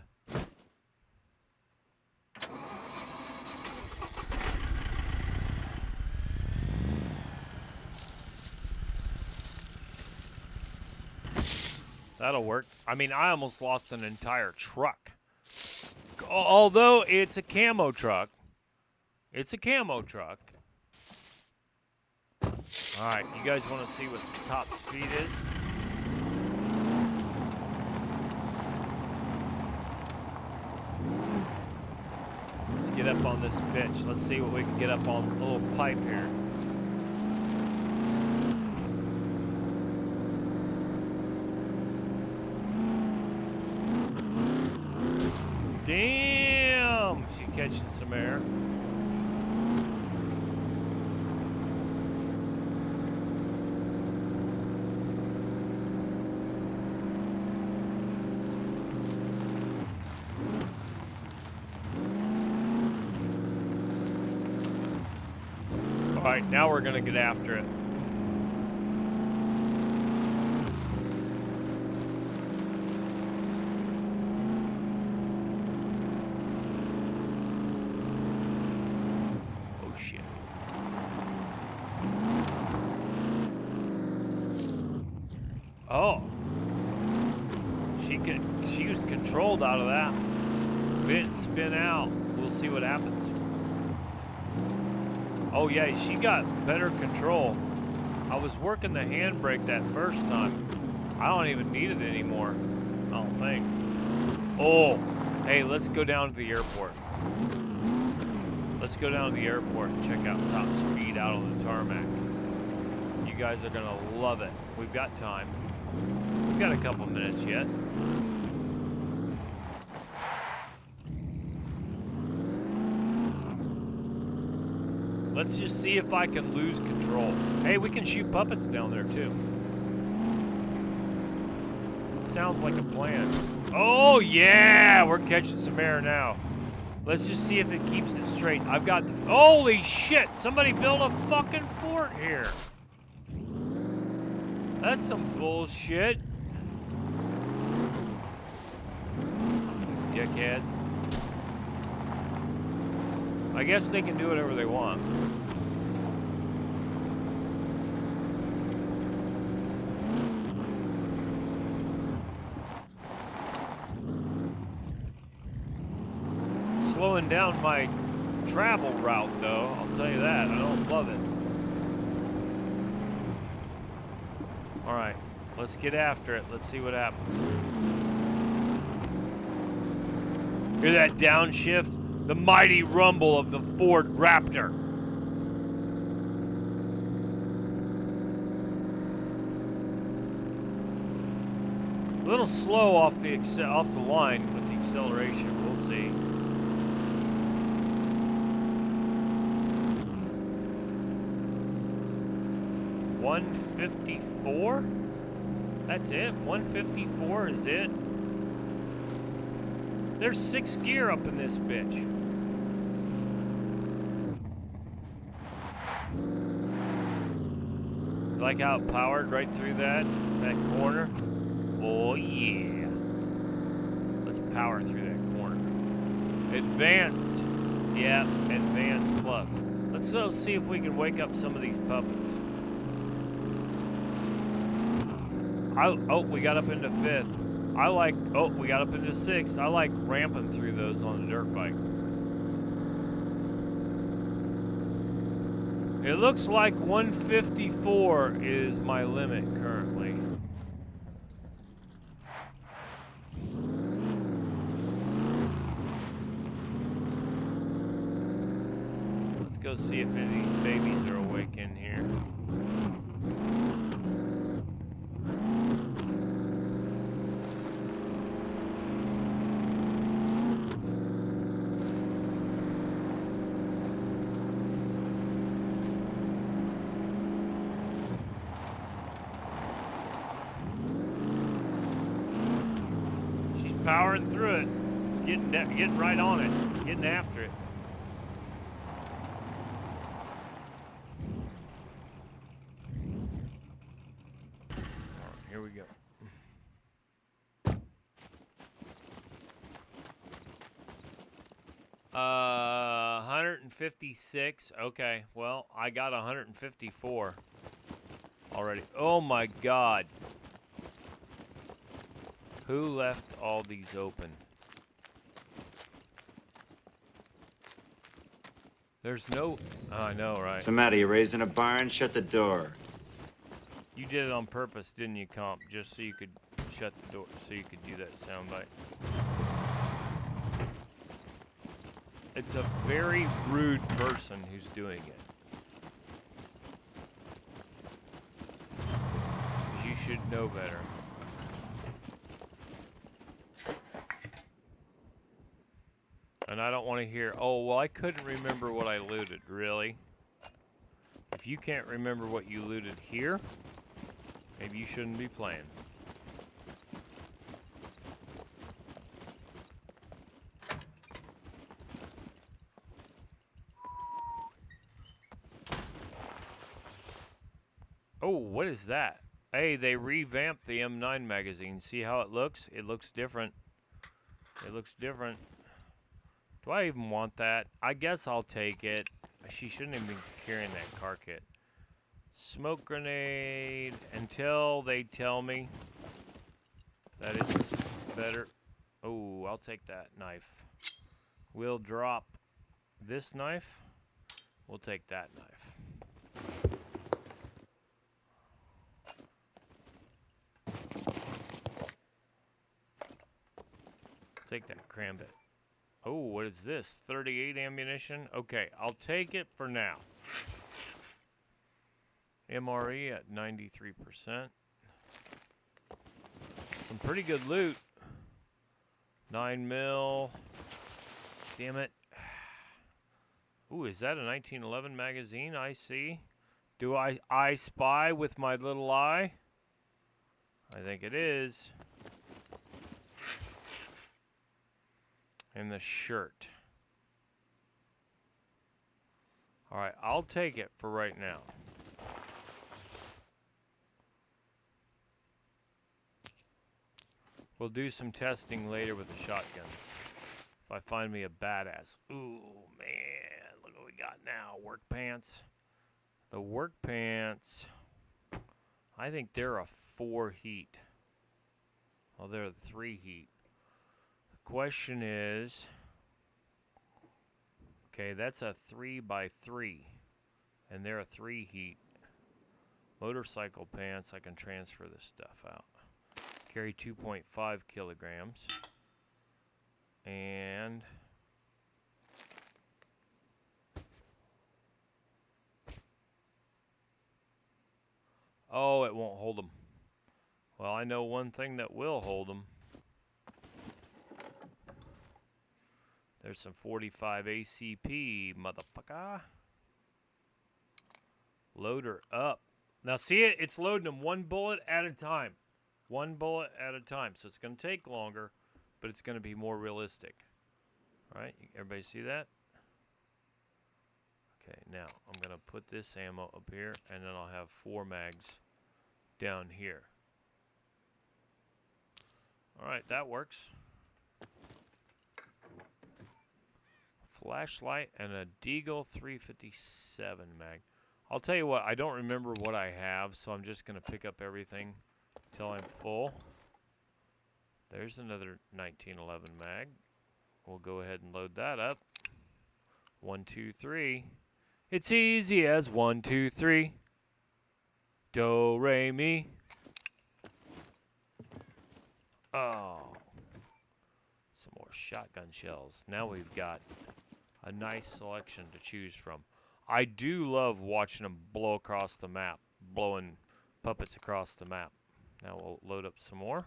That'll work. I mean, I almost lost an entire truck. Although it's a camo truck. It's a camo truck. All right, you guys want to see what the top speed is? Let's get up on this bitch. Let's see what we can get up on a little pipe here. Damn! She's catching some air. All right, now we're gonna get after it. Oh, she was controlled out of that. We didn't spin out. We'll see what happens. Oh yeah, she got better control. I was working the handbrake that first time. I don't even need it anymore. I don't think. Oh, hey, let's go down to the airport. Let's go down to the airport and check out top speed out on the tarmac. You guys are gonna love it. We've got time. We've got a couple minutes yet. Let's just see if I can lose control. Hey, we can shoot puppets down there too. Sounds like a plan. Oh yeah, we're catching some air now. Let's just see if it keeps it straight. I've got, holy shit, somebody built a fucking fort here. That's some bullshit. Dickheads. I guess they can do whatever they want. Slowing down my travel route, though. I'll tell you that. I don't love it. All right, let's get after it. Let's see what happens. Hear that downshift? The mighty rumble of the Ford Raptor. A little slow off the line with the acceleration. We'll see. $154? That's it? 154 is it? There's 6 gear up in this bitch. Like how it powered right through that corner? Oh yeah. Let's power through that corner. Advanced. Yeah, advanced plus. Let's go see if we can wake up some of these puppets. Oh, we got up into 5th. We got up into 6th. I like ramping through those on a dirt bike. It looks like 154 is my limit currently. Let's go see if any of these babies are awake in here. Powering through it, getting right on it, getting after it. All right, here we go. Uh, 156. Okay, well, I got 154 already. Oh my God. Who left all these open? There's no... I know, right?
What's the matter? You raising a barn? Shut the door.
You did it on purpose, didn't you, Comp? Just so you could shut the door, so you could do that soundbite. It's a very rude person who's doing it. You should know better. And I don't want to hear, oh, well, I couldn't remember what I looted. Really? If you can't remember what you looted here, maybe you shouldn't be playing. Oh, what is that? Hey, they revamped the M9 magazine. See how it looks? It looks different. It looks different. Do I even want that? I guess I'll take it. She shouldn't even be carrying that car kit. Smoke grenade until they tell me that it's better. Oh, I'll take that knife. We'll drop this knife. We'll take that knife. Take that cranbit. Oh, what is this? 38 ammunition? Okay, I'll take it for now. MRE at 93%. Some pretty good loot. 9 mil. Damn it. Ooh, is that a 1911 magazine? I see. Do I spy with my little eye? I think it is. And the shirt. All right, I'll take it for right now. We'll do some testing later with the shotguns. If I find me a badass. Ooh, man, look what we got now. Work pants. The work pants, I think they're a 4 heat. Well, they're a 3 heat. Question is, okay, that's a 3x3, and they're a 3 heat. Motorcycle pants, I can transfer this stuff out. Carry 2.5 kilograms. And oh, it won't hold them. Well, I know one thing that will hold them. There's some 45 ACP, motherfucker. Load her up. Now see it? It's loading them one bullet at a time. One bullet at a time. So it's going to take longer, but it's going to be more realistic. All right, everybody see that? Okay, now I'm going to put this ammo up here, and then I'll have 4 mags down here. All right, that works. Flashlight and a Deagle 357 mag. I'll tell you what, I don't remember what I have, so I'm just going to pick up everything till I'm full. There's another 1911 mag. We'll go ahead and load that up. 1, 2, 3. It's easy as 1, 2, 3. Do, re, mi. Oh. Some more shotgun shells. Now we've got a nice selection to choose from. I do love watching them blow across the map, blowing puppets across the map. Now we'll load up some more.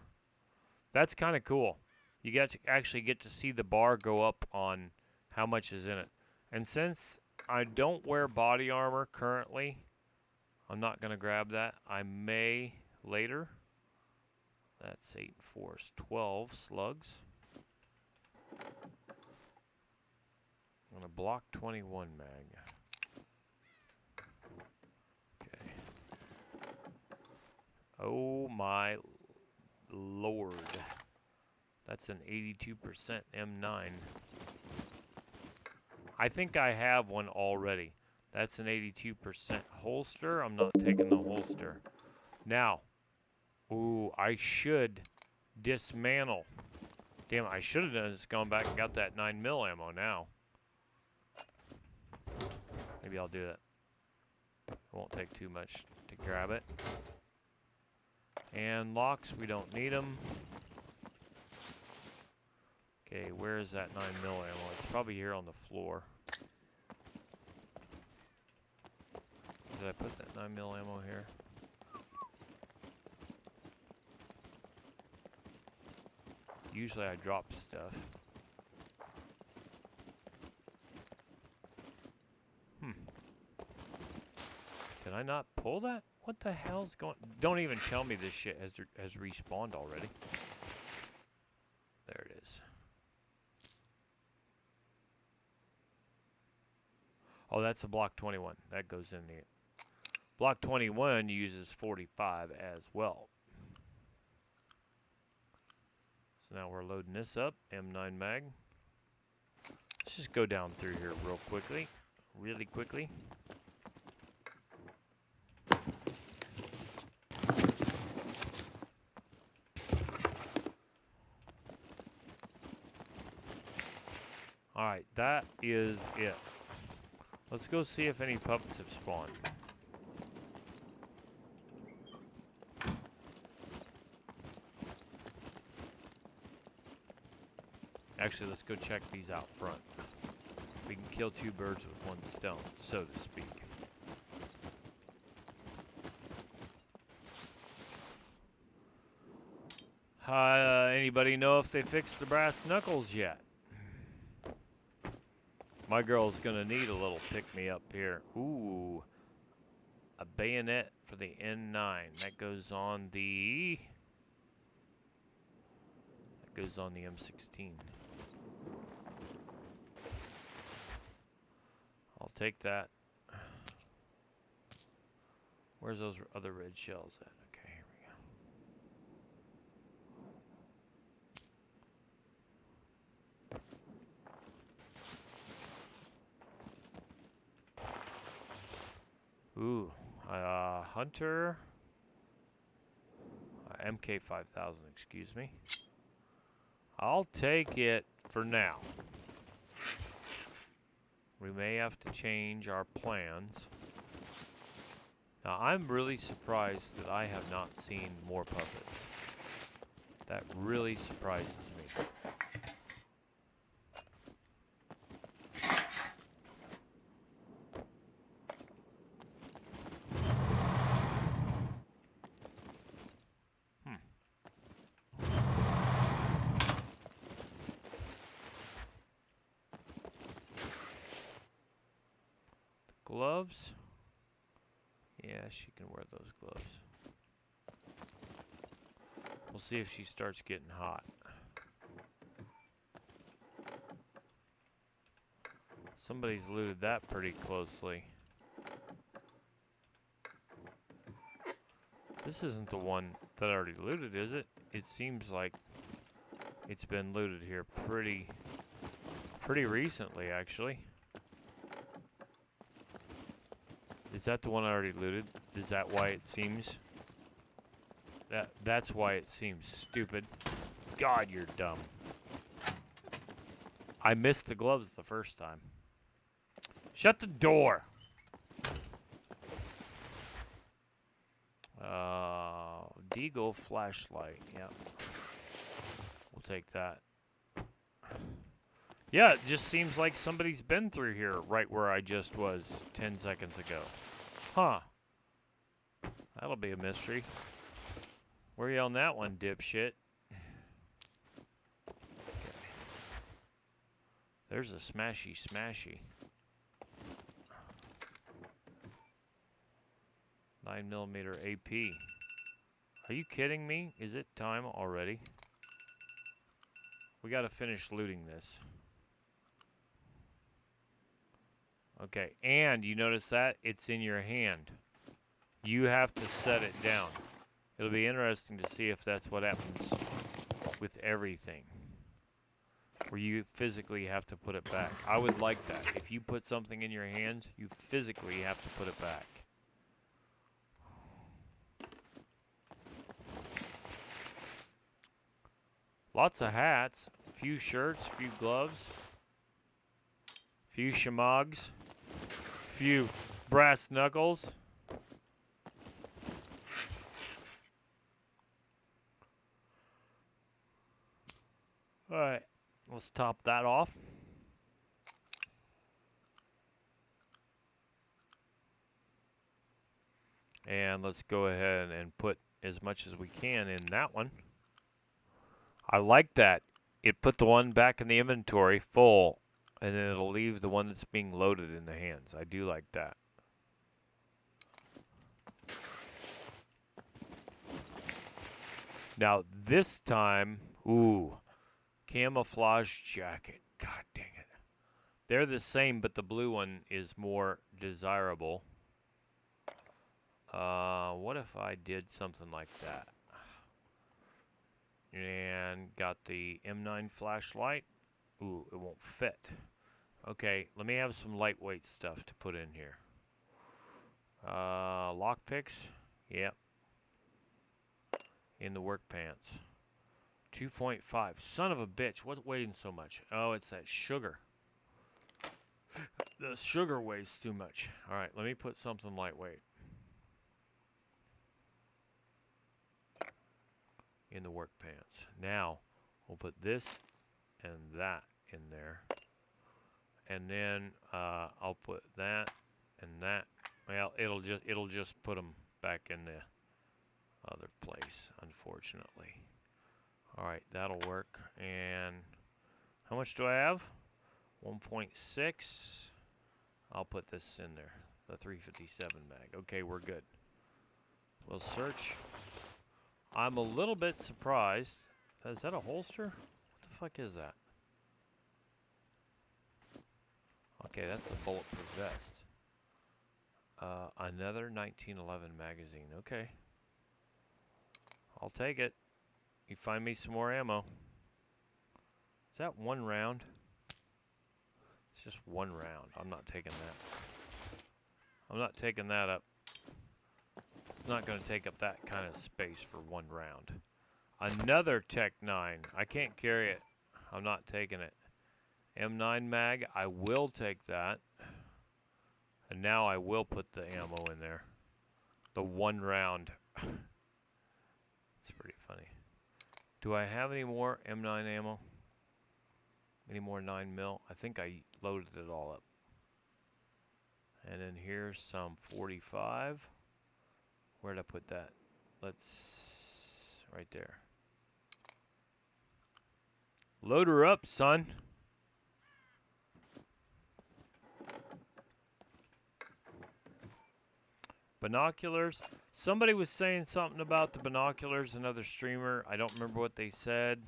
That's kind of cool. You get to actually get to see the bar go up on how much is in it. And since I don't wear body armor currently, I'm not going to grab that. I may later. That's 8 and 4 is 12 slugs. On a block 21 mag. Okay. Oh my lord. That's an 82% M9. I think I have one already. That's an 82% holster. I'm not taking the holster. Now, ooh, I should dismantle. Damn, I should have done is gone back and got that 9mm ammo now. Maybe I'll do that. It won't take too much to grab it. And locks, we don't need them. Okay, where is that 9mm ammo? It's probably here on the floor. Did I put that 9mm ammo here? Usually I drop stuff. Did I not pull that? What the hell's going... Don't even tell me this shit has respawned already. There it is. Oh, that's a block 21. That goes in the... Block 21 uses 45 as well. So now we're loading this up. M9 mag. Let's just go down through here real quickly. Really quickly. Alright, that is it. Let's go see if any puppets have spawned. Actually, let's go check these out front. We can kill 2 birds with 1 stone, so to speak. Anybody know if they fixed the brass knuckles yet? My girl's gonna need a little pick-me-up here. Ooh. A bayonet for the N9. That goes on the... That goes on the M16. I'll take that. Where's those other red shells at? Okay, here we go. Ooh, Hunter, MK5000, excuse me. I'll take it for now. We may have to change our plans. Now, I'm really surprised that I have not seen more puppets. That really surprises me. gloves. Yeah, she can wear those gloves. We'll see if she starts getting hot. Somebody's looted that pretty closely. This isn't the one that I already looted, is it? It seems like it's been looted here pretty recently, actually. Is that the one I already looted? Is that why it seems? That's why it seems stupid. God, you're dumb. I missed the gloves the first time. Shut the door. Deagle flashlight. Yep. We'll take that. Yeah, it just seems like somebody's been through here right where I just was 10 seconds ago. Huh. That'll be a mystery. Where you on that one, dipshit? Okay. There's a smashy. 9mm AP. Are you kidding me? Is it time already? We gotta finish looting this. Okay, and you notice that? It's in your hand. You have to set it down. It'll be interesting to see if that's what happens with everything. Where you physically have to put it back. I would like that. If you put something in your hands, you physically have to put it back. Lots of hats, a few shirts, a few gloves, a few shamogs, a few brass knuckles. Alright, let's top that off. And let's go ahead and put as much as we can in that one. I like that. It put the one back in the inventory full, and then it'll leave the one that's being loaded in the hands. I do like that. Now, this time, ooh, camouflage jacket. God dang it. They're the same, but the blue one is more desirable. What if I did something like that? And got the M9 flashlight. Ooh, it won't fit. Okay, let me have some lightweight stuff to put in here. Lockpicks. Yep. In the work pants. 2.5. Son of a bitch. What's weighing so much? Oh, it's that sugar. The sugar weighs too much. Alright, let me put something lightweight. In the work pants. Now, we'll put this and that in there. And then I'll put that and that. Well, it'll just put them back in the other place, unfortunately. All right, that'll work. And how much do I have? 1.6. I'll put this in there. The 357 mag. Okay, we're good. We'll search. I'm a little bit surprised. Is that a holster? What the fuck is that? Okay, that's a bulletproof vest. Another 1911 magazine. Okay. I'll take it. You find me some more ammo. Is that one round? It's just one round. I'm not taking that. I'm not taking that up. It's not going to take up that kind of space for one round. Another Tech 9. I can't carry it. I'm not taking it. M9 mag. I will take that. And now I will put the ammo in there. The one round. It's pretty funny. Do I have any more M9 ammo? Any more 9mm? I think I loaded it all up. And then here's some 45. Where'd I put that? Right there. Load her up, son. Binoculars. Somebody was saying something about the binoculars, another streamer. I don't remember what they said,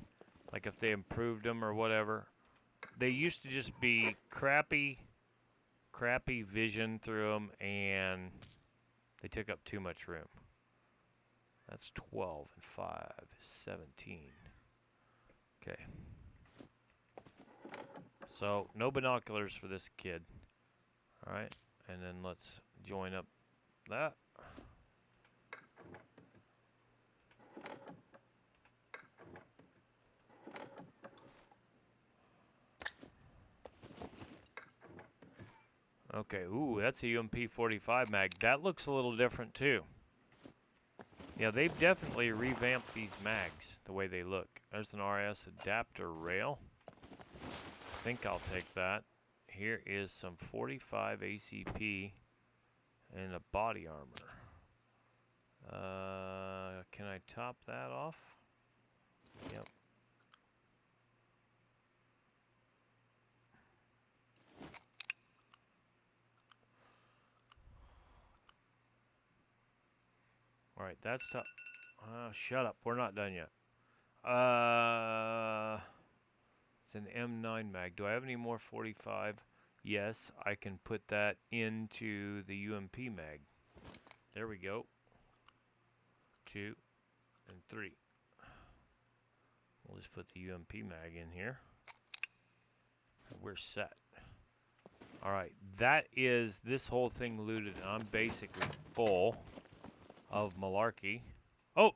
like if they improved them or whatever. They used to just be crappy vision through them, and they took up too much room. That's 12 and 5 is 17. Okay. So, no binoculars for this kid. All right, and then let's join up that. Okay, ooh, that's a UMP 45 mag. That looks a little different too. Yeah, they've definitely revamped these mags the way they look. There's an RS adapter rail. I think I'll take that. Here is some 45 ACP and a body armor. Can I top that off? Yep. All right, that's top. Shut up. We're not done yet. It's an M9 mag. Do I have any more 45? Yes, I can put that into the UMP mag. There we go. 2 and 3. We'll just put the UMP mag in here. We're set. All right, that is this whole thing looted. I'm basically full of malarkey. Oh,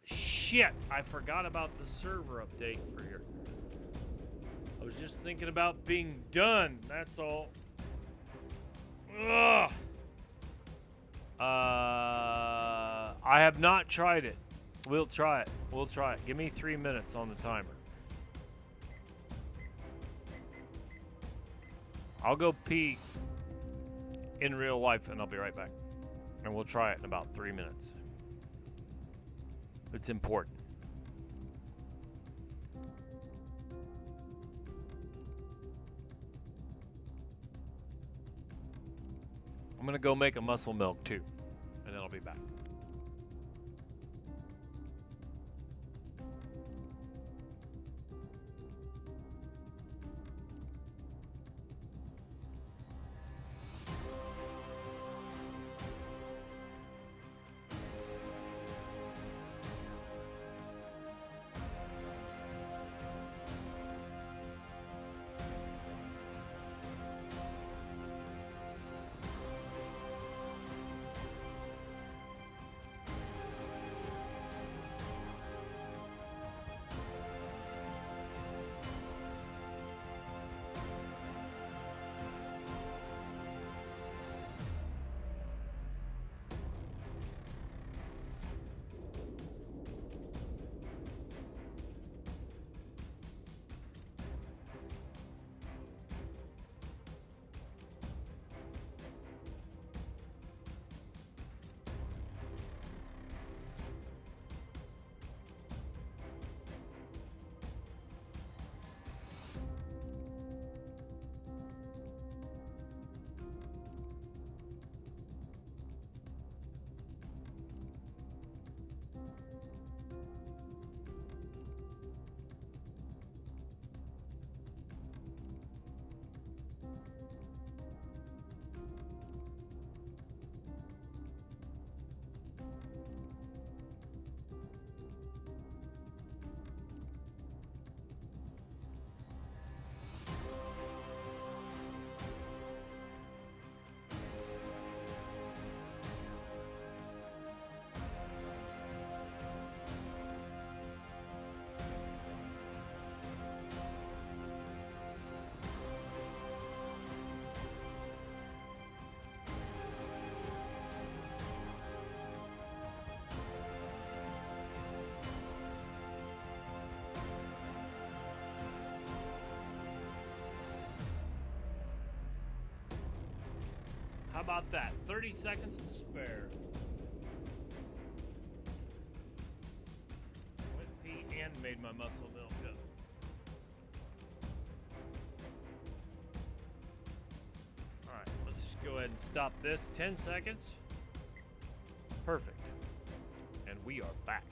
shit! I forgot about the server update for here. I was just thinking about being done. That's all. Ugh. I have not tried it. We'll try it. We'll try it. Give me 3 minutes on the timer. I'll go pee in real life and I'll be right back. And we'll try it in about 3 minutes. It's important. I'm gonna go make a muscle milk too, and then I'll be back. How about that? 30 seconds to spare. Went pee and made my muscle milk up. Alright, let's just go ahead and stop this. 10 seconds. Perfect. And we are back.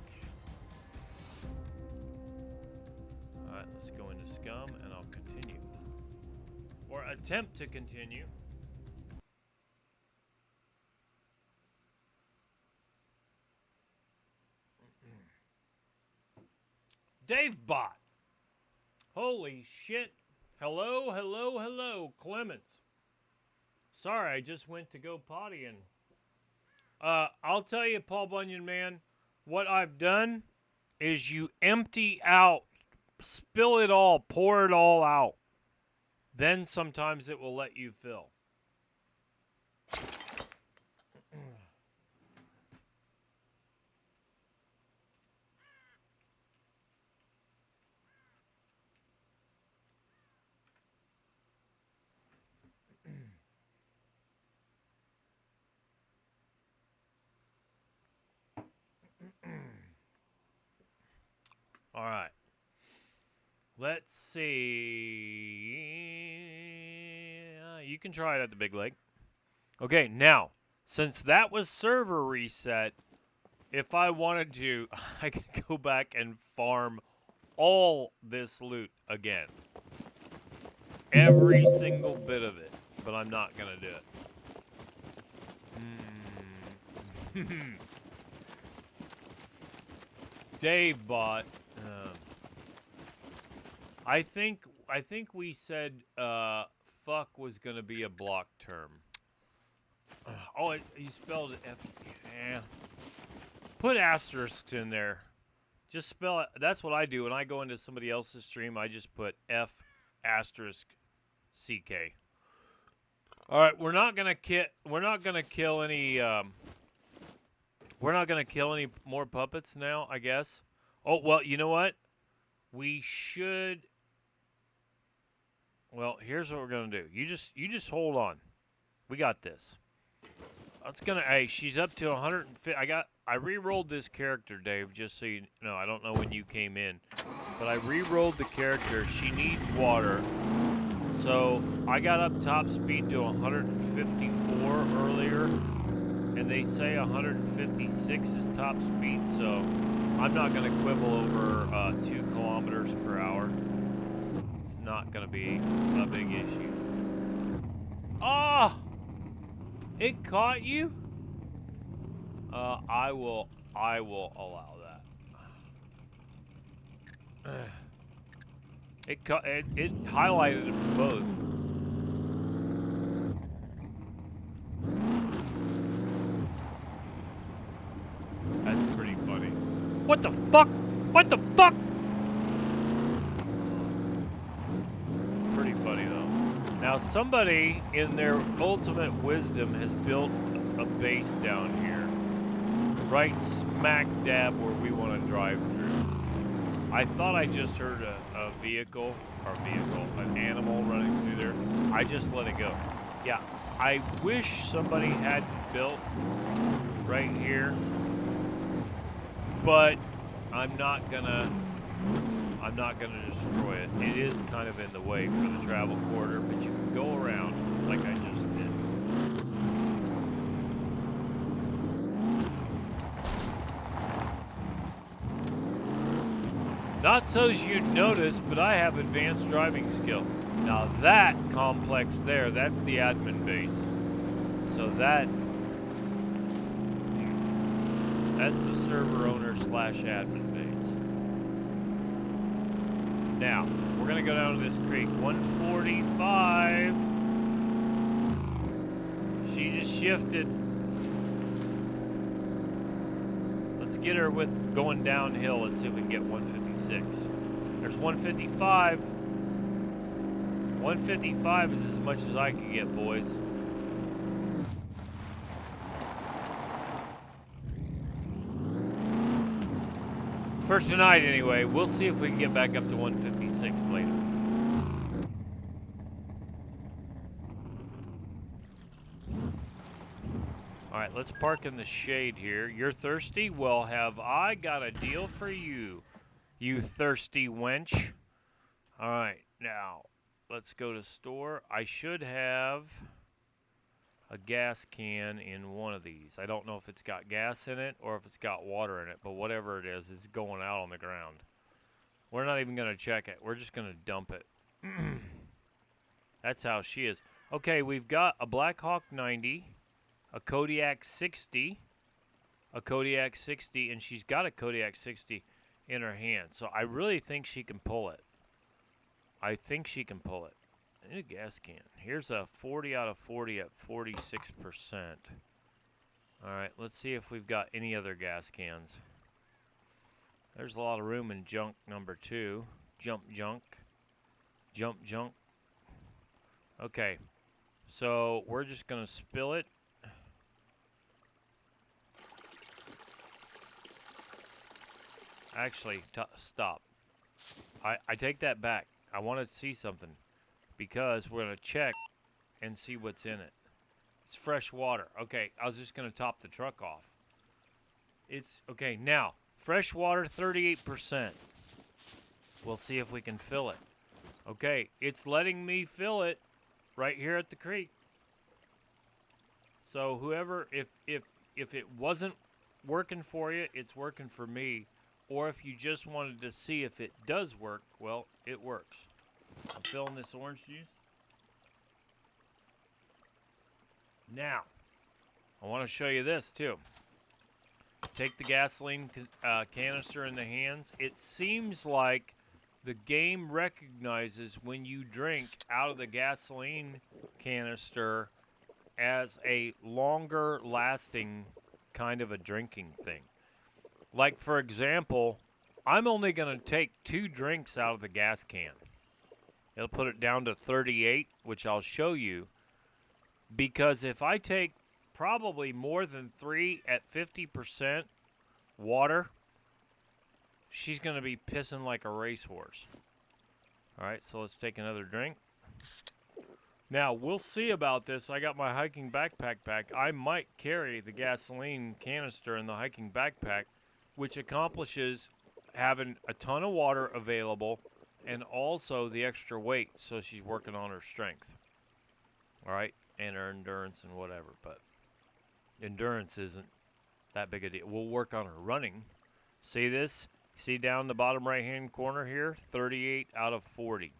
Alright, let's go into SCUM and I'll continue. Or attempt to continue. Dave Bot. Holy shit. Hello, hello, hello, Clements. Sorry, I just went to go potty and I'll tell you, Paul Bunyan man, what I've done is you empty out, spill it all, pour it all out. Then sometimes it will let you fill. All right. Let's see. You can try it at the Big Lake. Okay, now, since that was server reset, if I wanted to, I could go back and farm all this loot again. Every single bit of it. But I'm not going to do it. Dave bought... I think we said fuck was gonna be a block term. Oh, you spelled it F. Yeah. Put asterisks in there. Just spell it. That's what I do when I go into somebody else's stream. I just put F asterisk CK. All right, we're not gonna kill any. We're not gonna kill any more puppets now, I guess. Oh well, you know what? We should. Well, here's what we're gonna do. You just hold on. We got this. It's gonna. Hey, she's up to 150. I re-rolled this character, Dave. Just so you know, I don't know when you came in, but I re-rolled the character. She needs water, so I got up top speed to 154 earlier, and they say 156 is top speed. So I'm not gonna quibble over 2 kilometers per hour. It's not gonna be a big issue. Oh! It caught you? I will allow that. It highlighted them both. That's pretty funny. What the fuck? What the fuck? It's pretty funny though. Now somebody in their ultimate wisdom has built a base down here. Right smack dab where we want to drive through. I thought I just heard an animal running through there. I just let it go. Yeah, I wish somebody had built right here, but I'm not gonna destroy it. It is kind of in the way for the travel corridor, but you can go around like I just did. Not so's you'd notice, but I have advanced driving skill. Now that complex there, that's the admin base. So that's the server owner / admin base. Now, we're gonna go down to this creek. 145. She just shifted. Let's get her with going downhill. Let's see if we can get 156. There's 155. 155 is as much as I can get, boys. For tonight, anyway. We'll see if we can get back up to 156 later. Alright, let's park in the shade here. You're thirsty? Well, have I got a deal for you, you thirsty wench. Alright, now, let's go to store. I should have a gas can in one of these. I don't know if it's got gas in it or if it's got water in it, but whatever it is, it's going out on the ground. We're not even going to check it. We're just going to dump it. That's how she is. Okay, we've got a Black Hawk 90, a Kodiak 60, and she's got a Kodiak 60 in her hand. So I really think she can pull it. I need a gas can. Here's a 40 out of 40 at 46%. All right, let's see if we've got any other gas cans. There's a lot of room in junk number 2. Jump junk. Okay, so we're just going to spill it. Actually, stop. I take that back. I want to see something because we're going to check and see what's in it. It's fresh water. Okay, I was just going to top the truck off. It's okay. Now, fresh water, 38%. We'll see if we can fill it. Okay, it's letting me fill it right here at the creek. So whoever, if it wasn't working for you, it's working for me. Or if you just wanted to see if it does work, well, it works. I'm filling this orange juice. Now, I want to show you this too. Take the gasoline canister in the hands. It seems like the game recognizes when you drink out of the gasoline canister as a longer lasting kind of a drinking thing. Like, for example, I'm only going to take 2 drinks out of the gas can. It'll put it down to 38, which I'll show you. Because if I take probably more than 3 at 50% water, she's going to be pissing like a racehorse. All right, so let's take another drink. Now, we'll see about this. I got my hiking backpack back. I might carry the gasoline canister in the hiking backpack, which accomplishes having a ton of water available and also the extra weight, so she's working on her strength. All right, and her endurance and whatever, but endurance isn't that big a deal. We'll work on her running. See this? See down the bottom right-hand corner here? 38 out of 40.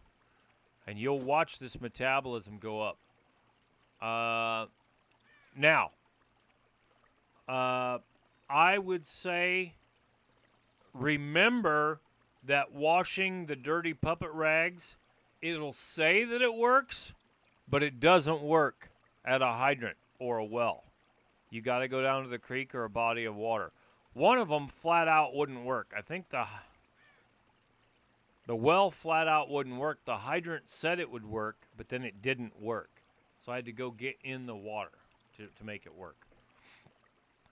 And you'll watch this metabolism go up. Now, I would say remember that washing the dirty puppet rags, it'll say that it works, but it doesn't work at a hydrant or a well. You got to go down to the creek or a body of water. One of them flat out wouldn't work. I think the well flat out wouldn't work. The hydrant said it would work, but then it didn't work. So I had to go get in the water to make it work.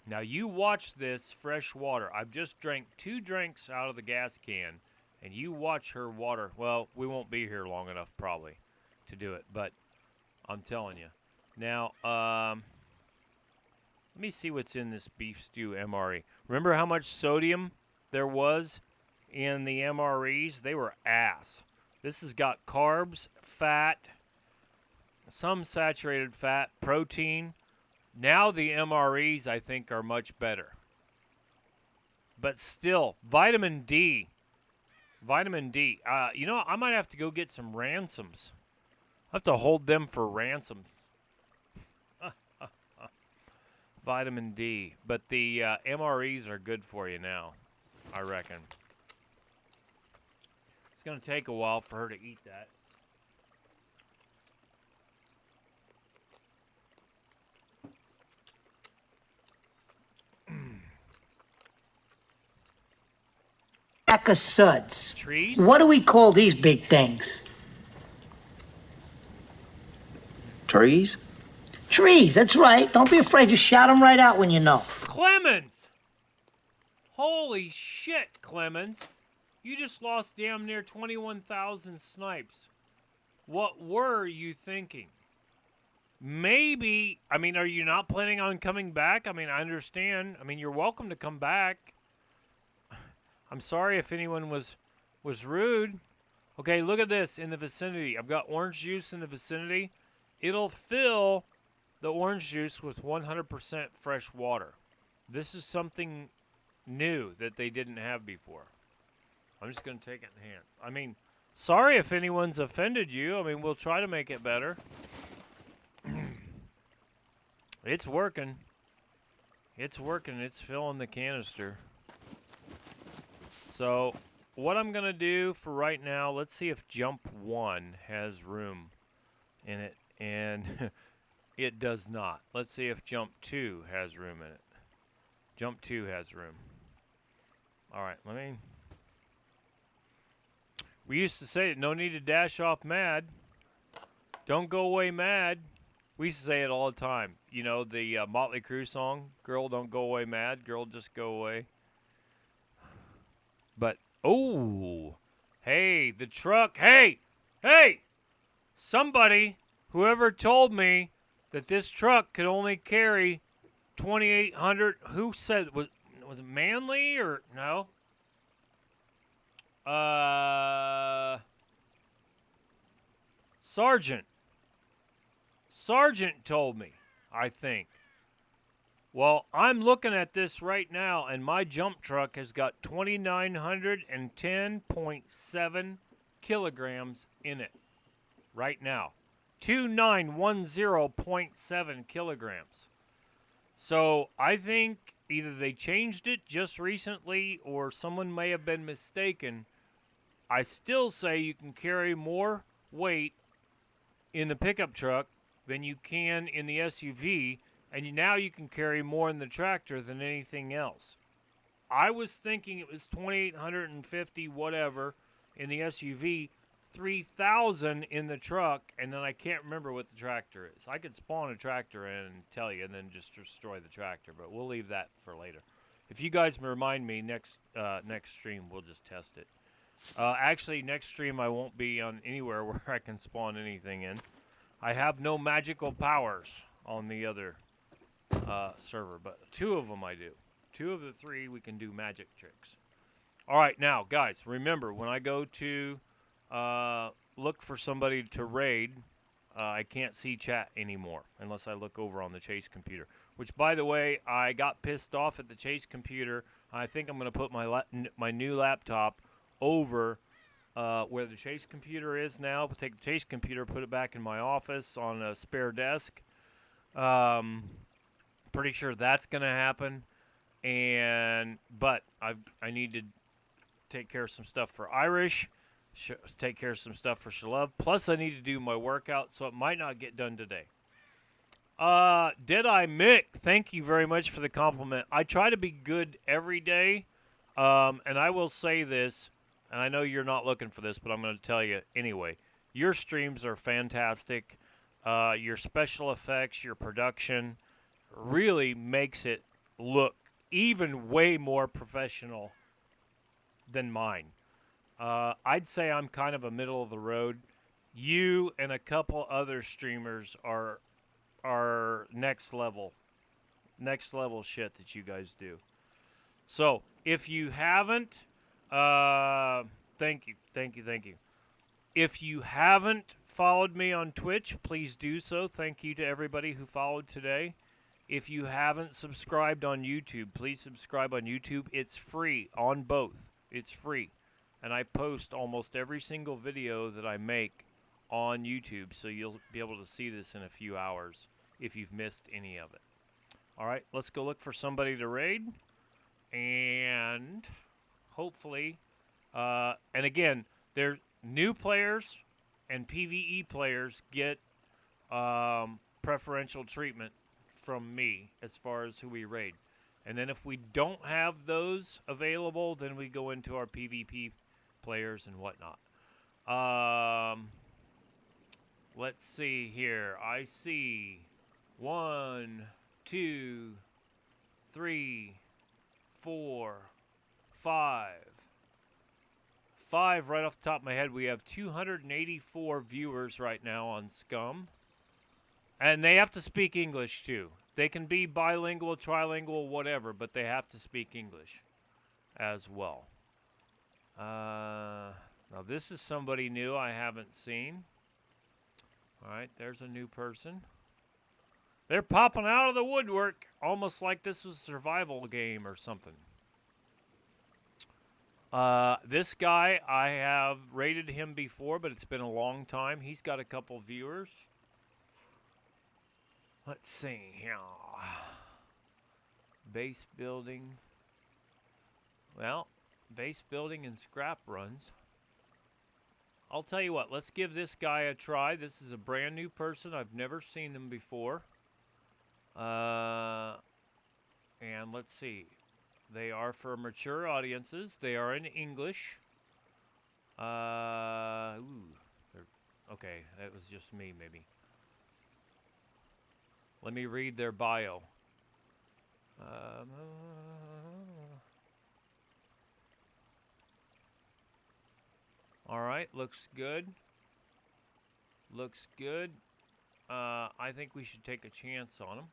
Now you watch this fresh water. I've just drank 2 drinks out of the gas can, and you watch her water. Well, we won't be here long enough probably to do it, but I'm telling you. Now, let me see what's in this beef stew MRE. Remember how much sodium there was in the MREs? They were ass. This has got carbs, fat, some saturated fat, protein. Now the MREs, I think, are much better. But still, vitamin D. You know, I might have to go get some ransoms. I have to hold them for ransom. Vitamin D. But the MREs are good for you now, I reckon. It's going to take a while for her to eat that.
Pack of suds.
Trees?
What do we call these big things?
Trees?
Trees, that's right. Don't be afraid. Just shout them right out when you know.
Clemens! Holy shit, Clemens. You just lost damn near 21,000 snipes. What were you thinking? Maybe, I mean, are you not planning on coming back? I mean, I understand. I mean, you're welcome to come back. I'm sorry if anyone was rude. Okay, look at this in the vicinity. I've got orange juice in the vicinity. It'll fill the orange juice with 100% fresh water. This is something new that they didn't have before. I'm just going to take it in hands. I mean, sorry if anyone's offended you. I mean, we'll try to make it better. It's working. It's working. It's filling the canister. So, what I'm going to do for right now, let's see if Jump 1 has room in it. And it does not. Let's see if Jump 2 has room in it. Jump 2 has room. All right, let me... We used to say it, no need to dash off mad. Don't go away mad. We used to say it all the time. You know, the Motley Crue song, Girl, Don't Go Away Mad. Girl, Just Go Away. But, oh, hey, the truck. Hey, somebody, whoever told me that this truck could only carry 2,800, who said, was it Manly or no? Sergeant told me, I think. Well, I'm looking at this right now, and my jump truck has got 2,910.7 kilograms in it right now. 2,910.7 kilograms. So I think either they changed it just recently or someone may have been mistaken. I still say you can carry more weight in the pickup truck than you can in the SUV, and now you can carry more in the tractor than anything else. I was thinking it was 2,850 whatever in the SUV, 3,000 in the truck, and then I can't remember what the tractor is. I could spawn a tractor in and tell you and then just destroy the tractor, but we'll leave that for later. If you guys remind me next stream, we'll just test it. Actually, next stream I won't be on anywhere where I can spawn anything in. I have no magical powers on the other server, but 2 of them I do. 2 of the 3 we can do magic tricks. All right, now, guys, remember, when I go to look for somebody to raid, I can't see chat anymore unless I look over on the Chase computer, which, by the way, I got pissed off at the Chase computer. I think I'm going to put my new laptop over where the Chase computer is now. I'll take the Chase computer, put it back in my office on a spare desk. Pretty sure that's going to happen. But I need to take care of some stuff for Irish, take care of some stuff for Shalov. Plus, I need to do my workout, so it might not get done today. Deadeye Mick, thank you very much for the compliment. I try to be good every day, and I will say this, and I know you're not looking for this, but I'm going to tell you anyway. Your streams are fantastic. Your special effects, your production really makes it look even way more professional than mine. I'd say I'm kind of a middle of the road. You and a couple other streamers are next level shit that you guys do. So if you haven't, thank you. If you haven't followed me on Twitch, please do so. Thank you to everybody who followed today. If you haven't subscribed on YouTube, please subscribe on YouTube. It's free on both. It's free. And I post almost every single video that I make on YouTube, so you'll be able to see this in a few hours if you've missed any of it. All right, let's go look for somebody to raid. And hopefully, and again, there's new players and PvE players get preferential treatment from me as far as who we raid. And then if we don't have those available, then we go into our PvP players and whatnot. Let's see here. I see 1, 2, 3, 4, 5. 5 right off the top of my head. We have 284 viewers right now on SCUM. And they have to speak English too. They can be bilingual, trilingual, whatever, but they have to speak English as well. Now this is somebody new I haven't seen. All right, there's a new person. They're popping out of the woodwork, almost like this was a survival game or something. This guy, I have rated him before, but it's been a long time. He's got a couple viewers. Let's see here. Base building. Well, base building and scrap runs. I'll tell you what, let's give this guy a try. This is a brand new person. I've never seen him before. And let's see. They are for mature audiences. They are in English. Okay, that was just me, maybe. Let me read their bio. All right, looks good. Looks good. I think we should take a chance on them.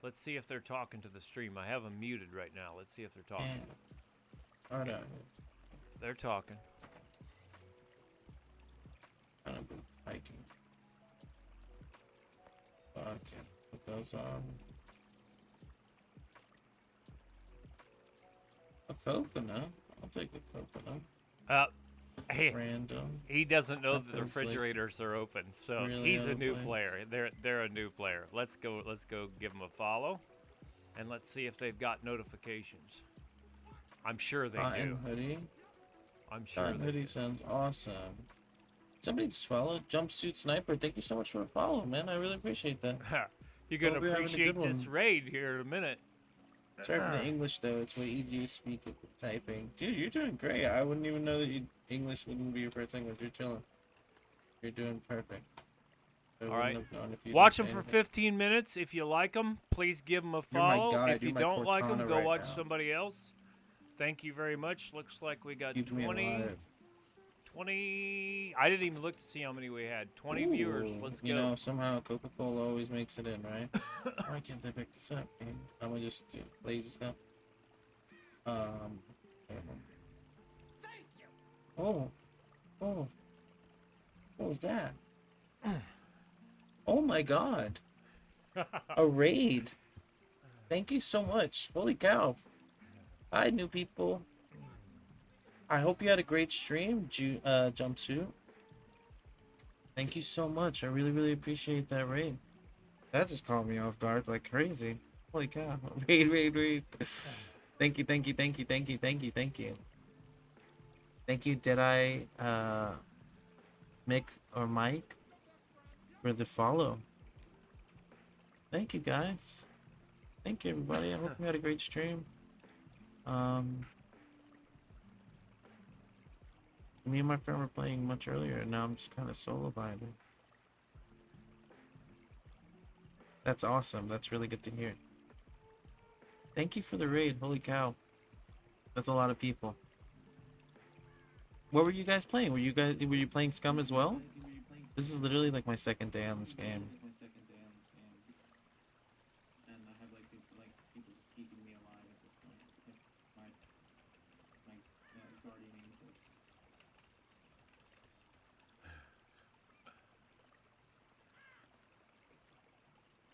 Let's see if they're talking to the stream. I have them muted right now. Let's see if they're talking.
All right.
They're talking.
Hiking. Okay, put those on. A coconut. I'll take a coconut.
Hey,
Random.
he doesn't know that the
Nothing's
refrigerators are open, so
really
he's a new
open.
player. They're a new player. Let's go give them a follow, and let's see if they've got notifications. I'm sure they do.
Hoodie.
I'm sure
Cotton
they
hoodie
do.
sounds awesome. Somebody just followed Jumpsuit Sniper. Thank you so much for the follow, man. I really appreciate that.
You're gonna
Hope you're having a
appreciate
good
this
one.
raid here in a minute.
Sorry for the English though. It's way easier to speak it with typing. Dude, you're doing great. I wouldn't even know that English wouldn't be your first language. You're chilling. You're doing perfect.
All right. Watch them for 15 minutes. If you like them, please give them a
You're my
follow.
guide.
If you
You're my
don't like them,
Cortana
go
right
watch
now.
somebody else. Thank you very much. Looks like we got
Keep me
20.
alive.
20. I didn't even look to see how many we had. 20 viewers.
Ooh,
Let's
you
go.
know, somehow Coca-Cola always makes it in, right? Why can't I pick this up, man? I'm gonna just do lazy stuff.
Thank you.
Oh. What was that? Oh my god. A raid. Thank you so much. Holy cow. Hi, new people. I hope you had a great stream, Jumpsuit. Thank you so much. I really, really appreciate that raid. That just caught me off guard like crazy. Holy cow. Raid. Thank you. Thank you, Deadeye, Mick or Mike for the follow. Thank you, guys. Thank you, everybody. I hope you had a great stream. Me and my friend were playing much earlier, and now I'm just kind of solo vibing. That's awesome. That's really good to hear. Thank you for the raid. Holy cow. That's a lot of people. What were you guys playing? Were you playing SCUM as well? This is literally like my second day on this game. And I have like people just keeping me alive at this point. My guardian angels.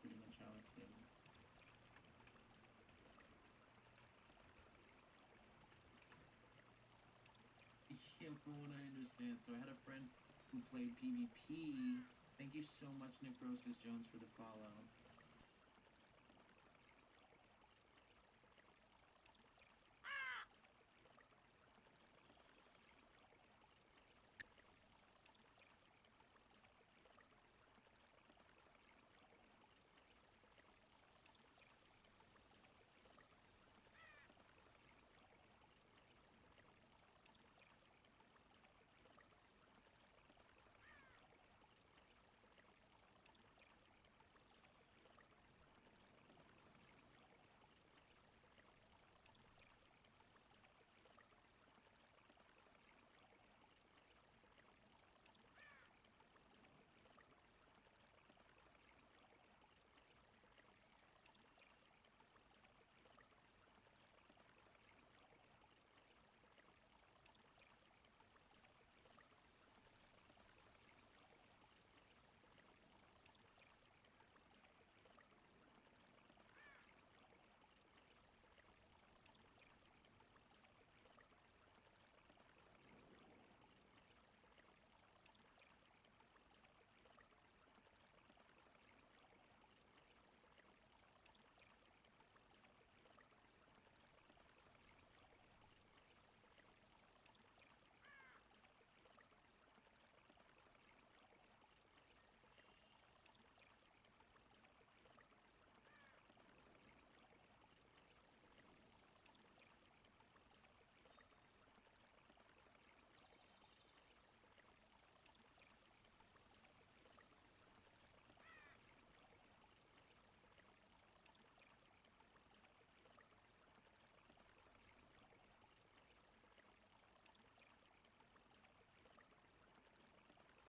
Pretty much how it's been. Yeah, from what I understand. So I had a friend who played PvP. Thank you so much, Necrosis Jones, for the follow.